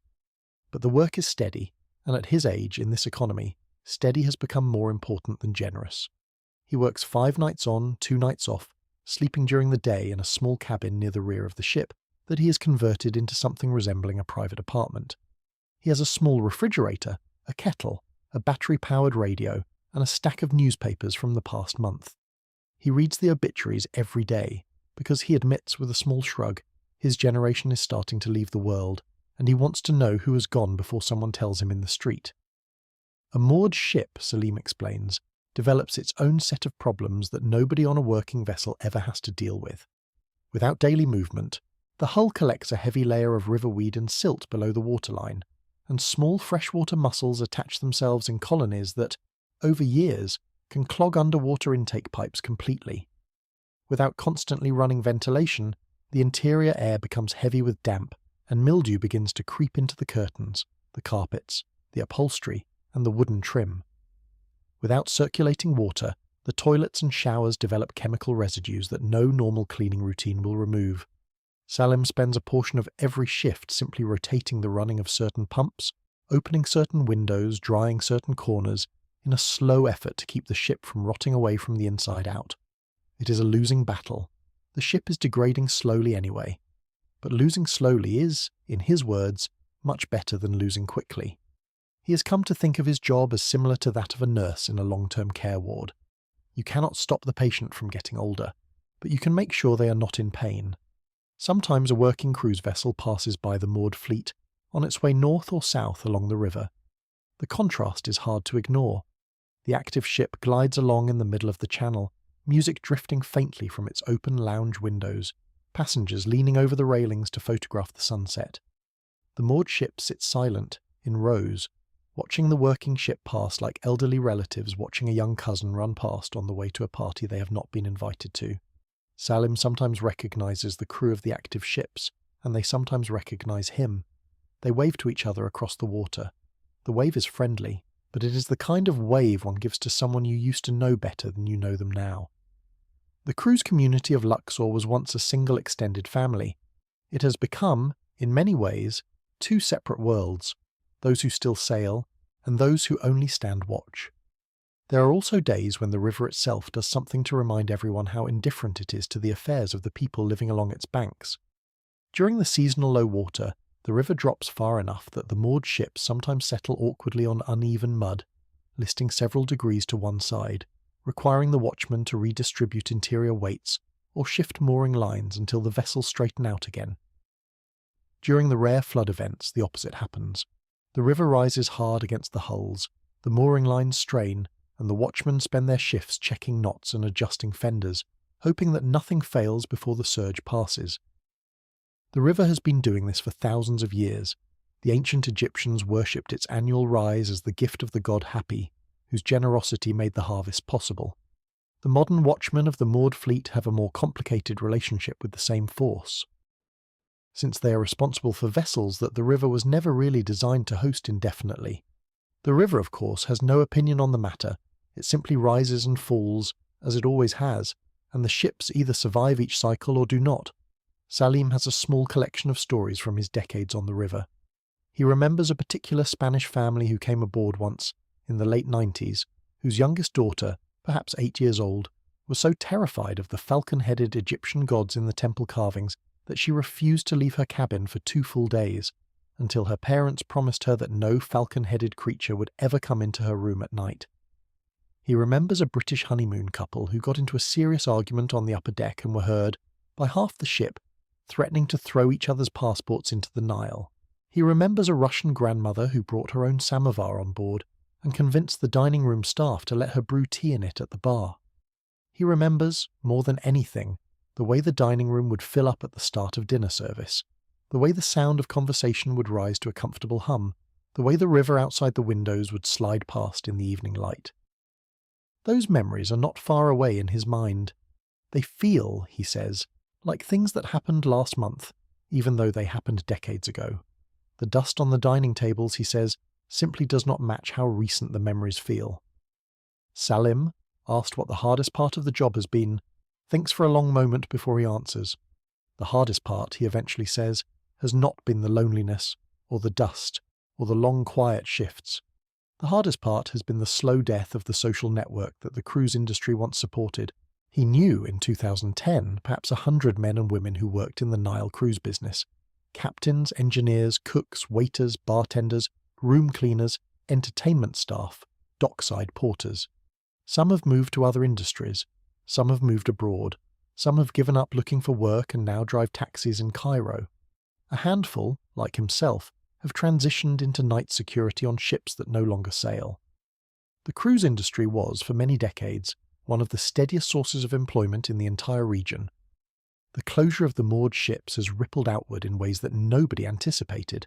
But the work is steady, and at his age, in this economy, steady has become more important than generous. He works 5 nights on, 2 nights off, sleeping during the day in a small cabin near the rear of the ship that he has converted into something resembling a private apartment. He has a small refrigerator, a kettle, a battery-powered radio, and a stack of newspapers from the past month. He reads the obituaries every day, because he admits with a small shrug his generation is starting to leave the world, and he wants to know who has gone before someone tells him in the street. A moored ship, Salim explains, develops its own set of problems that nobody on a working vessel ever has to deal with. Without daily movement, the hull collects a heavy layer of riverweed and silt below the waterline, and small freshwater mussels attach themselves in colonies that, over years, can clog underwater intake pipes completely. Without constantly running ventilation, the interior air becomes heavy with damp, and mildew begins to creep into the curtains, the carpets, the upholstery, and the wooden trim. Without circulating water, the toilets and showers develop chemical residues that no normal cleaning routine will remove. Salim spends a portion of every shift simply rotating the running of certain pumps, opening certain windows, drying certain corners, in a slow effort to keep the ship from rotting away from the inside out. It is a losing battle. The ship is degrading slowly anyway. But losing slowly is, in his words, much better than losing quickly. He has come to think of his job as similar to that of a nurse in a long-term care ward. You cannot stop the patient from getting older, but you can make sure they are not in pain. Sometimes a working cruise vessel passes by the moored fleet, on its way north or south along the river. The contrast is hard to ignore. The active ship glides along in the middle of the channel, music drifting faintly from its open lounge windows, passengers leaning over the railings to photograph the sunset. The moored ship sits silent, in rows, watching the working ship pass like elderly relatives watching a young cousin run past on the way to a party they have not been invited to. Salim sometimes recognizes the crew of the active ships, and they sometimes recognize him. They wave to each other across the water. The wave is friendly, but it is the kind of wave one gives to someone you used to know better than you know them now. The cruise community of Luxor was once a single extended family. It has become, in many ways, 2 separate worlds, those who still sail and those who only stand watch. There are also days when the river itself does something to remind everyone how indifferent it is to the affairs of the people living along its banks. During the seasonal low water, The river drops far enough that the moored ships sometimes settle awkwardly on uneven mud, listing several degrees to one side, requiring the watchman to redistribute interior weights or shift mooring lines until the vessels straighten out again. During the rare flood events, the opposite happens. The river rises hard against the hulls, the mooring lines strain, and the watchmen spend their shifts checking knots and adjusting fenders, hoping that nothing fails before the surge passes. The river has been doing this for thousands of years. The ancient Egyptians worshipped its annual rise as the gift of the god Hapi, whose generosity made the harvest possible. The modern watchmen of the moored fleet have a more complicated relationship with the same force, since they are responsible for vessels that the river was never really designed to host indefinitely. The river, of course, has no opinion on the matter. It simply rises and falls, as it always has, and the ships either survive each cycle or do not. Salim has a small collection of stories from his decades on the river. He remembers a particular Spanish family who came aboard once, in the late 90s, whose youngest daughter, perhaps 8 years old, was so terrified of the falcon-headed Egyptian gods in the temple carvings that she refused to leave her cabin for 2 full days, until her parents promised her that no falcon-headed creature would ever come into her room at night. He remembers a British honeymoon couple who got into a serious argument on the upper deck and were heard, by half the ship, threatening to throw each other's passports into the Nile. He remembers a Russian grandmother who brought her own samovar on board and convinced the dining room staff to let her brew tea in it at the bar. He remembers, more than anything, the way the dining room would fill up at the start of dinner service, the way the sound of conversation would rise to a comfortable hum, the way the river outside the windows would slide past in the evening light. Those memories are not far away in his mind. They feel, he says, like things that happened last month, even though they happened decades ago. The dust on the dining tables, he says, simply does not match how recent the memories feel. Salim, asked what the hardest part of the job has been, thinks for a long moment before he answers. The hardest part, he eventually says, has not been the loneliness, or the dust, or the long quiet shifts. The hardest part has been the slow death of the social network that the cruise industry once supported. He knew in 2010 perhaps 100 men and women who worked in the Nile cruise business. Captains, engineers, cooks, waiters, bartenders, room cleaners, entertainment staff, dockside porters. Some have moved to other industries. Some have moved abroad. Some have given up looking for work and now drive taxis in Cairo. A handful, like himself, have transitioned into night security on ships that no longer sail. The cruise industry was, for many decades, one of the steadiest sources of employment in the entire region. The closure of the moored ships has rippled outward in ways that nobody anticipated.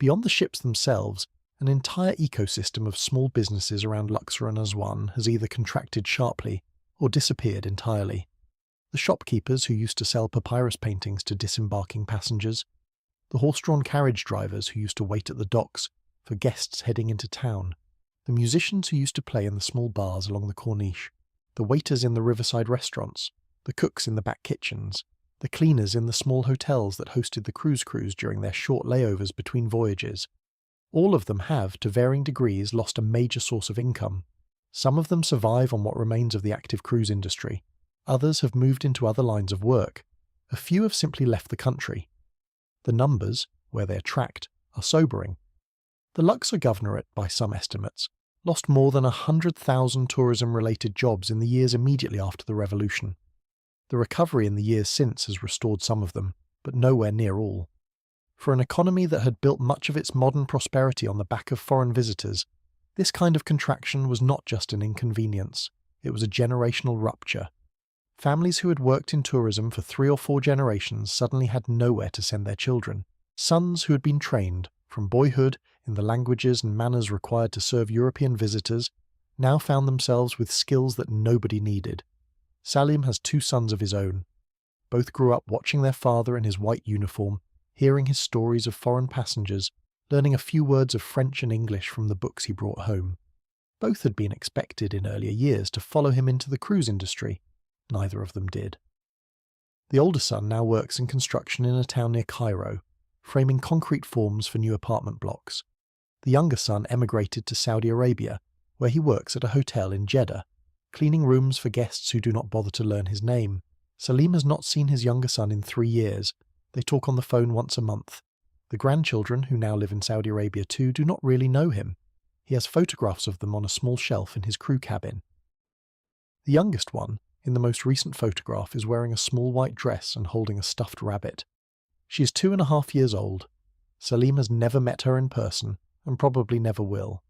Beyond the ships themselves, an entire ecosystem of small businesses around Luxor and Aswan has either contracted sharply or disappeared entirely. The shopkeepers who used to sell papyrus paintings to disembarking passengers, the horse-drawn carriage drivers who used to wait at the docks for guests heading into town, the musicians who used to play in the small bars along the Corniche, the waiters in the riverside restaurants, the cooks in the back kitchens, the cleaners in the small hotels that hosted the cruise crews during their short layovers between voyages. All of them have, to varying degrees, lost a major source of income. Some of them survive on what remains of the active cruise industry. Others have moved into other lines of work. A few have simply left the country. The numbers, where they are tracked, are sobering. The Luxor Governorate, by some estimates, lost more than 100,000 tourism-related jobs in the years immediately after the revolution. The recovery in the years since has restored some of them, but nowhere near all. For an economy that had built much of its modern prosperity on the back of foreign visitors, this kind of contraction was not just an inconvenience, it was a generational rupture. Families who had worked in tourism for 3 or 4 generations suddenly had nowhere to send their children. Sons who had been trained, from boyhood, in the languages and manners required to serve European visitors, now found themselves with skills that nobody needed. Salim has 2 sons of his own. Both grew up watching their father in his white uniform, hearing his stories of foreign passengers, learning a few words of French and English from the books he brought home. Both had been expected in earlier years to follow him into the cruise industry. Neither of them did. The older son now works in construction in a town near Cairo, framing concrete forms for new apartment blocks. The younger son emigrated to Saudi Arabia, where he works at a hotel in Jeddah, cleaning rooms for guests who do not bother to learn his name. Salim has not seen his younger son in 3 years. They talk on the phone once a month. The grandchildren, who now live in Saudi Arabia too, do not really know him. He has photographs of them on a small shelf in his crew cabin. The youngest one, in the most recent photograph, is wearing a small white dress and holding a stuffed rabbit. She is 2.5 years old. Salim has never met her in person, and probably never will.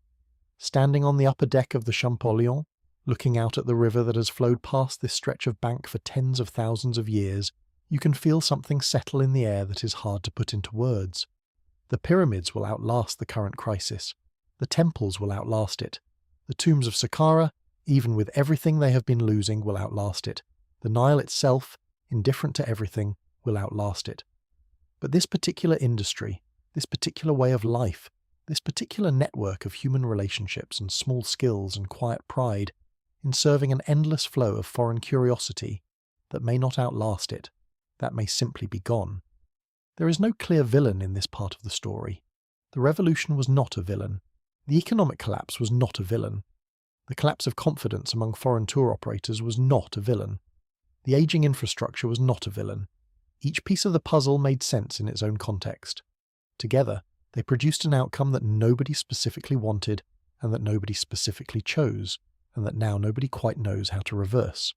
Standing on the upper deck of the Champollion, looking out at the river that has flowed past this stretch of bank for tens of thousands of years, you can feel something settle in the air that is hard to put into words. The pyramids will outlast the current crisis. The temples will outlast it. The tombs of Saqqara, even with everything they have been losing, will outlast it. The Nile itself, indifferent to everything, will outlast it. But this particular industry, this particular way of life, this particular network of human relationships and small skills and quiet pride in serving an endless flow of foreign curiosity that may not outlast it, that may simply be gone. There is no clear villain in this part of the story. The revolution was not a villain. The economic collapse was not a villain. The collapse of confidence among foreign tour operators was not a villain. The aging infrastructure was not a villain. Each piece of the puzzle made sense in its own context. Together, they produced an outcome that nobody specifically wanted and that nobody specifically chose, and that now nobody quite knows how to reverse.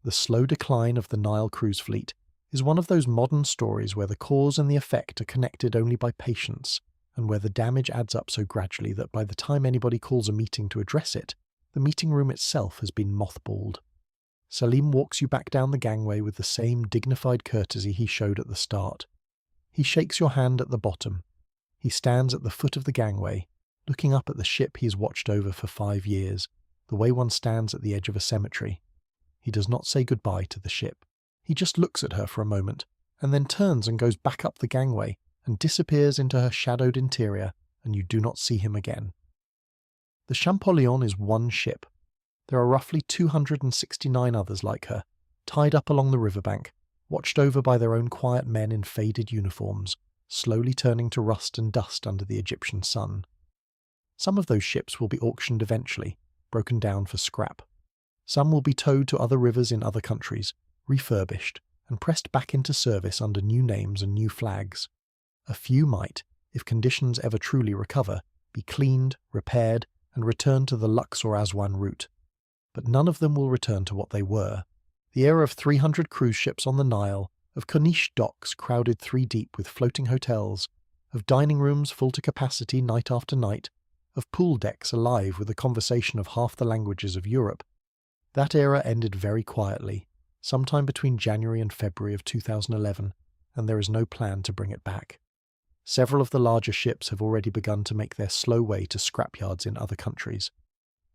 The slow decline of the Nile cruise fleet is one of those modern stories where the cause and the effect are connected only by patience, and where the damage adds up so gradually that by the time anybody calls a meeting to address it, the meeting room itself has been mothballed. Salim walks you back down the gangway with the same dignified courtesy he showed at the start. He shakes your hand at the bottom. He stands at the foot of the gangway, looking up at the ship he has watched over for 5 years, the way one stands at the edge of a cemetery. He does not say goodbye to the ship. He just looks at her for a moment, and then turns and goes back up the gangway and disappears into her shadowed interior, and you do not see him again. The Champollion is one ship. There are roughly 269 others like her, tied up along the riverbank, watched over by their own quiet men in faded uniforms, slowly turning to rust and dust under the Egyptian sun. Some of those ships will be auctioned eventually, broken down for scrap. Some will be towed to other rivers in other countries, refurbished, and pressed back into service under new names and new flags. A few might, if conditions ever truly recover, be cleaned, repaired, and returned to the Lux or Aswan route. But none of them will return to what they were. The era of 300 cruise ships on the Nile, of Corniche docks crowded 3 deep with floating hotels, of dining rooms full to capacity night after night, of pool decks alive with the conversation of half the languages of Europe, that era ended very quietly, sometime between January and February of 2011, and there is no plan to bring it back. Several of the larger ships have already begun to make their slow way to scrapyards in other countries.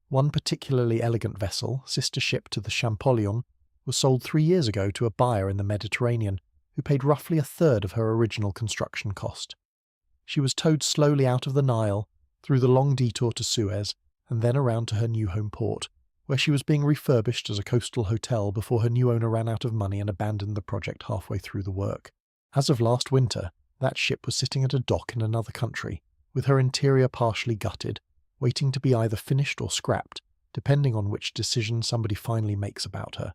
One particularly elegant vessel, sister ship to the Champollion, was sold 3 years ago to a buyer in the Mediterranean, who paid roughly 1/3 of her original construction cost. She was towed slowly out of the Nile, through the long detour to Suez, and then around to her new home port, where she was being refurbished as a coastal hotel before her new owner ran out of money and abandoned the project halfway through the work. As of last winter, that ship was sitting at a dock in another country, with her interior partially gutted, waiting to be either finished or scrapped, depending on which decision somebody finally makes about her.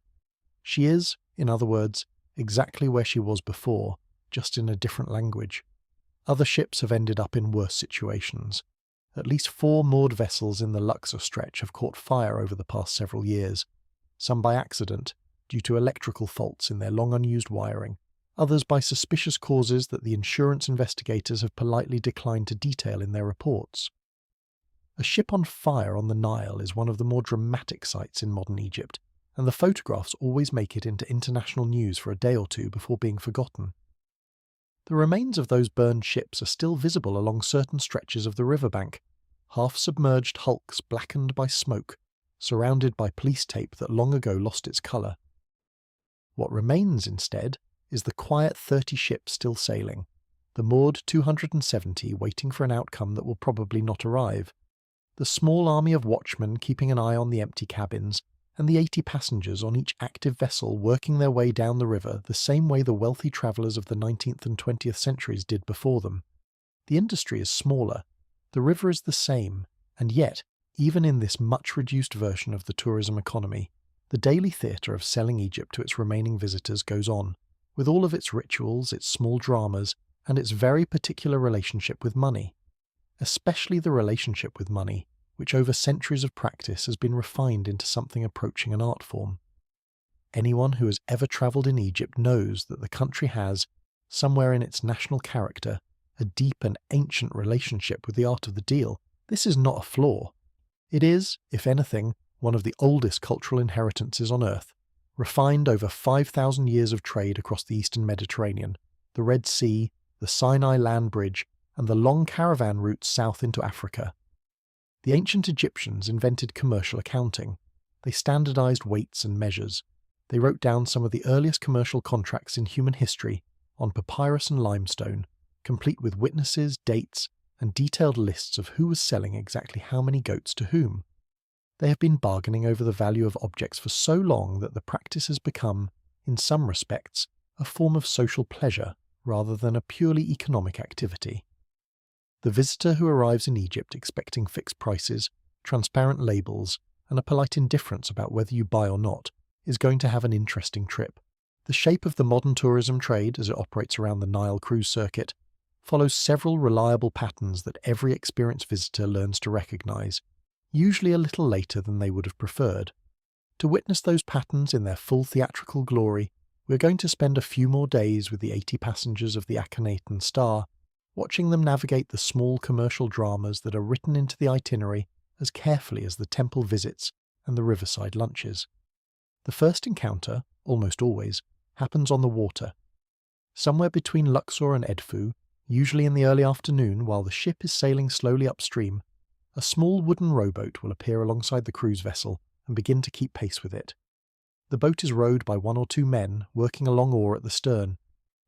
She is, in other words, exactly where she was before, just in a different language. Other ships have ended up in worse situations. At least 4 moored vessels in the Luxor stretch have caught fire over the past several years, some by accident, due to electrical faults in their long unused wiring, others by suspicious causes that the insurance investigators have politely declined to detail in their reports. A ship on fire on the Nile is one of the more dramatic sights in modern Egypt, and the photographs always make it into international news for a day or two before being forgotten. The remains of those burned ships are still visible along certain stretches of the riverbank, half-submerged hulks blackened by smoke, surrounded by police tape that long ago lost its colour. What remains, instead, is the quiet 30 ships still sailing, the moored 270 waiting for an outcome that will probably not arrive, the small army of watchmen keeping an eye on the empty cabins, and the 80 passengers on each active vessel working their way down the river the same way the wealthy travellers of the 19th and 20th centuries did before them. The industry is smaller, the river is the same, and yet, even in this much-reduced version of the tourism economy, the daily theatre of selling Egypt to its remaining visitors goes on, with all of its rituals, its small dramas, and its very particular relationship with money, especially the relationship with money, which over centuries of practice has been refined into something approaching an art form. Anyone who has ever travelled in Egypt knows that the country has, somewhere in its national character, a deep and ancient relationship with the art of the deal. This is not a flaw. It is, if anything, one of the oldest cultural inheritances on Earth, refined over 5,000 years of trade across the eastern Mediterranean, the Red Sea, the Sinai land bridge, and the long caravan routes south into Africa. The ancient Egyptians invented commercial accounting. They standardized weights and measures. They wrote down some of the earliest commercial contracts in human history on papyrus and limestone, complete with witnesses, dates, and detailed lists of who was selling exactly how many goats to whom. They have been bargaining over the value of objects for so long that the practice has become, in some respects, a form of social pleasure rather than a purely economic activity. The visitor who arrives in Egypt expecting fixed prices, transparent labels, and a polite indifference about whether you buy or not is going to have an interesting trip. The shape of the modern tourism trade, as it operates around the Nile cruise circuit, follows several reliable patterns that every experienced visitor learns to recognize, usually a little later than they would have preferred. To witness those patterns in their full theatrical glory, we're going to spend a few more days with the 80 passengers of the Akhenaten Star, watching them navigate the small commercial dramas that are written into the itinerary as carefully as the temple visits and the riverside lunches. The first encounter, almost always, happens on the water. Somewhere between Luxor and Edfu, usually in the early afternoon while the ship is sailing slowly upstream, a small wooden rowboat will appear alongside the cruise vessel and begin to keep pace with it. The boat is rowed by 1 or 2 men working a long oar at the stern.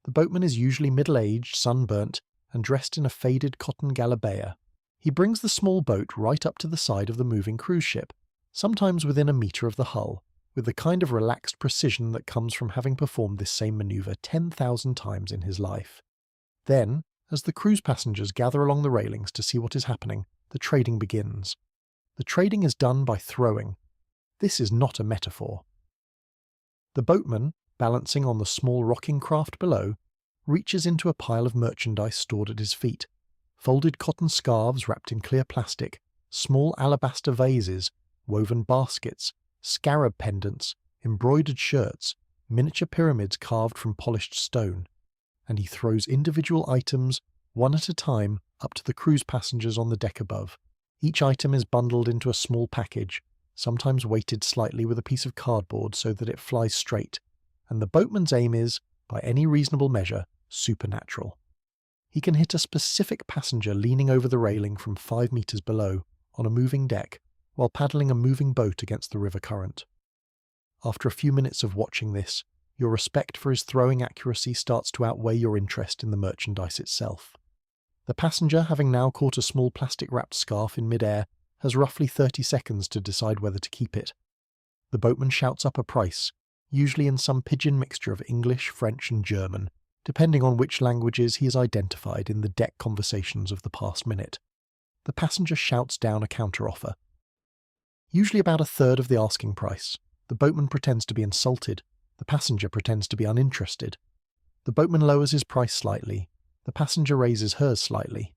The boatman is usually middle-aged, sunburnt, and dressed in a faded cotton galabeah. He brings the small boat right up to the side of the moving cruise ship, sometimes within a metre of the hull, with the kind of relaxed precision that comes from having performed this same manoeuvre 10,000 times in his life. Then, as the cruise passengers gather along the railings to see what is happening, the trading begins. The trading is done by throwing. This is not a metaphor. The boatman, balancing on the small rocking craft below, reaches into a pile of merchandise stored at his feet. Folded cotton scarves wrapped in clear plastic, small alabaster vases, woven baskets, scarab pendants, embroidered shirts, miniature pyramids carved from polished stone, and he throws individual items, one at a time, up to the cruise passengers on the deck above. Each item is bundled into a small package, sometimes weighted slightly with a piece of cardboard so that it flies straight, and the boatman's aim is, by any reasonable measure, supernatural. He can hit a specific passenger leaning over the railing from 5 meters below, on a moving deck, while paddling a moving boat against the river current. After a few minutes of watching this, your respect for his throwing accuracy starts to outweigh your interest in the merchandise itself. The passenger, having now caught a small plastic-wrapped scarf in mid-air, has roughly 30 seconds to decide whether to keep it. The boatman shouts up a price, usually in some pidgin mixture of English, French and German, depending on which languages he has identified in the deck conversations of the past minute. The passenger shouts down a counter-offer, usually about a third of the asking price. The boatman pretends to be insulted. The passenger pretends to be uninterested. The boatman lowers his price slightly. The passenger raises hers slightly.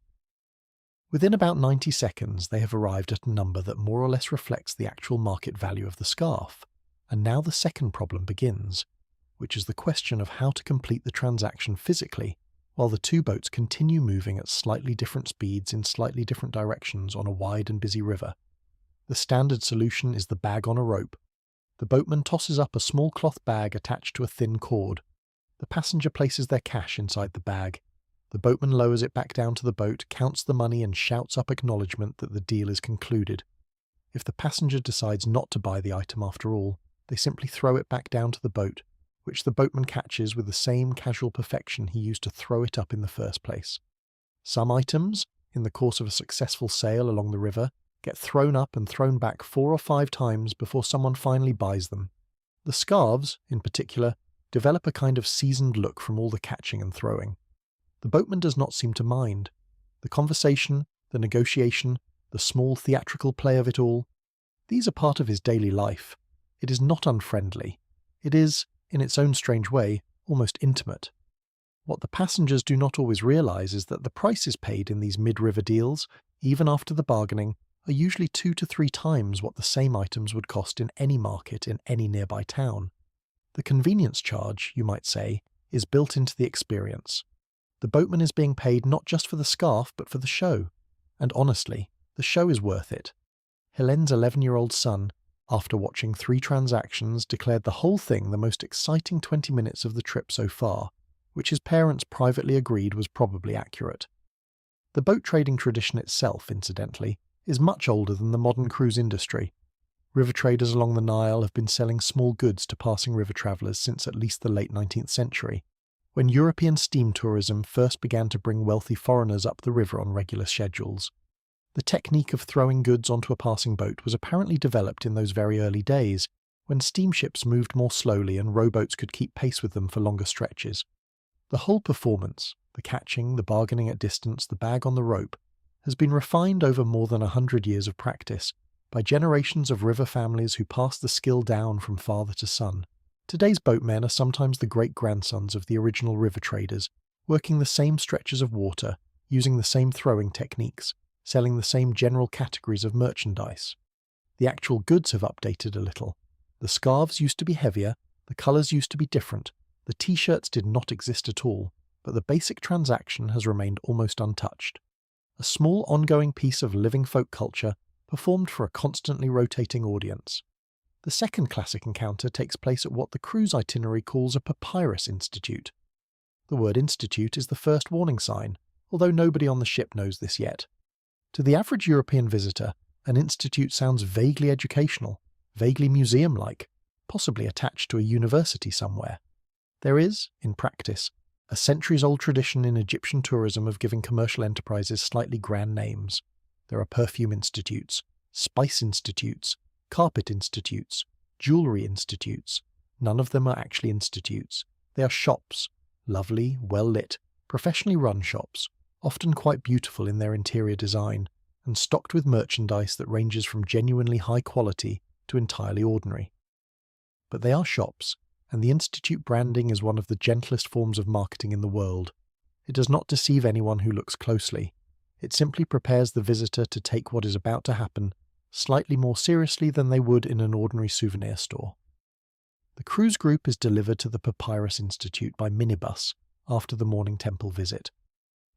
Within about 90 seconds, they have arrived at a number that more or less reflects the actual market value of the scarf. And now the second problem begins, which is the question of how to complete the transaction physically, while the two boats continue moving at slightly different speeds in slightly different directions on a wide and busy river. The standard solution is the bag on a rope. The boatman tosses up a small cloth bag attached to a thin cord. The passenger places their cash inside the bag. The boatman lowers it back down to the boat, counts the money and shouts up acknowledgement that the deal is concluded. If the passenger decides not to buy the item after all, they simply throw it back down to the boat, which the boatman catches with the same casual perfection he used to throw it up in the first place. Some items, in the course of a successful sail along the river, get thrown up and thrown back 4 or 5 times before someone finally buys them. The scarves, in particular, develop a kind of seasoned look from all the catching and throwing. The boatman does not seem to mind. The conversation, the negotiation, the small theatrical play of it all, these are part of his daily life. It is not unfriendly. It is, in its own strange way, almost intimate. What the passengers do not always realize is that the prices paid in these mid-river deals, even after the bargaining, are usually 2 to 3 times what the same items would cost in any market in any nearby town. The convenience charge, you might say, is built into the experience. The boatman is being paid not just for the scarf but for the show. And honestly, the show is worth it. Helene's 11-year-old son, after watching 3 transactions, declared the whole thing the most exciting 20 minutes of the trip so far, which his parents privately agreed was probably accurate. The boat trading tradition itself, incidentally, is much older than the modern cruise industry. River traders along the Nile have been selling small goods to passing river travellers since at least the late 19th century, when European steam tourism first began to bring wealthy foreigners up the river on regular schedules. The technique of throwing goods onto a passing boat was apparently developed in those very early days, when steamships moved more slowly and rowboats could keep pace with them for longer stretches. The whole performance, the catching, the bargaining at distance, the bag on the rope, has been refined over more than 100 years of practice by generations of river families who passed the skill down from father to son. Today's boatmen are sometimes the great-grandsons of the original river traders, working the same stretches of water, using the same throwing techniques, selling the same general categories of merchandise. The actual goods have updated a little. The scarves used to be heavier, the colours used to be different, the t-shirts did not exist at all, but the basic transaction has remained almost untouched. A small ongoing piece of living folk culture performed for a constantly rotating audience. The second classic encounter takes place at what the cruise itinerary calls a papyrus institute. The word institute is the first warning sign, although nobody on the ship knows this yet. To the average European visitor, an institute sounds vaguely educational, vaguely museum-like, possibly attached to a university somewhere. There is, in practice, a centuries-old tradition in Egyptian tourism of giving commercial enterprises slightly grand names. There are perfume institutes, spice institutes, carpet institutes, jewellery institutes. None of them are actually institutes. They are shops, lovely, well-lit, professionally run shops, often quite beautiful in their interior design, and stocked with merchandise that ranges from genuinely high quality to entirely ordinary. But they are shops, and the institute branding is one of the gentlest forms of marketing in the world. It does not deceive anyone who looks closely. It simply prepares the visitor to take what is about to happen slightly more seriously than they would in an ordinary souvenir store. The cruise group is delivered to the Papyrus Institute by minibus after the morning temple visit.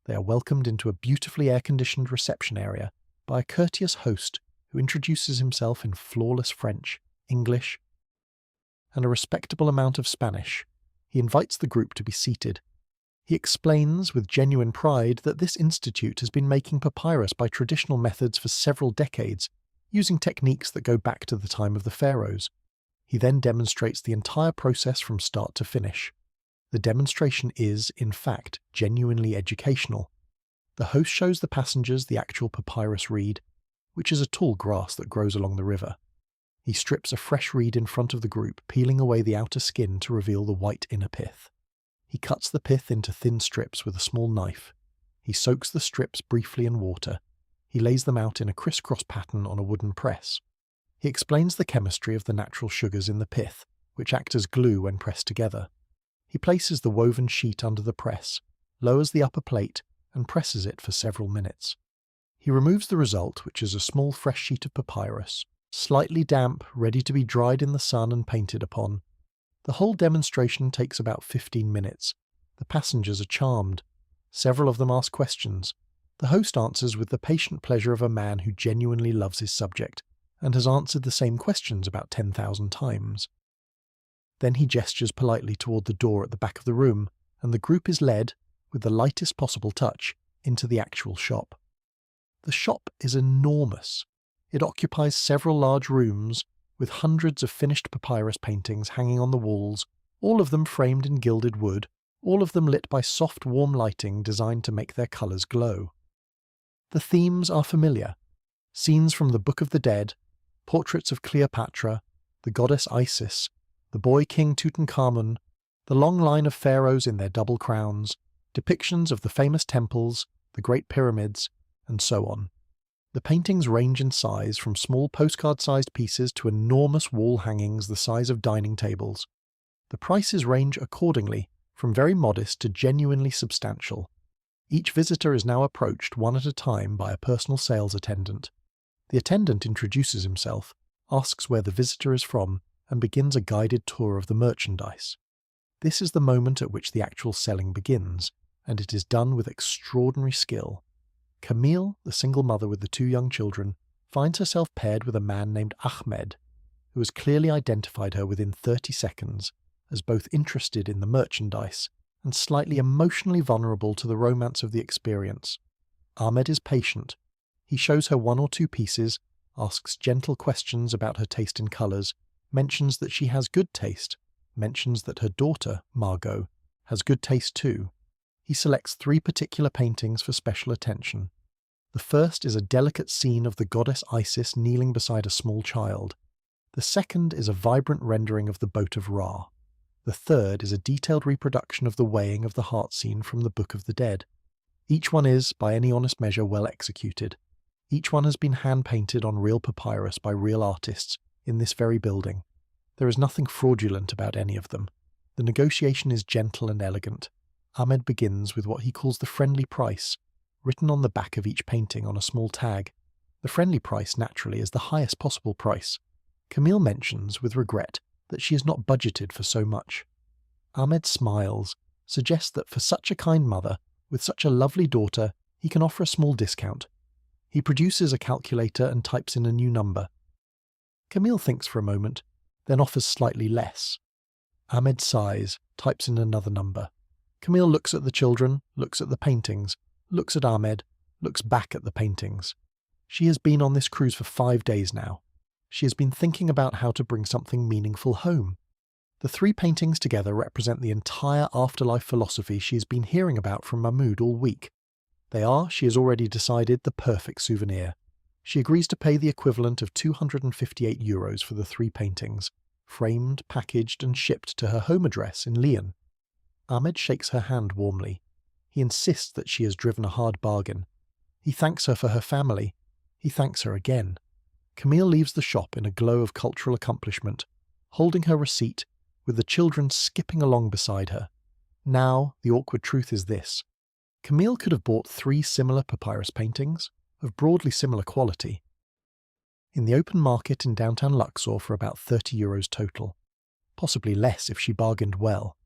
They are welcomed into a beautifully air-conditioned reception area by a courteous host who introduces himself in flawless French, English, and a respectable amount of Spanish. He invites the group to be seated. He explains with genuine pride that this institute has been making papyrus by traditional methods for several decades, using techniques that go back to the time of the pharaohs. He then demonstrates the entire process from start to finish. The demonstration is, in fact, genuinely educational. The host shows the passengers the actual papyrus reed, which is a tall grass that grows along the river. He strips a fresh reed in front of the group, peeling away the outer skin to reveal the white inner pith. He cuts the pith into thin strips with a small knife. He soaks the strips briefly in water. He lays them out in a crisscross pattern on a wooden press. He explains the chemistry of the natural sugars in the pith, which act as glue when pressed together. He places the woven sheet under the press, lowers the upper plate, and presses it for several minutes. He removes the result, which is a small fresh sheet of papyrus, slightly damp, ready to be dried in the sun and painted upon. The whole demonstration takes about 15 minutes. The passengers are charmed. Several of them ask questions. The host answers with the patient pleasure of a man who genuinely loves his subject, and has answered the same questions about 10,000 times. Then he gestures politely toward the door at the back of the room, and the group is led, with the lightest possible touch, into the actual shop. The shop is enormous. It occupies several large rooms, with hundreds of finished papyrus paintings hanging on the walls, all of them framed in gilded wood, all of them lit by soft, warm lighting designed to make their colours glow. The themes are familiar. Scenes from the Book of the Dead, portraits of Cleopatra, the goddess Isis, the boy king Tutankhamun, the long line of pharaohs in their double crowns, depictions of the famous temples, the Great Pyramids, and so on. The paintings range in size from small postcard-sized pieces to enormous wall hangings the size of dining tables. The prices range accordingly, from very modest to genuinely substantial. Each visitor is now approached one at a time by a personal sales attendant. The attendant introduces himself, asks where the visitor is from, and begins a guided tour of the merchandise. This is the moment at which the actual selling begins, and it is done with extraordinary skill. Camille, the single mother with the 2 young children, finds herself paired with a man named Ahmed, who has clearly identified her within 30 seconds as both interested in the merchandise and slightly emotionally vulnerable to the romance of the experience. Ahmed is patient. He shows her 1 or 2 pieces, asks gentle questions about her taste in colours, mentions that she has good taste, mentions that her daughter, Margot, has good taste too. He selects 3 particular paintings for special attention. The first is a delicate scene of the goddess Isis kneeling beside a small child. The second is a vibrant rendering of the boat of Ra. The third is a detailed reproduction of the weighing of the heart scene from the Book of the Dead. Each one is, by any honest measure, well executed. Each one has been hand-painted on real papyrus by real artists in this very building. There is nothing fraudulent about any of them. The negotiation is gentle and elegant. Ahmed begins with what he calls the friendly price, written on the back of each painting on a small tag. The friendly price, naturally, is the highest possible price. Camille mentions, with regret, that she has not budgeted for so much. Ahmed smiles, suggests that for such a kind mother, with such a lovely daughter, he can offer a small discount. He produces a calculator and types in a new number. Camille thinks for a moment, then offers slightly less. Ahmed sighs, types in another number. Camille looks at the children, looks at the paintings, looks at Ahmed, looks back at the paintings. She has been on this cruise for 5 days now. She has been thinking about how to bring something meaningful home. The 3 paintings together represent the entire afterlife philosophy she has been hearing about from Mahmoud all week. They are, she has already decided, the perfect souvenir. She agrees to pay the equivalent of €258 for the 3 paintings, framed, packaged and shipped to her home address in Lyon. Ahmed shakes her hand warmly. He insists that she has driven a hard bargain. He thanks her for her family. He thanks her again. Camille leaves the shop in a glow of cultural accomplishment, holding her receipt, with the children skipping along beside her. Now, the awkward truth is this. Camille could have bought 3 similar papyrus paintings, of broadly similar quality, in the open market in downtown Luxor for about €30 total. Possibly less if she bargained well.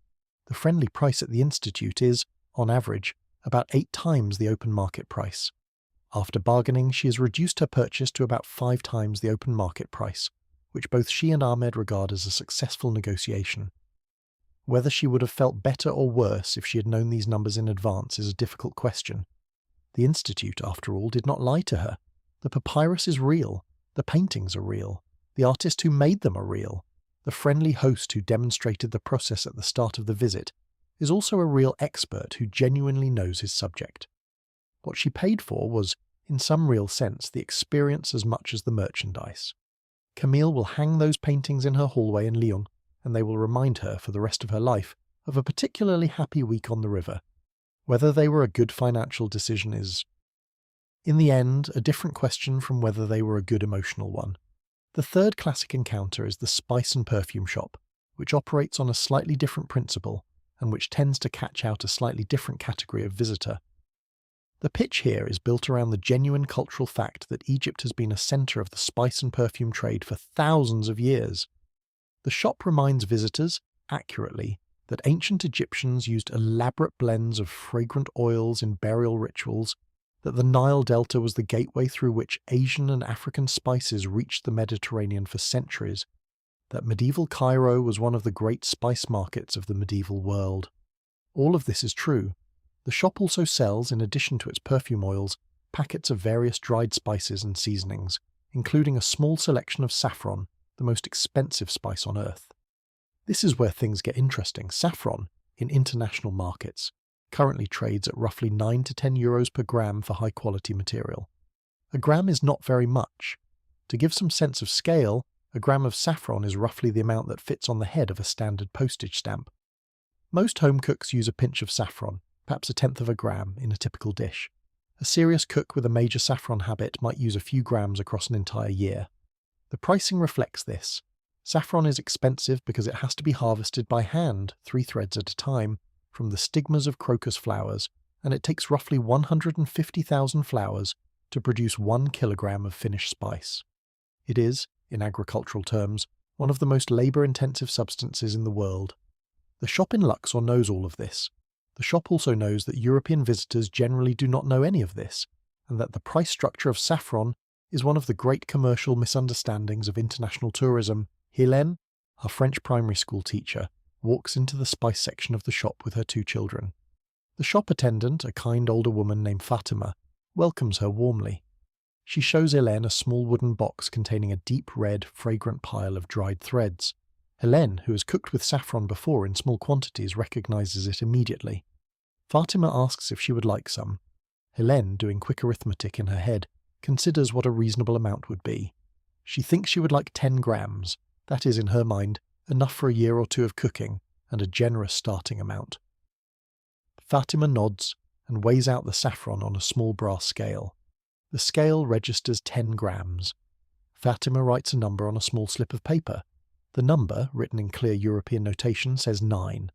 The friendly price at the Institute is, on average, about 8 times the open market price. After bargaining, she has reduced her purchase to about 5 times the open market price, which both she and Ahmed regard as a successful negotiation. Whether she would have felt better or worse if she had known these numbers in advance is a difficult question. The Institute, after all, did not lie to her. The papyrus is real. The paintings are real. The artist who made them are real. The friendly host who demonstrated the process at the start of the visit is also a real expert who genuinely knows his subject. What she paid for was, in some real sense, the experience as much as the merchandise. Camille will hang those paintings in her hallway in Lyon, and they will remind her for the rest of her life of a particularly happy week on the river. Whether they were a good financial decision is, in the end, a different question from whether they were a good emotional one. The third classic encounter is the spice and perfume shop, which operates on a slightly different principle and which tends to catch out a slightly different category of visitor. The pitch here is built around the genuine cultural fact that Egypt has been a centre of the spice and perfume trade for thousands of years. The shop reminds visitors, accurately, that ancient Egyptians used elaborate blends of fragrant oils in burial rituals, that the Nile Delta was the gateway through which Asian and African spices reached the Mediterranean for centuries, that medieval Cairo was one of the great spice markets of the medieval world. All of this is true. The shop also sells, in addition to its perfume oils, packets of various dried spices and seasonings, including a small selection of saffron, the most expensive spice on earth. This is where things get interesting. Saffron, in international markets, currently trades at roughly 9 to 10 euros per gram for high-quality material. A gram is not very much. To give some sense of scale, a gram of saffron is roughly the amount that fits on the head of a standard postage stamp. Most home cooks use a pinch of saffron, perhaps 1/10 of a gram, in a typical dish. A serious cook with a major saffron habit might use a few grams across an entire year. The pricing reflects this. Saffron is expensive because it has to be harvested by hand, 3 threads at a time, from the stigmas of crocus flowers, and it takes roughly 150,000 flowers to produce 1 kilogram of finished spice. It is, in agricultural terms, one of the most labour-intensive substances in the world. The shop in Luxor knows all of this. The shop also knows that European visitors generally do not know any of this, and that the price structure of saffron is one of the great commercial misunderstandings of international tourism. Hélène, our French primary school teacher, walks into the spice section of the shop with her 2 children. The shop attendant, a kind older woman named Fatima, welcomes her warmly. She shows Hélène a small wooden box containing a deep red, fragrant pile of dried threads. Hélène, who has cooked with saffron before in small quantities, recognizes it immediately. Fatima asks if she would like some. Hélène, doing quick arithmetic in her head, considers what a reasonable amount would be. She thinks she would like 10 grams. That is, in her mind, enough for a year or 2 of cooking, and a generous starting amount. Fatima nods and weighs out the saffron on a small brass scale. The scale registers 10 grams. Fatima writes a number on a small slip of paper. The number, written in clear European notation, says 9.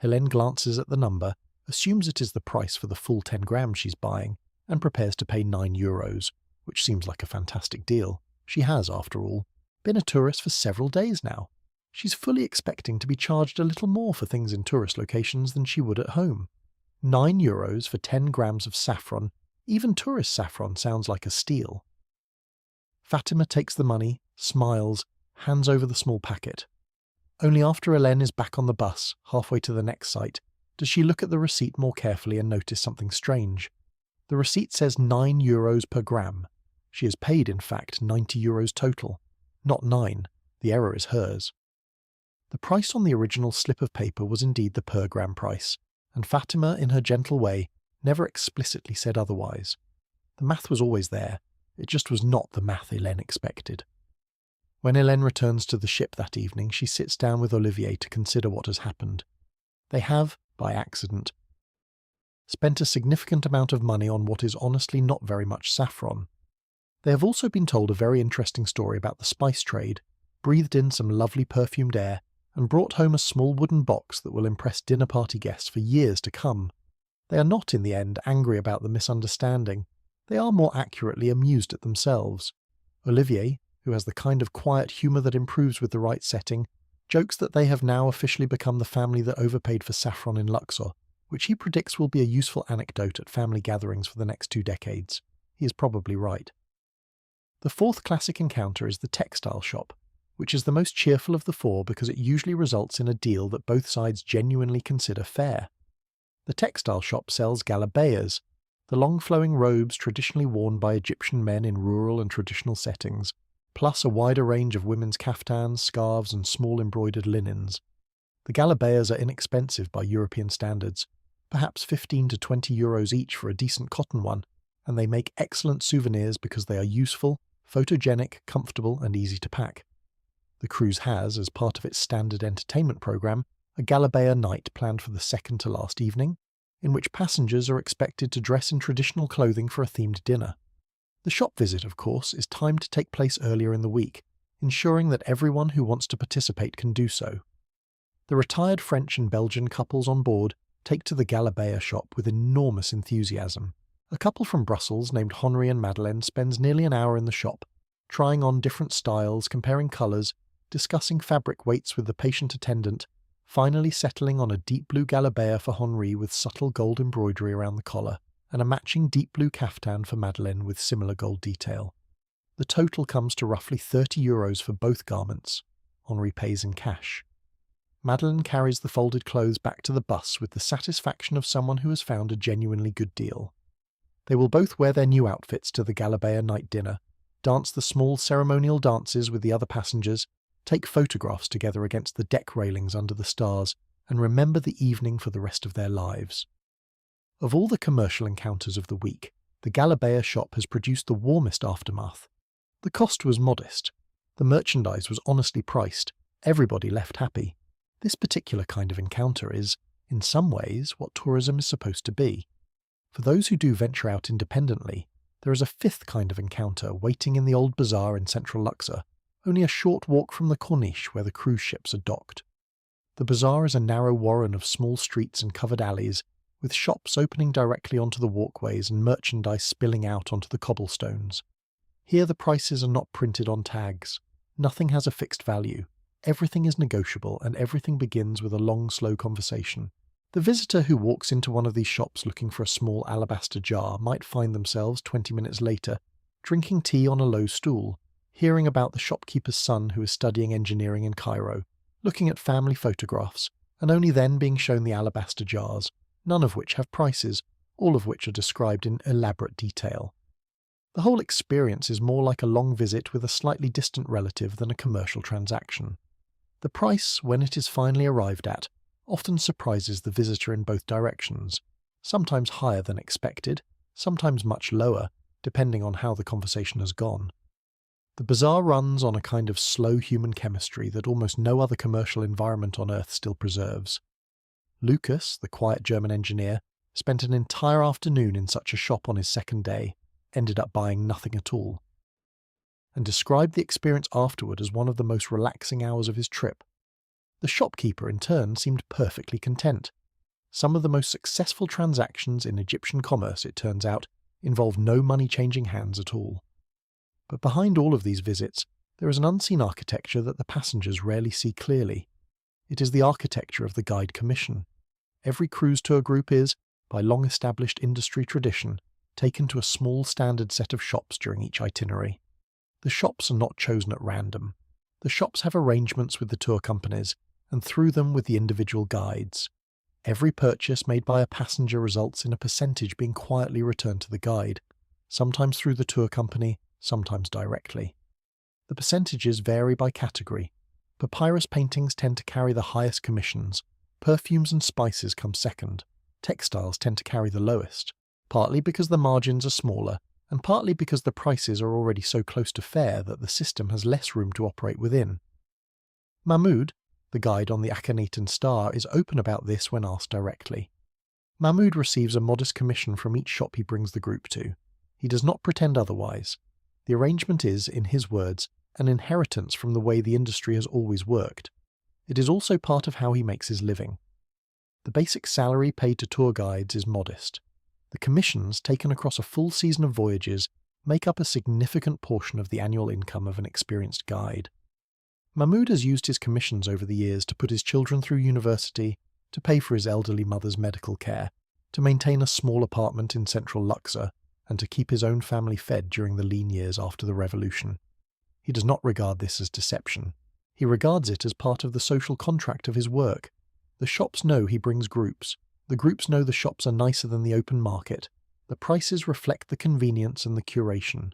Hélène glances at the number, assumes it is the price for the full 10 grams she's buying, and prepares to pay €9, which seems like a fantastic deal. She has, after all, been a tourist for several days now. She's fully expecting to be charged a little more for things in tourist locations than she would at home. €9 for 10 grams of saffron, even tourist saffron, sounds like a steal. Fatima takes the money, smiles, hands over the small packet. Only after Hélène is back on the bus, halfway to the next site, does she look at the receipt more carefully and notice something strange. The receipt says €9 per gram. She has paid, in fact, €90 total. Not 9. The error is hers. The price on the original slip of paper was indeed the per gram price, and Fatima, in her gentle way, never explicitly said otherwise. The math was always there. It just was not the math Hélène expected. When Hélène returns to the ship that evening, she sits down with Olivier to consider what has happened. They have, by accident, spent a significant amount of money on what is honestly not very much saffron. They have also been told a very interesting story about the spice trade, breathed in some lovely perfumed air, and brought home a small wooden box that will impress dinner party guests for years to come. They are not, in the end, angry about the misunderstanding. They are more accurately amused at themselves. Olivier, who has the kind of quiet humour that improves with the right setting, jokes that they have now officially become the family that overpaid for saffron in Luxor, which he predicts will be a useful anecdote at family gatherings for the next 2 decades. He is probably right. The 4th classic encounter is the textile shop, which is the most cheerful of the 4 because it usually results in a deal that both sides genuinely consider fair. The textile shop sells galabeyas, the long-flowing robes traditionally worn by Egyptian men in rural and traditional settings, plus a wider range of women's kaftans, scarves, and small embroidered linens. The galabeyas are inexpensive by European standards, perhaps 15 to €20 each for a decent cotton one, and they make excellent souvenirs because they are useful, photogenic, comfortable, and easy to pack. The cruise has, as part of its standard entertainment program, a galabeya night planned for the second to last evening, in which passengers are expected to dress in traditional clothing for a themed dinner. The shop visit, of course, is timed to take place earlier in the week, ensuring that everyone who wants to participate can do so. The retired French and Belgian couples on board take to the galabeya shop with enormous enthusiasm. A couple from Brussels named Henri and Madeleine spends nearly an hour in the shop, trying on different styles, comparing colours, discussing fabric weights with the patient attendant, finally settling on a deep blue galabeya for Henri with subtle gold embroidery around the collar, and a matching deep blue kaftan for Madeleine with similar gold detail. The total comes to roughly €30 for both garments. Henri pays in cash. Madeleine carries the folded clothes back to the bus with the satisfaction of someone who has found a genuinely good deal. They will both wear their new outfits to the galabeya night dinner, dance the small ceremonial dances with the other passengers, take photographs together against the deck railings under the stars, and remember the evening for the rest of their lives. Of all the commercial encounters of the week, the galabeya shop has produced the warmest aftermath. The cost was modest. The merchandise was honestly priced. Everybody left happy. This particular kind of encounter is, in some ways, what tourism is supposed to be. For those who do venture out independently, there is a 5th kind of encounter waiting in the old bazaar in central Luxor, only a short walk from the Corniche where the cruise ships are docked. The bazaar is a narrow warren of small streets and covered alleys, with shops opening directly onto the walkways and merchandise spilling out onto the cobblestones. Here the prices are not printed on tags. Nothing has a fixed value. Everything is negotiable, and everything begins with a long, slow conversation. The visitor who walks into one of these shops looking for a small alabaster jar might find themselves 20 minutes later drinking tea on a low stool, hearing about the shopkeeper's son who is studying engineering in Cairo, looking at family photographs, and only then being shown the alabaster jars, none of which have prices, all of which are described in elaborate detail. The whole experience is more like a long visit with a slightly distant relative than a commercial transaction. The price, when it is finally arrived at, often surprises the visitor in both directions, sometimes higher than expected, sometimes much lower, depending on how the conversation has gone. The bazaar runs on a kind of slow human chemistry that almost no other commercial environment on Earth still preserves. Lucas, the quiet German engineer, spent an entire afternoon in such a shop on his second day, ended up buying nothing at all, and described the experience afterward as one of the most relaxing hours of his trip. The shopkeeper, in turn, seemed perfectly content. Some of the most successful transactions in Egyptian commerce, it turns out, involve no money changing hands at all. But behind all of these visits, there is an unseen architecture that the passengers rarely see clearly. It is the architecture of the guide commission. Every cruise tour group is, by long-established industry tradition, taken to a small standard set of shops during each itinerary. The shops are not chosen at random. The shops have arrangements with the tour companies, and through them with the individual guides. Every purchase made by a passenger results in a percentage being quietly returned to the guide, sometimes through the tour company, sometimes directly. The percentages vary by category. Papyrus paintings tend to carry the highest commissions, perfumes and spices come second, textiles tend to carry the lowest, partly because the margins are smaller, and partly because the prices are already so close to fair that the system has less room to operate within. Mahmoud, the guide on the Akhenaten Star, is open about this when asked directly. Mahmoud receives a modest commission from each shop he brings the group to. He does not pretend otherwise. The arrangement is, in his words, an inheritance from the way the industry has always worked. It is also part of how he makes his living. The basic salary paid to tour guides is modest. The commissions, taken across a full season of voyages, make up a significant portion of the annual income of an experienced guide. Mahmoud has used his commissions over the years to put his children through university, to pay for his elderly mother's medical care, to maintain a small apartment in central Luxor, and to keep his own family fed during the lean years after the revolution. He does not regard this as deception. He regards it as part of the social contract of his work. The shops know he brings groups. The groups know the shops are nicer than the open market. The prices reflect the convenience and the curation.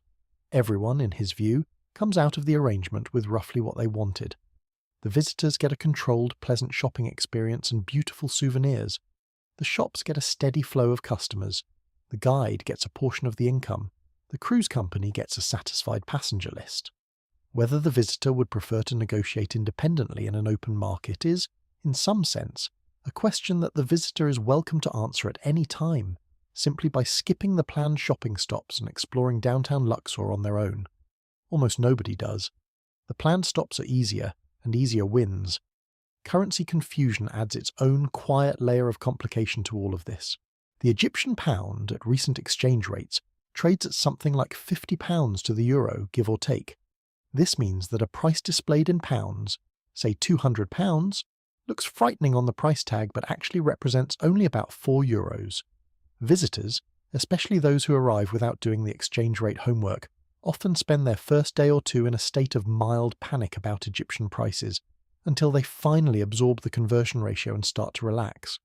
Everyone, in his view, comes out of the arrangement with roughly what they wanted. The visitors get a controlled, pleasant shopping experience and beautiful souvenirs. The shops get a steady flow of customers. The guide gets a portion of the income. The cruise company gets a satisfied passenger list. Whether the visitor would prefer to negotiate independently in an open market is, in some sense, a question that the visitor is welcome to answer at any time, simply by skipping the planned shopping stops and exploring downtown Luxor on their own. Almost nobody does. The planned stops are easier, and easier wins. Currency confusion adds its own quiet layer of complication to all of this. The Egyptian pound, at recent exchange rates, trades at something like £50 to the euro, give or take. This means that a price displayed in pounds, say £200, looks frightening on the price tag but actually represents only about €4. Visitors, especially those who arrive without doing the exchange rate homework, often spend their first day or two in a state of mild panic about Egyptian prices, until they finally absorb the conversion ratio and start to relax.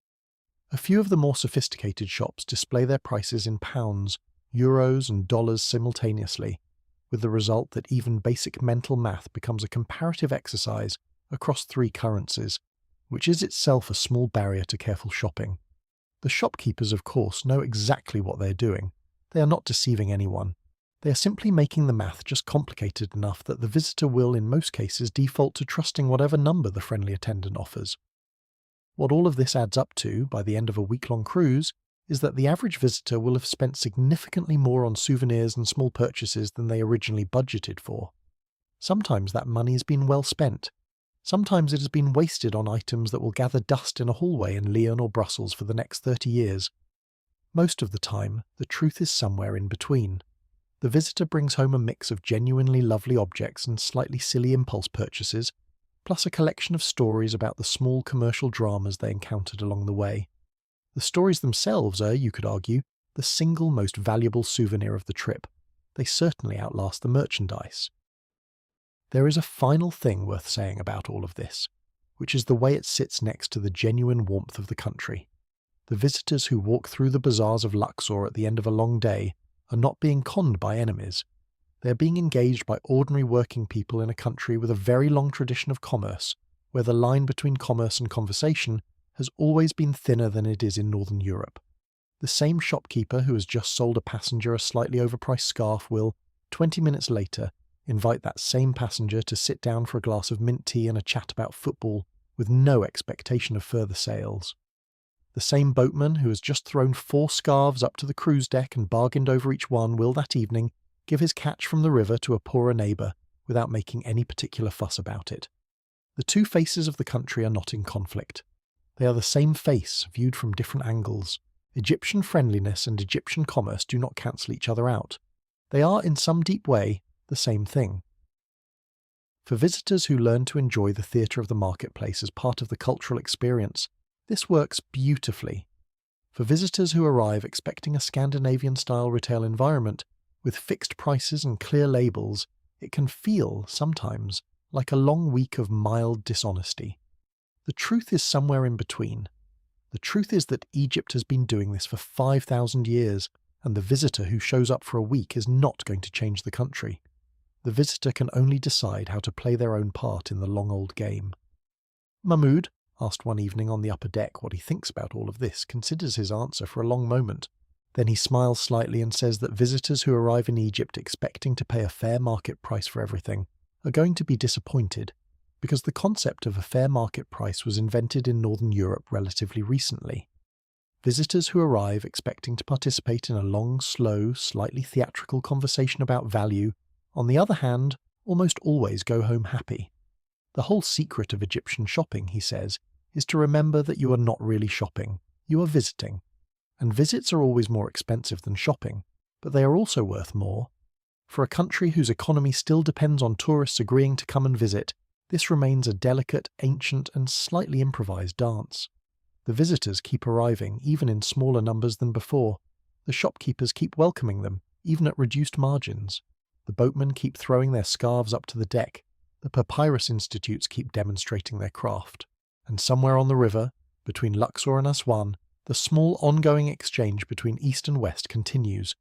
A few of the more sophisticated shops display their prices in pounds, euros and dollars simultaneously, with the result that even basic mental math becomes a comparative exercise across three currencies, which is itself a small barrier to careful shopping. The shopkeepers, of course, know exactly what they're doing. They are not deceiving anyone. They are simply making the math just complicated enough that the visitor will, in most cases, default to trusting whatever number the friendly attendant offers. What all of this adds up to, by the end of a week-long cruise, is that the average visitor will have spent significantly more on souvenirs and small purchases than they originally budgeted for. Sometimes that money has been well spent. Sometimes it has been wasted on items that will gather dust in a hallway in Lyon or Brussels for the next 30 years. Most of the time, the truth is somewhere in between. The visitor brings home a mix of genuinely lovely objects and slightly silly impulse purchases, plus a collection of stories about the small commercial dramas they encountered along the way. The stories themselves are, you could argue, the single most valuable souvenir of the trip. They certainly outlast the merchandise. There is a final thing worth saying about all of this, which is the way it sits next to the genuine warmth of the country. The visitors who walk through the bazaars of Luxor at the end of a long day are not being conned by enemies. They are being engaged by ordinary working people in a country with a very long tradition of commerce, where the line between commerce and conversation has always been thinner than it is in Northern Europe. The same shopkeeper who has just sold a passenger a slightly overpriced scarf will, 20 minutes later, invite that same passenger to sit down for a glass of mint tea and a chat about football, with no expectation of further sales. The same boatman who has just thrown 4 scarves up to the cruise deck and bargained over each one will that evening give his catch from the river to a poorer neighbour without making any particular fuss about it. The two faces of the country are not in conflict. They are the same face, viewed from different angles. Egyptian friendliness and Egyptian commerce do not cancel each other out. They are, in some deep way, the same thing. For visitors who learn to enjoy the theatre of the marketplace as part of the cultural experience, this works beautifully. For visitors who arrive expecting a Scandinavian-style retail environment, with fixed prices and clear labels, it can feel, sometimes, like a long week of mild dishonesty. The truth is somewhere in between. The truth is that Egypt has been doing this for 5,000 years, and the visitor who shows up for a week is not going to change the country. The visitor can only decide how to play their own part in the long old game. Mahmoud, asked one evening on the upper deck what he thinks about all of this, considers his answer for a long moment. Then he smiles slightly and says that visitors who arrive in Egypt expecting to pay a fair market price for everything are going to be disappointed, because the concept of a fair market price was invented in Northern Europe relatively recently. Visitors who arrive expecting to participate in a long, slow, slightly theatrical conversation about value, on the other hand, almost always go home happy. The whole secret of Egyptian shopping, he says, is to remember that you are not really shopping, you are visiting. And visits are always more expensive than shopping, but they are also worth more. For a country whose economy still depends on tourists agreeing to come and visit, this remains a delicate, ancient, and slightly improvised dance. The visitors keep arriving, even in smaller numbers than before. The shopkeepers keep welcoming them, even at reduced margins. The boatmen keep throwing their scarves up to the deck. The papyrus institutes keep demonstrating their craft. And somewhere on the river, between Luxor and Aswan, the small ongoing exchange between East and West continues,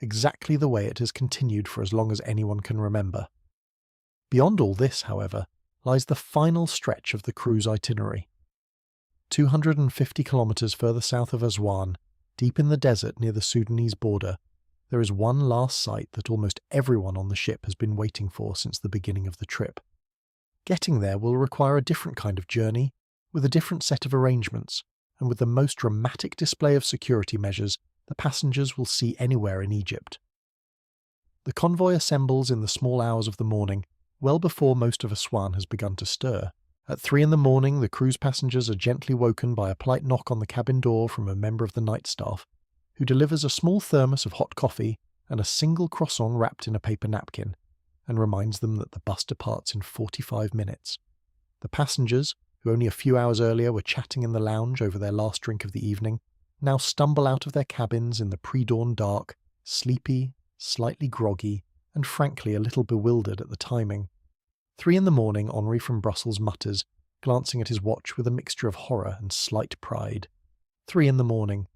exactly the way it has continued for as long as anyone can remember. Beyond all this, however, lies the final stretch of the cruise itinerary. 250 kilometres further south of Aswan, deep in the desert near the Sudanese border, there is one last sight that almost everyone on the ship has been waiting for since the beginning of the trip. Getting there will require a different kind of journey, with a different set of arrangements, and with the most dramatic display of security measures the passengers will see anywhere in Egypt. The convoy assembles in the small hours of the morning, well before most of Aswan has begun to stir. At 3 in the morning, the cruise passengers are gently woken by a polite knock on the cabin door from a member of the night staff, who delivers a small thermos of hot coffee and a single croissant wrapped in a paper napkin, and reminds them that the bus departs in 45 minutes. The passengers, who only a few hours earlier were chatting in the lounge over their last drink of the evening, now stumble out of their cabins in the pre-dawn dark, sleepy, slightly groggy, and frankly a little bewildered at the timing. 3 in the morning, Henri from Brussels mutters, glancing at his watch with a mixture of horror and slight pride. 3 in the morning.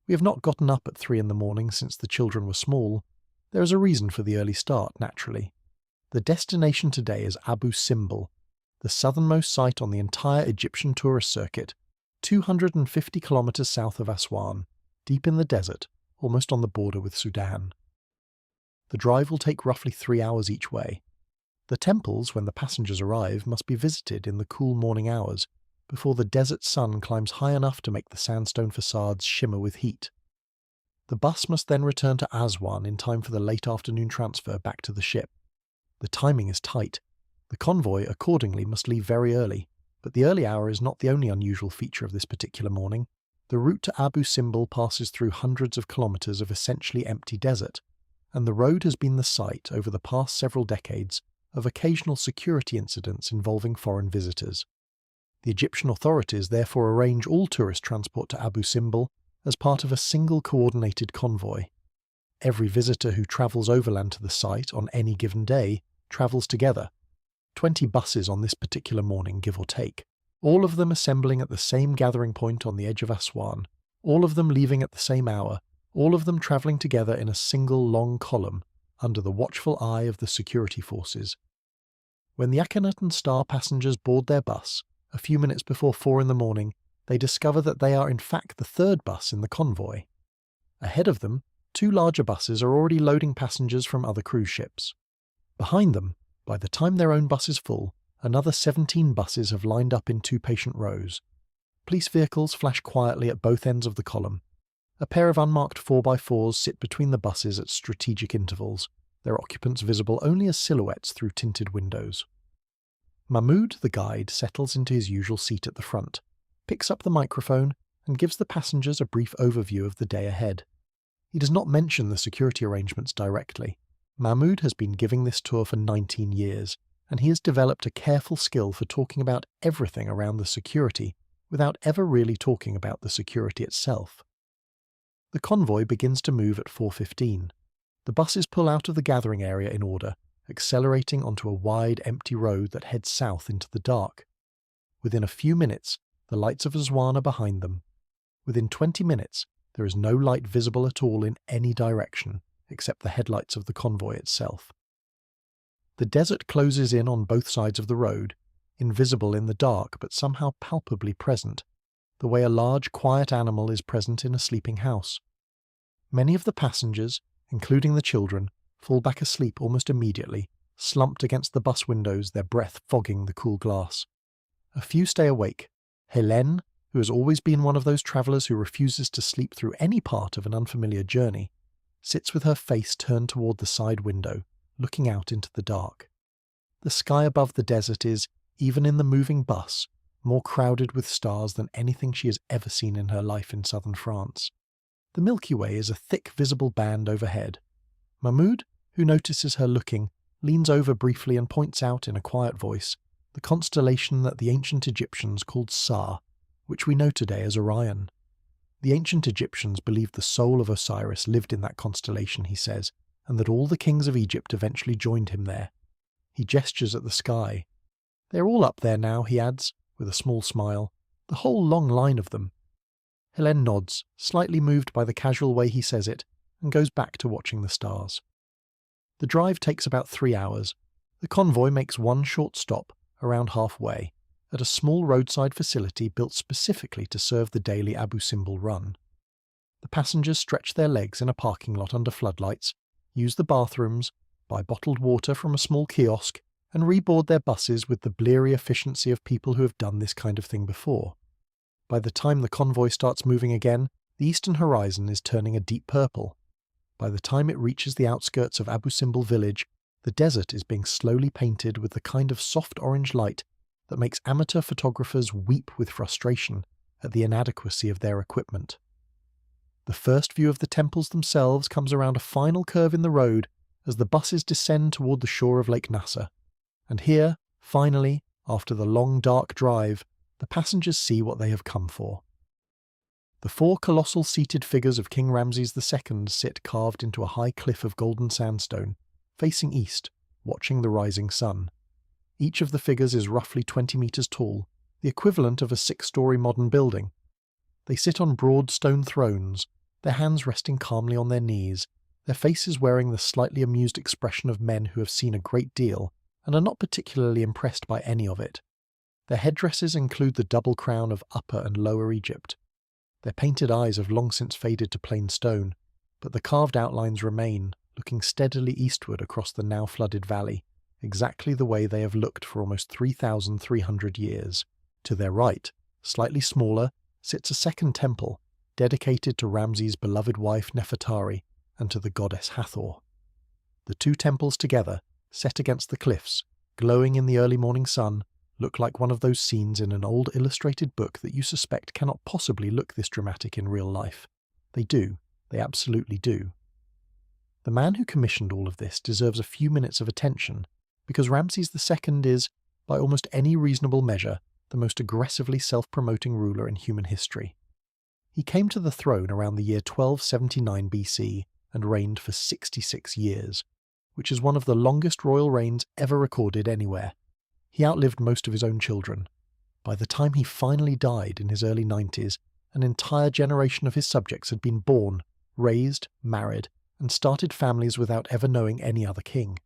We have not gotten up at 3 in the morning since the children were small. There is a reason for the early start, naturally. The destination today is Abu Simbel, the southernmost site on the entire Egyptian tourist circuit, 250 kilometres south of Aswan, deep in the desert, almost on the border with Sudan. The drive will take roughly 3 hours each way. The temples, when the passengers arrive, must be visited in the cool morning hours, before the desert sun climbs high enough to make the sandstone facades shimmer with heat. The bus must then return to Aswan in time for the late afternoon transfer back to the ship. The timing is tight. The convoy accordingly must leave very early, but the early hour is not the only unusual feature of this particular morning. The route to Abu Simbel passes through hundreds of kilometres of essentially empty desert, and the road has been the site, over the past several decades, of occasional security incidents involving foreign visitors. The Egyptian authorities therefore arrange all tourist transport to Abu Simbel as part of a single coordinated convoy. Every visitor who travels overland to the site on any given day travels together. 20 buses on this particular morning, give or take, all of them assembling at the same gathering point on the edge of Aswan, all of them leaving at the same hour, all of them travelling together in a single long column, under the watchful eye of the security forces. When the Akhenaten Star passengers board their bus, a few minutes before 4 in the morning, they discover that they are in fact the third bus in the convoy. Ahead of them, 2 larger buses are already loading passengers from other cruise ships. Behind them, by the time their own bus is full, another 17 buses have lined up in 2 patient rows. Police vehicles flash quietly at both ends of the column. A pair of unmarked 4x4s sit between the buses at strategic intervals, their occupants visible only as silhouettes through tinted windows. Mahmoud, the guide, settles into his usual seat at the front, picks up the microphone, and gives the passengers a brief overview of the day ahead. He does not mention the security arrangements directly. Mahmoud has been giving this tour for 19 years, and he has developed a careful skill for talking about everything around the security without ever really talking about the security itself. The convoy begins to move at 4:15. The buses pull out of the gathering area in order, accelerating onto a wide, empty road that heads south into the dark. Within a few minutes, the lights of Aswan are behind them. Within 20 minutes, there is no light visible at all in any direction, except the headlights of the convoy itself. The desert closes in on both sides of the road, invisible in the dark but somehow palpably present, the way a large, quiet animal is present in a sleeping house. Many of the passengers, including the children, fall back asleep almost immediately, slumped against the bus windows, their breath fogging the cool glass. A few stay awake. Hélène, who has always been one of those travellers who refuses to sleep through any part of an unfamiliar journey, sits with her face turned toward the side window, looking out into the dark. The sky above the desert is, even in the moving bus, more crowded with stars than anything she has ever seen in her life in southern France. The Milky Way is a thick visible band overhead. Mahmoud, who notices her looking, leans over briefly and points out in a quiet voice the constellation that the ancient Egyptians called Sa, which we know today as Orion. The ancient Egyptians believed the soul of Osiris lived in that constellation, he says, and that all the kings of Egypt eventually joined him there. He gestures at the sky. They're all up there now, he adds, with a small smile, the whole long line of them. Hélène nods, slightly moved by the casual way he says it, and goes back to watching the stars. The drive takes about 3 hours. The convoy makes one short stop, around halfway, at a small roadside facility built specifically to serve the daily Abu Simbel run. The passengers stretch their legs in a parking lot under floodlights, use the bathrooms, buy bottled water from a small kiosk, and reboard their buses with the bleary efficiency of people who have done this kind of thing before. By the time the convoy starts moving again, the eastern horizon is turning a deep purple. By the time it reaches the outskirts of Abu Simbel village, the desert is being slowly painted with the kind of soft orange light that makes amateur photographers weep with frustration at the inadequacy of their equipment. The first view of the temples themselves comes around a final curve in the road as the buses descend toward the shore of Lake Nasser. And here, finally, after the long dark drive, the passengers see what they have come for. The 4 colossal seated figures of King Ramses II sit carved into a high cliff of golden sandstone, facing east, watching the rising sun. Each of the figures is roughly 20 metres tall, the equivalent of a 6-story modern building. They sit on broad stone thrones, their hands resting calmly on their knees, their faces wearing the slightly amused expression of men who have seen a great deal and are not particularly impressed by any of it. Their headdresses include the double crown of Upper and Lower Egypt. Their painted eyes have long since faded to plain stone, but the carved outlines remain, looking steadily eastward across the now flooded valley, exactly the way they have looked for almost 3,300 years. To their right, slightly smaller, sits a second temple, dedicated to Ramses' beloved wife Nefertari and to the goddess Hathor. The 2 temples together, set against the cliffs, glowing in the early morning sun, look like one of those scenes in an old illustrated book that you suspect cannot possibly look this dramatic in real life. They do. They absolutely do. The man who commissioned all of this deserves a few minutes of attention, because Ramses II is, by almost any reasonable measure, the most aggressively self-promoting ruler in human history. He came to the throne around the year 1279 BC and reigned for 66 years, which is one of the longest royal reigns ever recorded anywhere. He outlived most of his own children. By the time he finally died in his early 90s, an entire generation of his subjects had been born, raised, married, and started families without ever knowing any other king.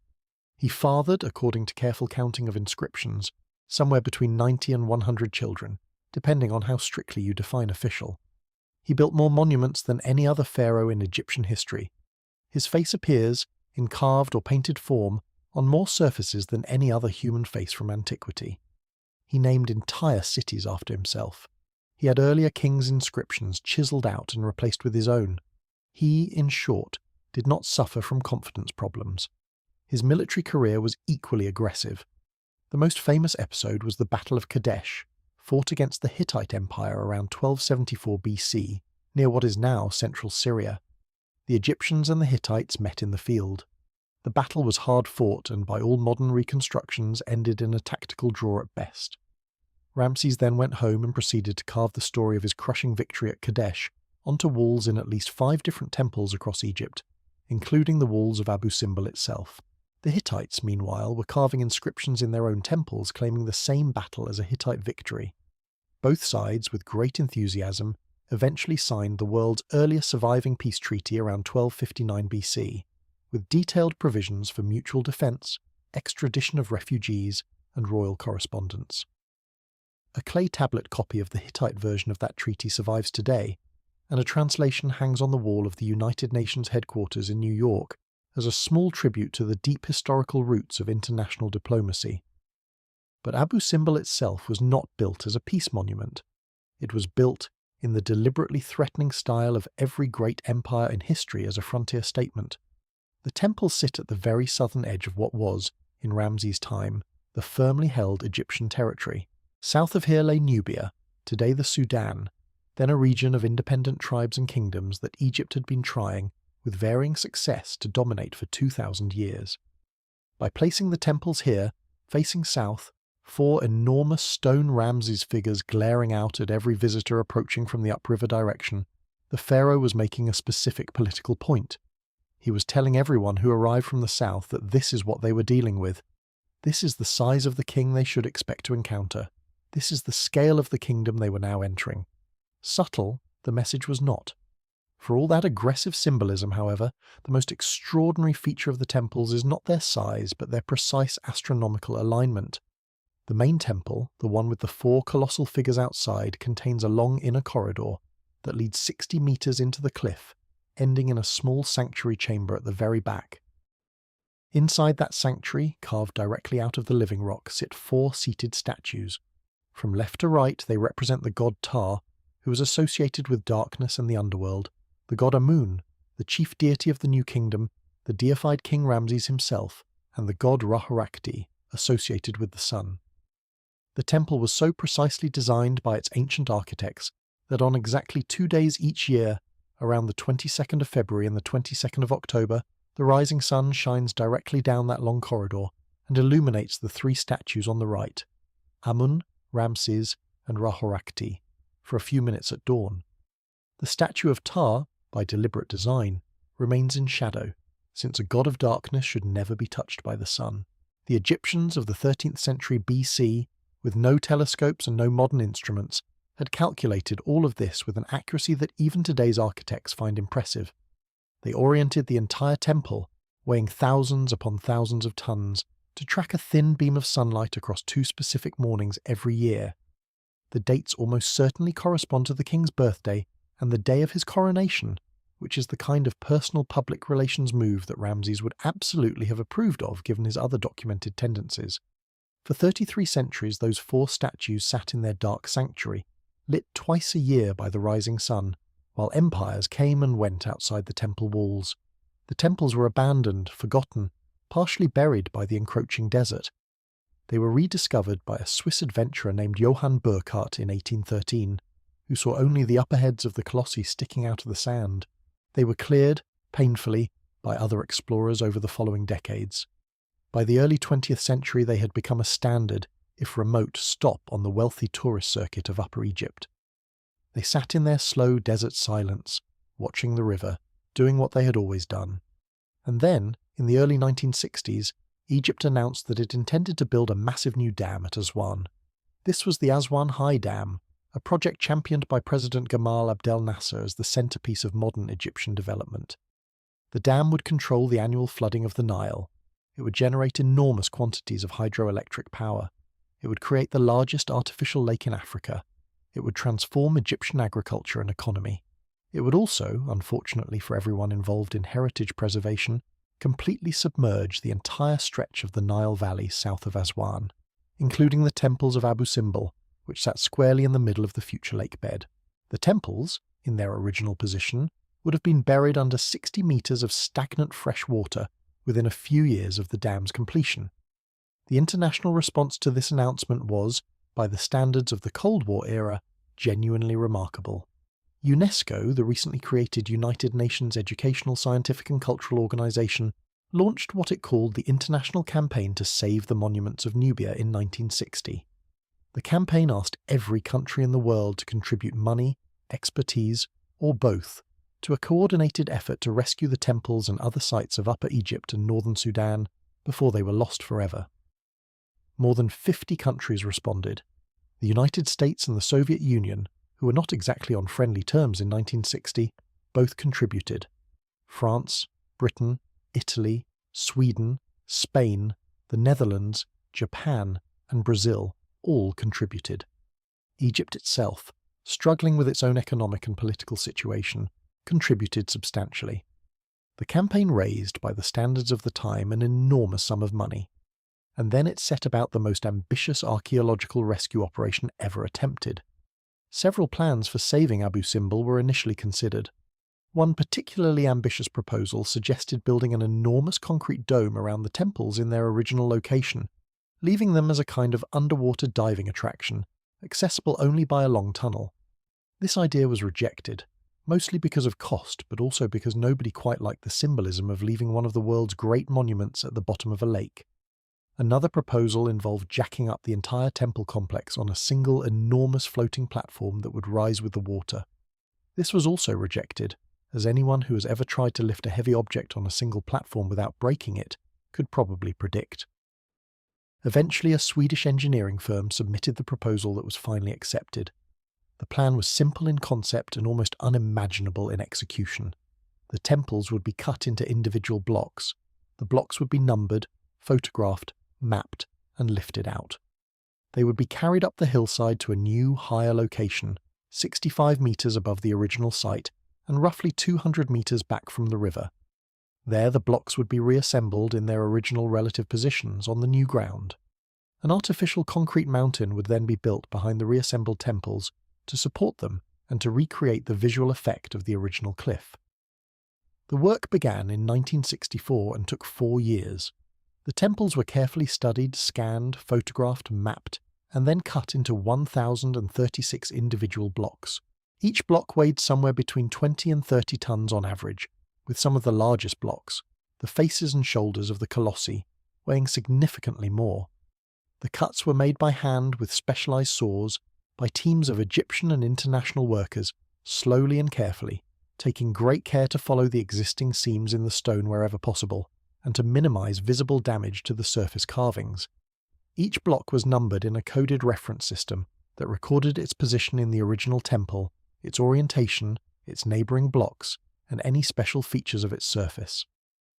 He fathered, according to careful counting of inscriptions, somewhere between 90 and 100 children, depending on how strictly you define official. He built more monuments than any other pharaoh in Egyptian history. His face appears, in carved or painted form, on more surfaces than any other human face from antiquity. He named entire cities after himself. He had earlier kings' inscriptions chiselled out and replaced with his own. He, in short, did not suffer from confidence problems. His military career was equally aggressive. The most famous episode was the Battle of Kadesh, fought against the Hittite Empire around 1274 BC, near what is now central Syria. The Egyptians and the Hittites met in the field. The battle was hard fought and by all modern reconstructions ended in a tactical draw at best. Ramses then went home and proceeded to carve the story of his crushing victory at Kadesh onto walls in at least 5 different temples across Egypt, including the walls of Abu Simbel itself. The Hittites, meanwhile, were carving inscriptions in their own temples claiming the same battle as a Hittite victory. Both sides, with great enthusiasm, eventually signed the world's earliest surviving peace treaty around 1259 BC, with detailed provisions for mutual defence, extradition of refugees, and royal correspondence. A clay tablet copy of the Hittite version of that treaty survives today, and a translation hangs on the wall of the United Nations headquarters in New York as a small tribute to the deep historical roots of international diplomacy. But Abu Simbel itself was not built as a peace monument. It was built in the deliberately threatening style of every great empire in history as a frontier statement. The temples sit at the very southern edge of what was, in Ramses' time, the firmly held Egyptian territory. South of here lay Nubia, today the Sudan, then a region of independent tribes and kingdoms that Egypt had been trying, with varying success, to dominate for 2,000 years. By placing the temples here, facing south, 4 enormous stone Ramses figures glaring out at every visitor approaching from the upriver direction, the pharaoh was making a specific political point. He was telling everyone who arrived from the south that this is what they were dealing with. This is the size of the king they should expect to encounter. This is the scale of the kingdom they were now entering. Subtle, the message was not. For all that aggressive symbolism, however, the most extraordinary feature of the temples is not their size, but their precise astronomical alignment. The main temple, the one with the 4 colossal figures outside, contains a long inner corridor that leads 60 meters into the cliff, ending in a small sanctuary chamber at the very back. Inside that sanctuary, carved directly out of the living rock, sit 4 seated statues. From left to right, they represent the god Ptah, who was associated with darkness and the underworld, the god Amun, the chief deity of the new kingdom, the deified King Ramses himself, and the god Ra-Horakhti, associated with the sun. The temple was so precisely designed by its ancient architects that on exactly 2 days each year, around the 22nd of February and the 22nd of October, the rising sun shines directly down that long corridor and illuminates the 3 statues on the right, Amun, Ramses, and Ra-Horakhti, for a few minutes at dawn. The statue of Ptah, by deliberate design, remains in shadow, since a god of darkness should never be touched by the sun. The Egyptians of the 13th century BC, with no telescopes and no modern instruments, had calculated all of this with an accuracy that even today's architects find impressive. They oriented the entire temple, weighing thousands upon thousands of tons, to track a thin beam of sunlight across 2 specific mornings every year. The dates almost certainly correspond to the king's birthday and the day of his coronation, which is the kind of personal public relations move that Ramses would absolutely have approved of given his other documented tendencies. For 33 centuries those 4 statues sat in their dark sanctuary, lit twice a year by the rising sun, while empires came and went outside the temple walls. The temples were abandoned, forgotten, partially buried by the encroaching desert. They were rediscovered by a Swiss adventurer named Johann Burckhardt in 1813, who saw only the upper heads of the colossi sticking out of the sand. They were cleared, painfully, by other explorers over the following decades. By the early 20th century they had become a standard, if remote, stop on the wealthy tourist circuit of Upper Egypt. They sat in their slow desert silence, watching the river, doing what they had always done. And then, in the early 1960s, Egypt announced that it intended to build a massive new dam at Aswan. This was the Aswan High Dam, a project championed by President Gamal Abdel Nasser as the centerpiece of modern Egyptian development. The dam would control the annual flooding of the Nile. It would generate enormous quantities of hydroelectric power. It would create the largest artificial lake in Africa. It would transform Egyptian agriculture and economy. It would also, unfortunately for everyone involved in heritage preservation, completely submerge the entire stretch of the Nile Valley south of Aswan, including the temples of Abu Simbel, which sat squarely in the middle of the future lake bed. The temples, in their original position, would have been buried under 60 meters of stagnant fresh water within a few years of the dam's completion. The international response to this announcement was, by the standards of the Cold War era, genuinely remarkable. UNESCO, the recently created United Nations Educational, Scientific and Cultural Organization, launched what it called the International Campaign to Save the Monuments of Nubia in 1960. The campaign asked every country in the world to contribute money, expertise, or both, to a coordinated effort to rescue the temples and other sites of Upper Egypt and Northern Sudan before they were lost forever. More than 50 countries responded. The United States and the Soviet Union, who were not exactly on friendly terms in 1960, both contributed. France, Britain, Italy, Sweden, Spain, the Netherlands, Japan, and Brazil all contributed. Egypt itself, struggling with its own economic and political situation, contributed substantially. The campaign raised, by the standards of the time, an enormous sum of money, and then it set about the most ambitious archaeological rescue operation ever attempted. Several plans for saving Abu Simbel were initially considered. One particularly ambitious proposal suggested building an enormous concrete dome around the temples in their original location, leaving them as a kind of underwater diving attraction, accessible only by a long tunnel. This idea was rejected, mostly because of cost, but also because nobody quite liked the symbolism of leaving one of the world's great monuments at the bottom of a lake. Another proposal involved jacking up the entire temple complex on a single enormous floating platform that would rise with the water. This was also rejected, as anyone who has ever tried to lift a heavy object on a single platform without breaking it could probably predict. Eventually, a Swedish engineering firm submitted the proposal that was finally accepted. The plan was simple in concept and almost unimaginable in execution. The temples would be cut into individual blocks. The blocks would be numbered, photographed, mapped, and lifted out. They would be carried up the hillside to a new, higher location, 65 meters above the original site and roughly 200 meters back from the river. There the blocks would be reassembled in their original relative positions on the new ground. An artificial concrete mountain would then be built behind the reassembled temples to support them and to recreate the visual effect of the original cliff. The work began in 1964 and took 4 years. The temples were carefully studied, scanned, photographed, mapped, and then cut into 1,036 individual blocks. Each block weighed somewhere between 20 and 30 tons on average, with some of the largest blocks, the faces and shoulders of the colossi, weighing significantly more. The cuts were made by hand with specialized saws by teams of Egyptian and international workers, slowly and carefully, taking great care to follow the existing seams in the stone wherever possible, and to minimize visible damage to the surface carvings. Each block was numbered in a coded reference system that recorded its position in the original temple, its orientation, its neighboring blocks, and any special features of its surface.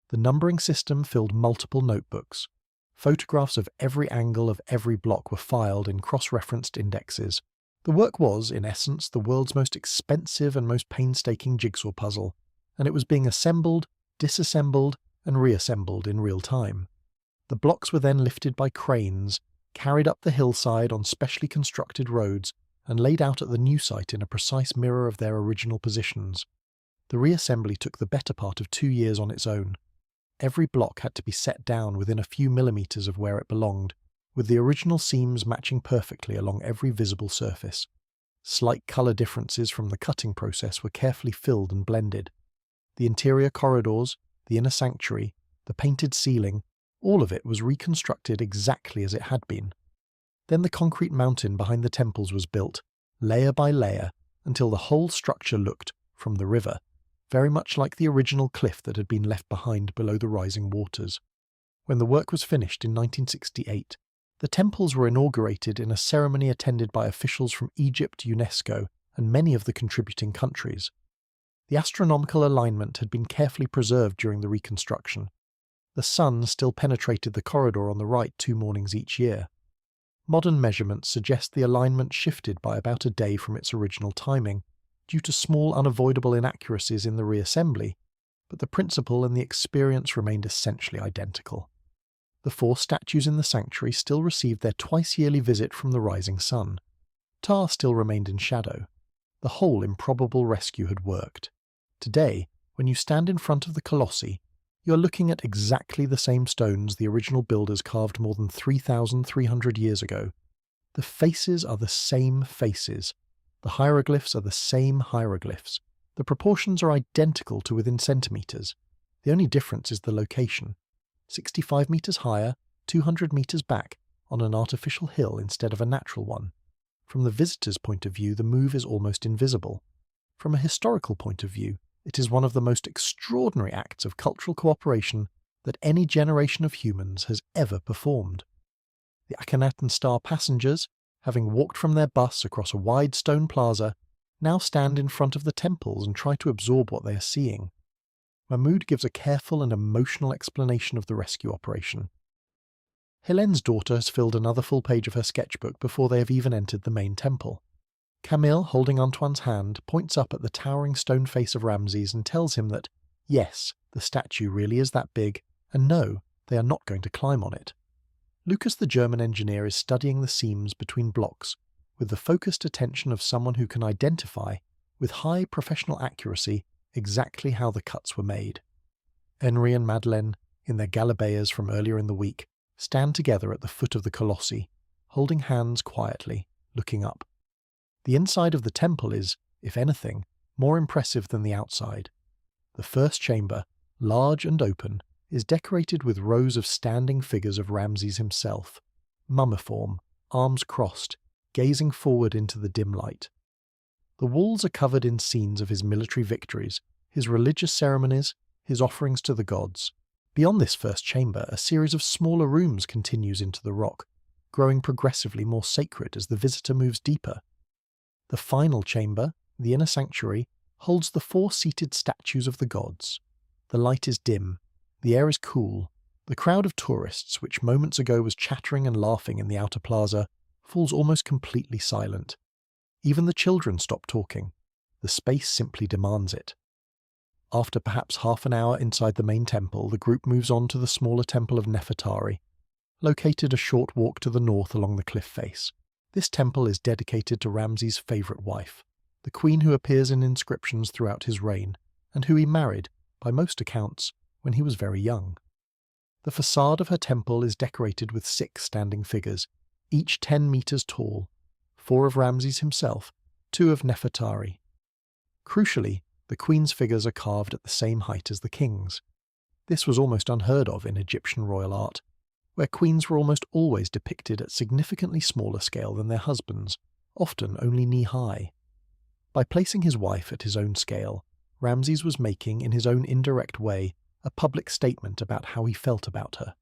The numbering system filled multiple notebooks. Photographs of every angle of every block were filed in cross-referenced indexes. The work was, in essence, the world's most expensive and most painstaking jigsaw puzzle, and it was being assembled, disassembled, and reassembled in real time. The blocks were then lifted by cranes, carried up the hillside on specially constructed roads, and laid out at the new site in a precise mirror of their original positions. The reassembly took the better part of 2 years on its own. Every block had to be set down within a few millimeters of where it belonged, with the original seams matching perfectly along every visible surface. Slight colour differences from the cutting process were carefully filled and blended. The interior corridors, the inner sanctuary, the painted ceiling, all of it was reconstructed exactly as it had been. Then the concrete mountain behind the temples was built, layer by layer, until the whole structure looked, from the river, very much like the original cliff that had been left behind below the rising waters. When the work was finished in 1968, the temples were inaugurated in a ceremony attended by officials from Egypt, UNESCO, and many of the contributing countries. The astronomical alignment had been carefully preserved during the reconstruction. The sun still penetrated the corridor on the right 2 mornings each year. Modern measurements suggest the alignment shifted by about a day from its original timing, due to small unavoidable inaccuracies in the reassembly, but the principle and the experience remained essentially identical. The 4 statues in the sanctuary still received their twice-yearly visit from the rising sun. Ptah still remained in shadow. The whole improbable rescue had worked. Today, when you stand in front of the colossi, you are looking at exactly the same stones the original builders carved more than 3,300 years ago. The faces are the same faces. The hieroglyphs are the same hieroglyphs. The proportions are identical to within centimetres. The only difference is the location. 65 metres higher, 200 metres back, on an artificial hill instead of a natural one. From the visitor's point of view, the move is almost invisible. From a historical point of view, it is one of the most extraordinary acts of cultural cooperation that any generation of humans has ever performed. The Akhenaten Star passengers, having walked from their bus across a wide stone plaza, now stand in front of the temples and try to absorb what they are seeing. Mahmoud gives a careful and emotional explanation of the rescue operation. Helene's daughter has filled another full page of her sketchbook before they have even entered the main temple. Camille, holding Antoine's hand, points up at the towering stone face of Ramses and tells him that, yes, the statue really is that big, and no, they are not going to climb on it. Lucas, the German engineer, is studying the seams between blocks with the focused attention of someone who can identify, with high professional accuracy, exactly how the cuts were made. Henri and Madeleine, in their galabeas from earlier in the week, stand together at the foot of the colossi, holding hands quietly, looking up. The inside of the temple is, if anything, more impressive than the outside. The first chamber, large and open, is decorated with rows of standing figures of Ramses himself, mummiform, arms crossed, gazing forward into the dim light. The walls are covered in scenes of his military victories, his religious ceremonies, his offerings to the gods. Beyond this first chamber, a series of smaller rooms continues into the rock, growing progressively more sacred as the visitor moves deeper. The final chamber, the inner sanctuary, holds the 4 seated statues of the gods. The light is dim, the air is cool. The crowd of tourists, which moments ago was chattering and laughing in the outer plaza, falls almost completely silent. Even the children stop talking. The space simply demands it. After perhaps half an hour inside the main temple, the group moves on to the smaller temple of Nefertari, located a short walk to the north along the cliff face. This temple is dedicated to Ramses' favourite wife, the queen who appears in inscriptions throughout his reign, and who he married, by most accounts, when he was very young. The facade of her temple is decorated with 6 standing figures, each 10 metres tall, 4 of Ramses himself, 2 of Nefertari. Crucially, the queen's figures are carved at the same height as the king's. This was almost unheard of in Egyptian royal art, where queens were almost always depicted at significantly smaller scale than their husbands, often only knee-high. By placing his wife at his own scale, Ramses was making, in his own indirect way, a public statement about how he felt about her.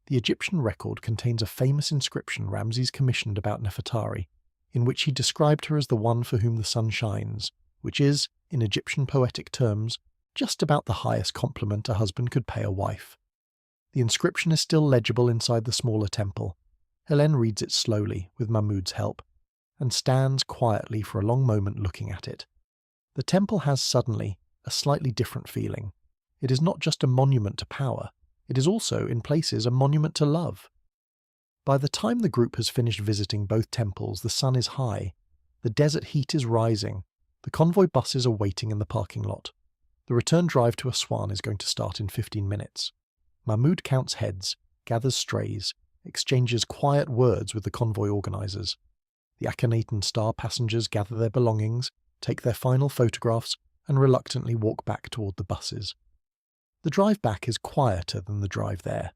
The Egyptian record contains a famous inscription Ramses commissioned about Nefertari, in which he described her as the one for whom the sun shines, which is, in Egyptian poetic terms, just about the highest compliment a husband could pay a wife. The inscription is still legible inside the smaller temple. Helene reads it slowly, with Mahmoud's help, and stands quietly for a long moment looking at it. The temple has suddenly a slightly different feeling. It is not just a monument to power, it is also, in places, a monument to love. By the time the group has finished visiting both temples, the sun is high, the desert heat is rising, the convoy buses are waiting in the parking lot. The return drive to Aswan is going to start in 15 minutes. Mahmoud counts heads, gathers strays, exchanges quiet words with the convoy organisers. The Akhenaten Star passengers gather their belongings, take their final photographs, and reluctantly walk back toward the buses. The drive back is quieter than the drive there.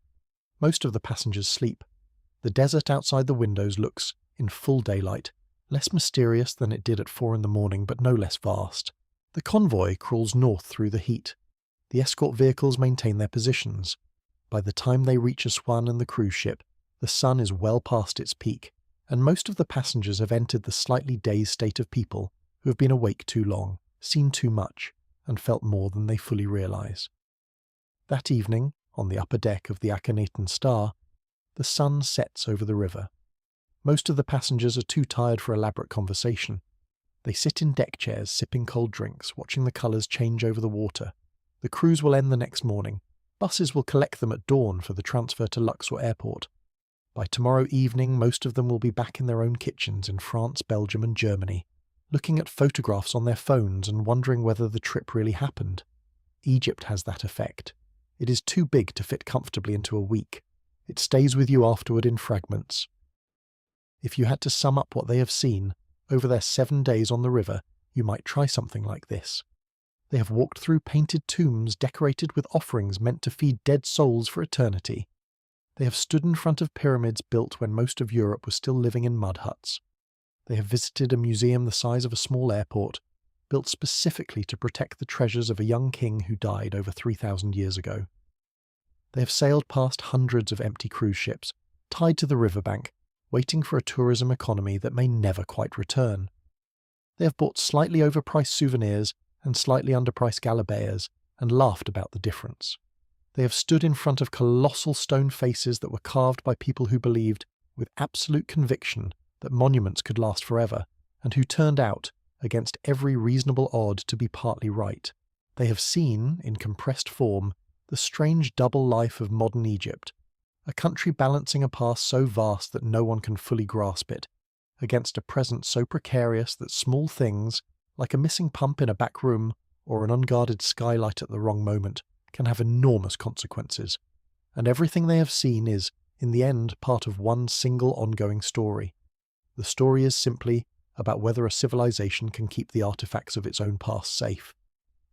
Most of the passengers sleep. The desert outside the windows looks, in full daylight, less mysterious than it did at 4 in the morning, but no less vast. The convoy crawls north through the heat. The escort vehicles maintain their positions. By the time they reach Aswan and the cruise ship, the sun is well past its peak, and most of the passengers have entered the slightly dazed state of people who have been awake too long, seen too much, and felt more than they fully realise. That evening, on the upper deck of the Akhenaten Star, the sun sets over the river. Most of the passengers are too tired for elaborate conversation. They sit in deck chairs sipping cold drinks, watching the colours change over the water. The cruise will end the next morning. Buses will collect them at dawn for the transfer to Luxor Airport. By tomorrow evening, most of them will be back in their own kitchens in France, Belgium and Germany, looking at photographs on their phones and wondering whether the trip really happened. Egypt has that effect. It is too big to fit comfortably into a week. It stays with you afterward in fragments. If you had to sum up what they have seen over their 7 days on the river, you might try something like this. They have walked through painted tombs decorated with offerings meant to feed dead souls for eternity. They have stood in front of pyramids built when most of Europe was still living in mud huts. They have visited a museum the size of a small airport, built specifically to protect the treasures of a young king who died over 3,000 years ago. They have sailed past hundreds of empty cruise ships, tied to the riverbank, waiting for a tourism economy that may never quite return. They have bought slightly overpriced souvenirs and slightly underpriced galabeas and laughed about the difference. They have stood in front of colossal stone faces that were carved by people who believed, with absolute conviction, that monuments could last forever, and who turned out, against every reasonable odd, to be partly right. They have seen, in compressed form, the strange double life of modern Egypt, a country balancing a past so vast that no one can fully grasp it, against a present so precarious that small things, like a missing pump in a back room or an unguarded skylight at the wrong moment, can have enormous consequences. And everything they have seen is, in the end, part of one single ongoing story. The story is simply about whether a civilization can keep the artifacts of its own past safe,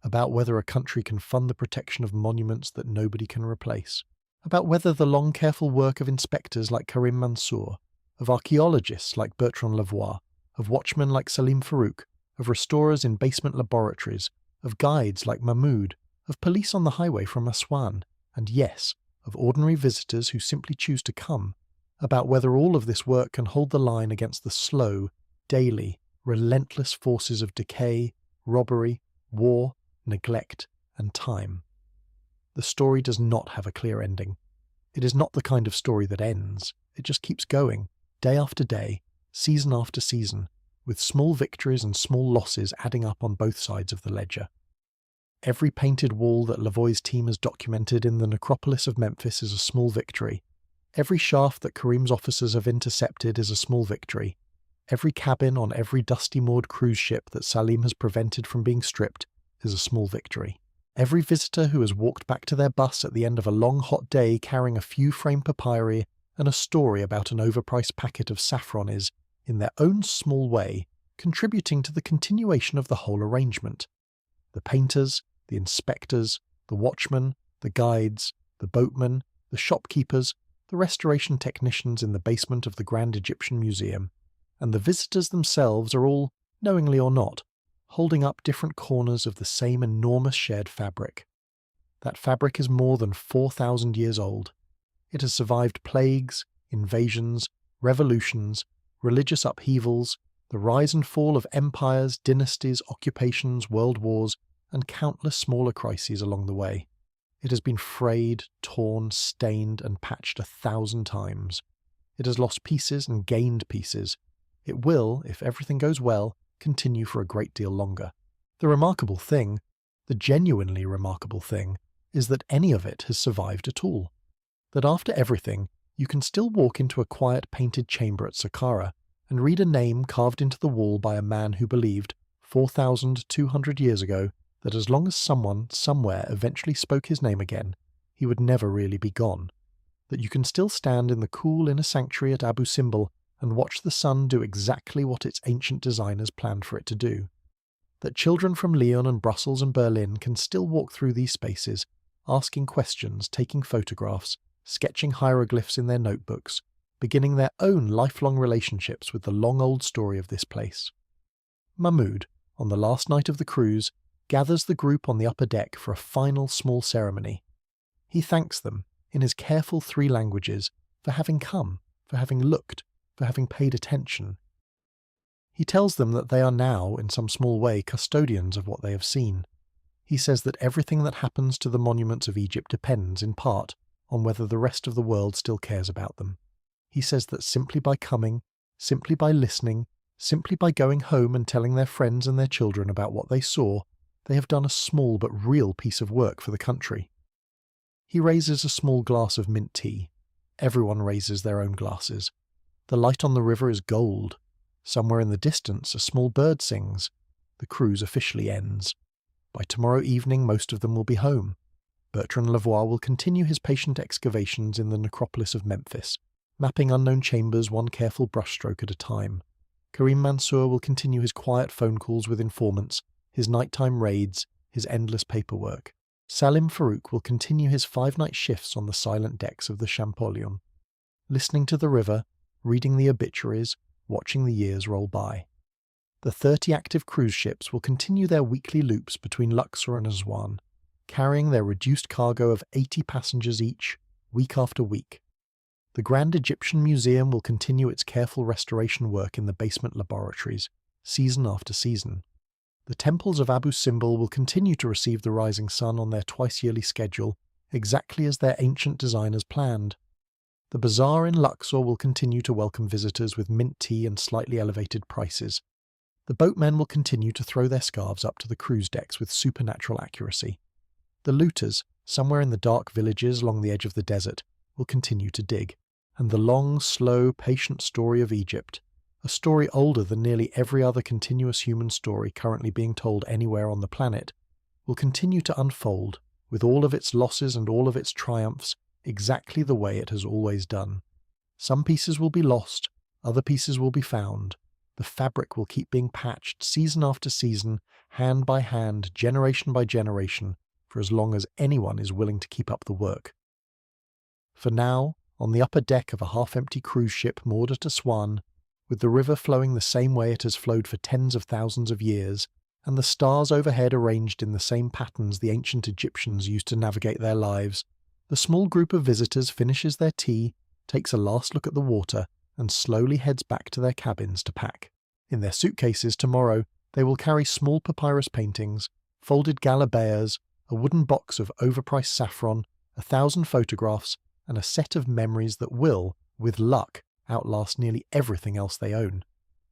about whether a country can fund the protection of monuments that nobody can replace, about whether the long careful work of inspectors like Karim Mansour, of archaeologists like Bertrand Lavoie, of watchmen like Salim Farouk, of restorers in basement laboratories, of guides like Mahmoud, of police on the highway from Aswan, and yes, of ordinary visitors who simply choose to come, about whether all of this work can hold the line against the slow, daily, relentless forces of decay, robbery, war, neglect, and time. The story does not have a clear ending. It is not the kind of story that ends. It just keeps going, day after day, season after season, with small victories and small losses adding up on both sides of the ledger. Every painted wall that Lavoie's team has documented in the necropolis of Memphis is a small victory. Every shaft that Karim's officers have intercepted is a small victory. Every cabin on every dusty moored cruise ship that Salim has prevented from being stripped is a small victory. Every visitor who has walked back to their bus at the end of a long hot day carrying a few framed papyri and a story about an overpriced packet of saffron is, in their own small way, contributing to the continuation of the whole arrangement. The painters, the inspectors, the watchmen, the guides, the boatmen, the shopkeepers, the restoration technicians in the basement of the Grand Egyptian Museum, and the visitors themselves are all, knowingly or not, holding up different corners of the same enormous shared fabric. That fabric is more than 4,000 years old. It has survived plagues, invasions, revolutions, religious upheavals, the rise and fall of empires, dynasties, occupations, world wars, and countless smaller crises along the way. It has been frayed, torn, stained, and patched 1,000 times. It has lost pieces and gained pieces. It will, if everything goes well, continue for a great deal longer. The remarkable thing, the genuinely remarkable thing, is that any of it has survived at all. That after everything, you can still walk into a quiet painted chamber at Saqqara and read a name carved into the wall by a man who believed, 4,200 years ago, that as long as someone, somewhere, eventually spoke his name again, he would never really be gone. that you can still stand in the cool inner sanctuary at Abu Simbel and watch the sun do exactly what its ancient designers planned for it to do. That children from Lyon and Brussels and Berlin can still walk through these spaces, asking questions, taking photographs, sketching hieroglyphs in their notebooks, beginning their own lifelong relationships with the long-old story of this place. Mahmoud, on the last night of the cruise, gathers the group on the upper deck for a final small ceremony. He thanks them, in his careful 3 languages, for having come, for having looked, for having paid attention. He tells them that they are now, in some small way, custodians of what they have seen. He says that everything that happens to the monuments of Egypt depends, in part, on whether the rest of the world still cares about them. He says that simply by coming, simply by listening, simply by going home and telling their friends and their children about what they saw, they have done a small but real piece of work for the country. He raises a small glass of mint tea. Everyone raises their own glasses. The light on the river is gold. Somewhere in the distance a small bird sings. The cruise officially ends. By tomorrow evening most of them will be home. Bertrand Lavoie will continue his patient excavations in the necropolis of Memphis, mapping unknown chambers one careful brushstroke at a time. Karim Mansour will continue his quiet phone calls with informants, his nighttime raids, his endless paperwork. Salim Farouk will continue his 5-night shifts on the silent decks of the Champollion, listening to the river, reading the obituaries, watching the years roll by. The 30 active cruise ships will continue their weekly loops between Luxor and Aswan, carrying their reduced cargo of 80 passengers each, week after week. The Grand Egyptian Museum will continue its careful restoration work in the basement laboratories, season after season. The temples of Abu Simbel will continue to receive the rising sun on their twice-yearly schedule, exactly as their ancient designers planned. The bazaar in Luxor will continue to welcome visitors with mint tea and slightly elevated prices. The boatmen will continue to throw their scarves up to the cruise decks with supernatural accuracy. The looters, somewhere in the dark villages along the edge of the desert, will continue to dig. And the long, slow, patient story of Egypt, a story older than nearly every other continuous human story currently being told anywhere on the planet, will continue to unfold, with all of its losses and all of its triumphs, exactly the way it has always done. Some pieces will be lost, other pieces will be found. The fabric will keep being patched season after season, hand by hand, generation by generation, for as long as anyone is willing to keep up the work. For now, on the upper deck of a half-empty cruise ship moored at Aswan, with the river flowing the same way it has flowed for tens of thousands of years, and the stars overhead arranged in the same patterns the ancient Egyptians used to navigate their lives, the small group of visitors finishes their tea, takes a last look at the water, and slowly heads back to their cabins to pack. In their suitcases tomorrow, they will carry small papyrus paintings, folded galabeas, a wooden box of overpriced saffron, 1,000 photographs, and a set of memories that will, with luck, outlast nearly everything else they own.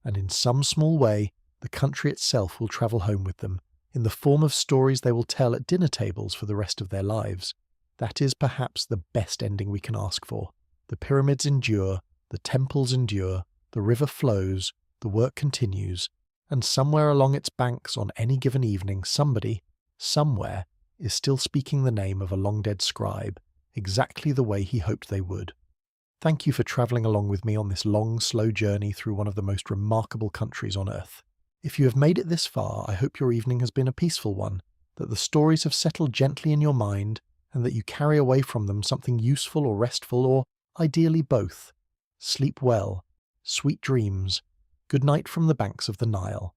And in some small way, the country itself will travel home with them, in the form of stories they will tell at dinner tables for the rest of their lives. That is perhaps the best ending we can ask for. The pyramids endure, the temples endure, the river flows, the work continues, and somewhere along its banks on any given evening somebody, somewhere, is still speaking the name of a long-dead scribe, exactly the way he hoped they would. Thank you for travelling along with me on this long, slow journey through one of the most remarkable countries on earth. If you have made it this far, I hope your evening has been a peaceful one, that the stories have settled gently in your mind, and that you carry away from them something useful or restful, or, ideally, both. Sleep well. Sweet dreams. Good night from the banks of the Nile.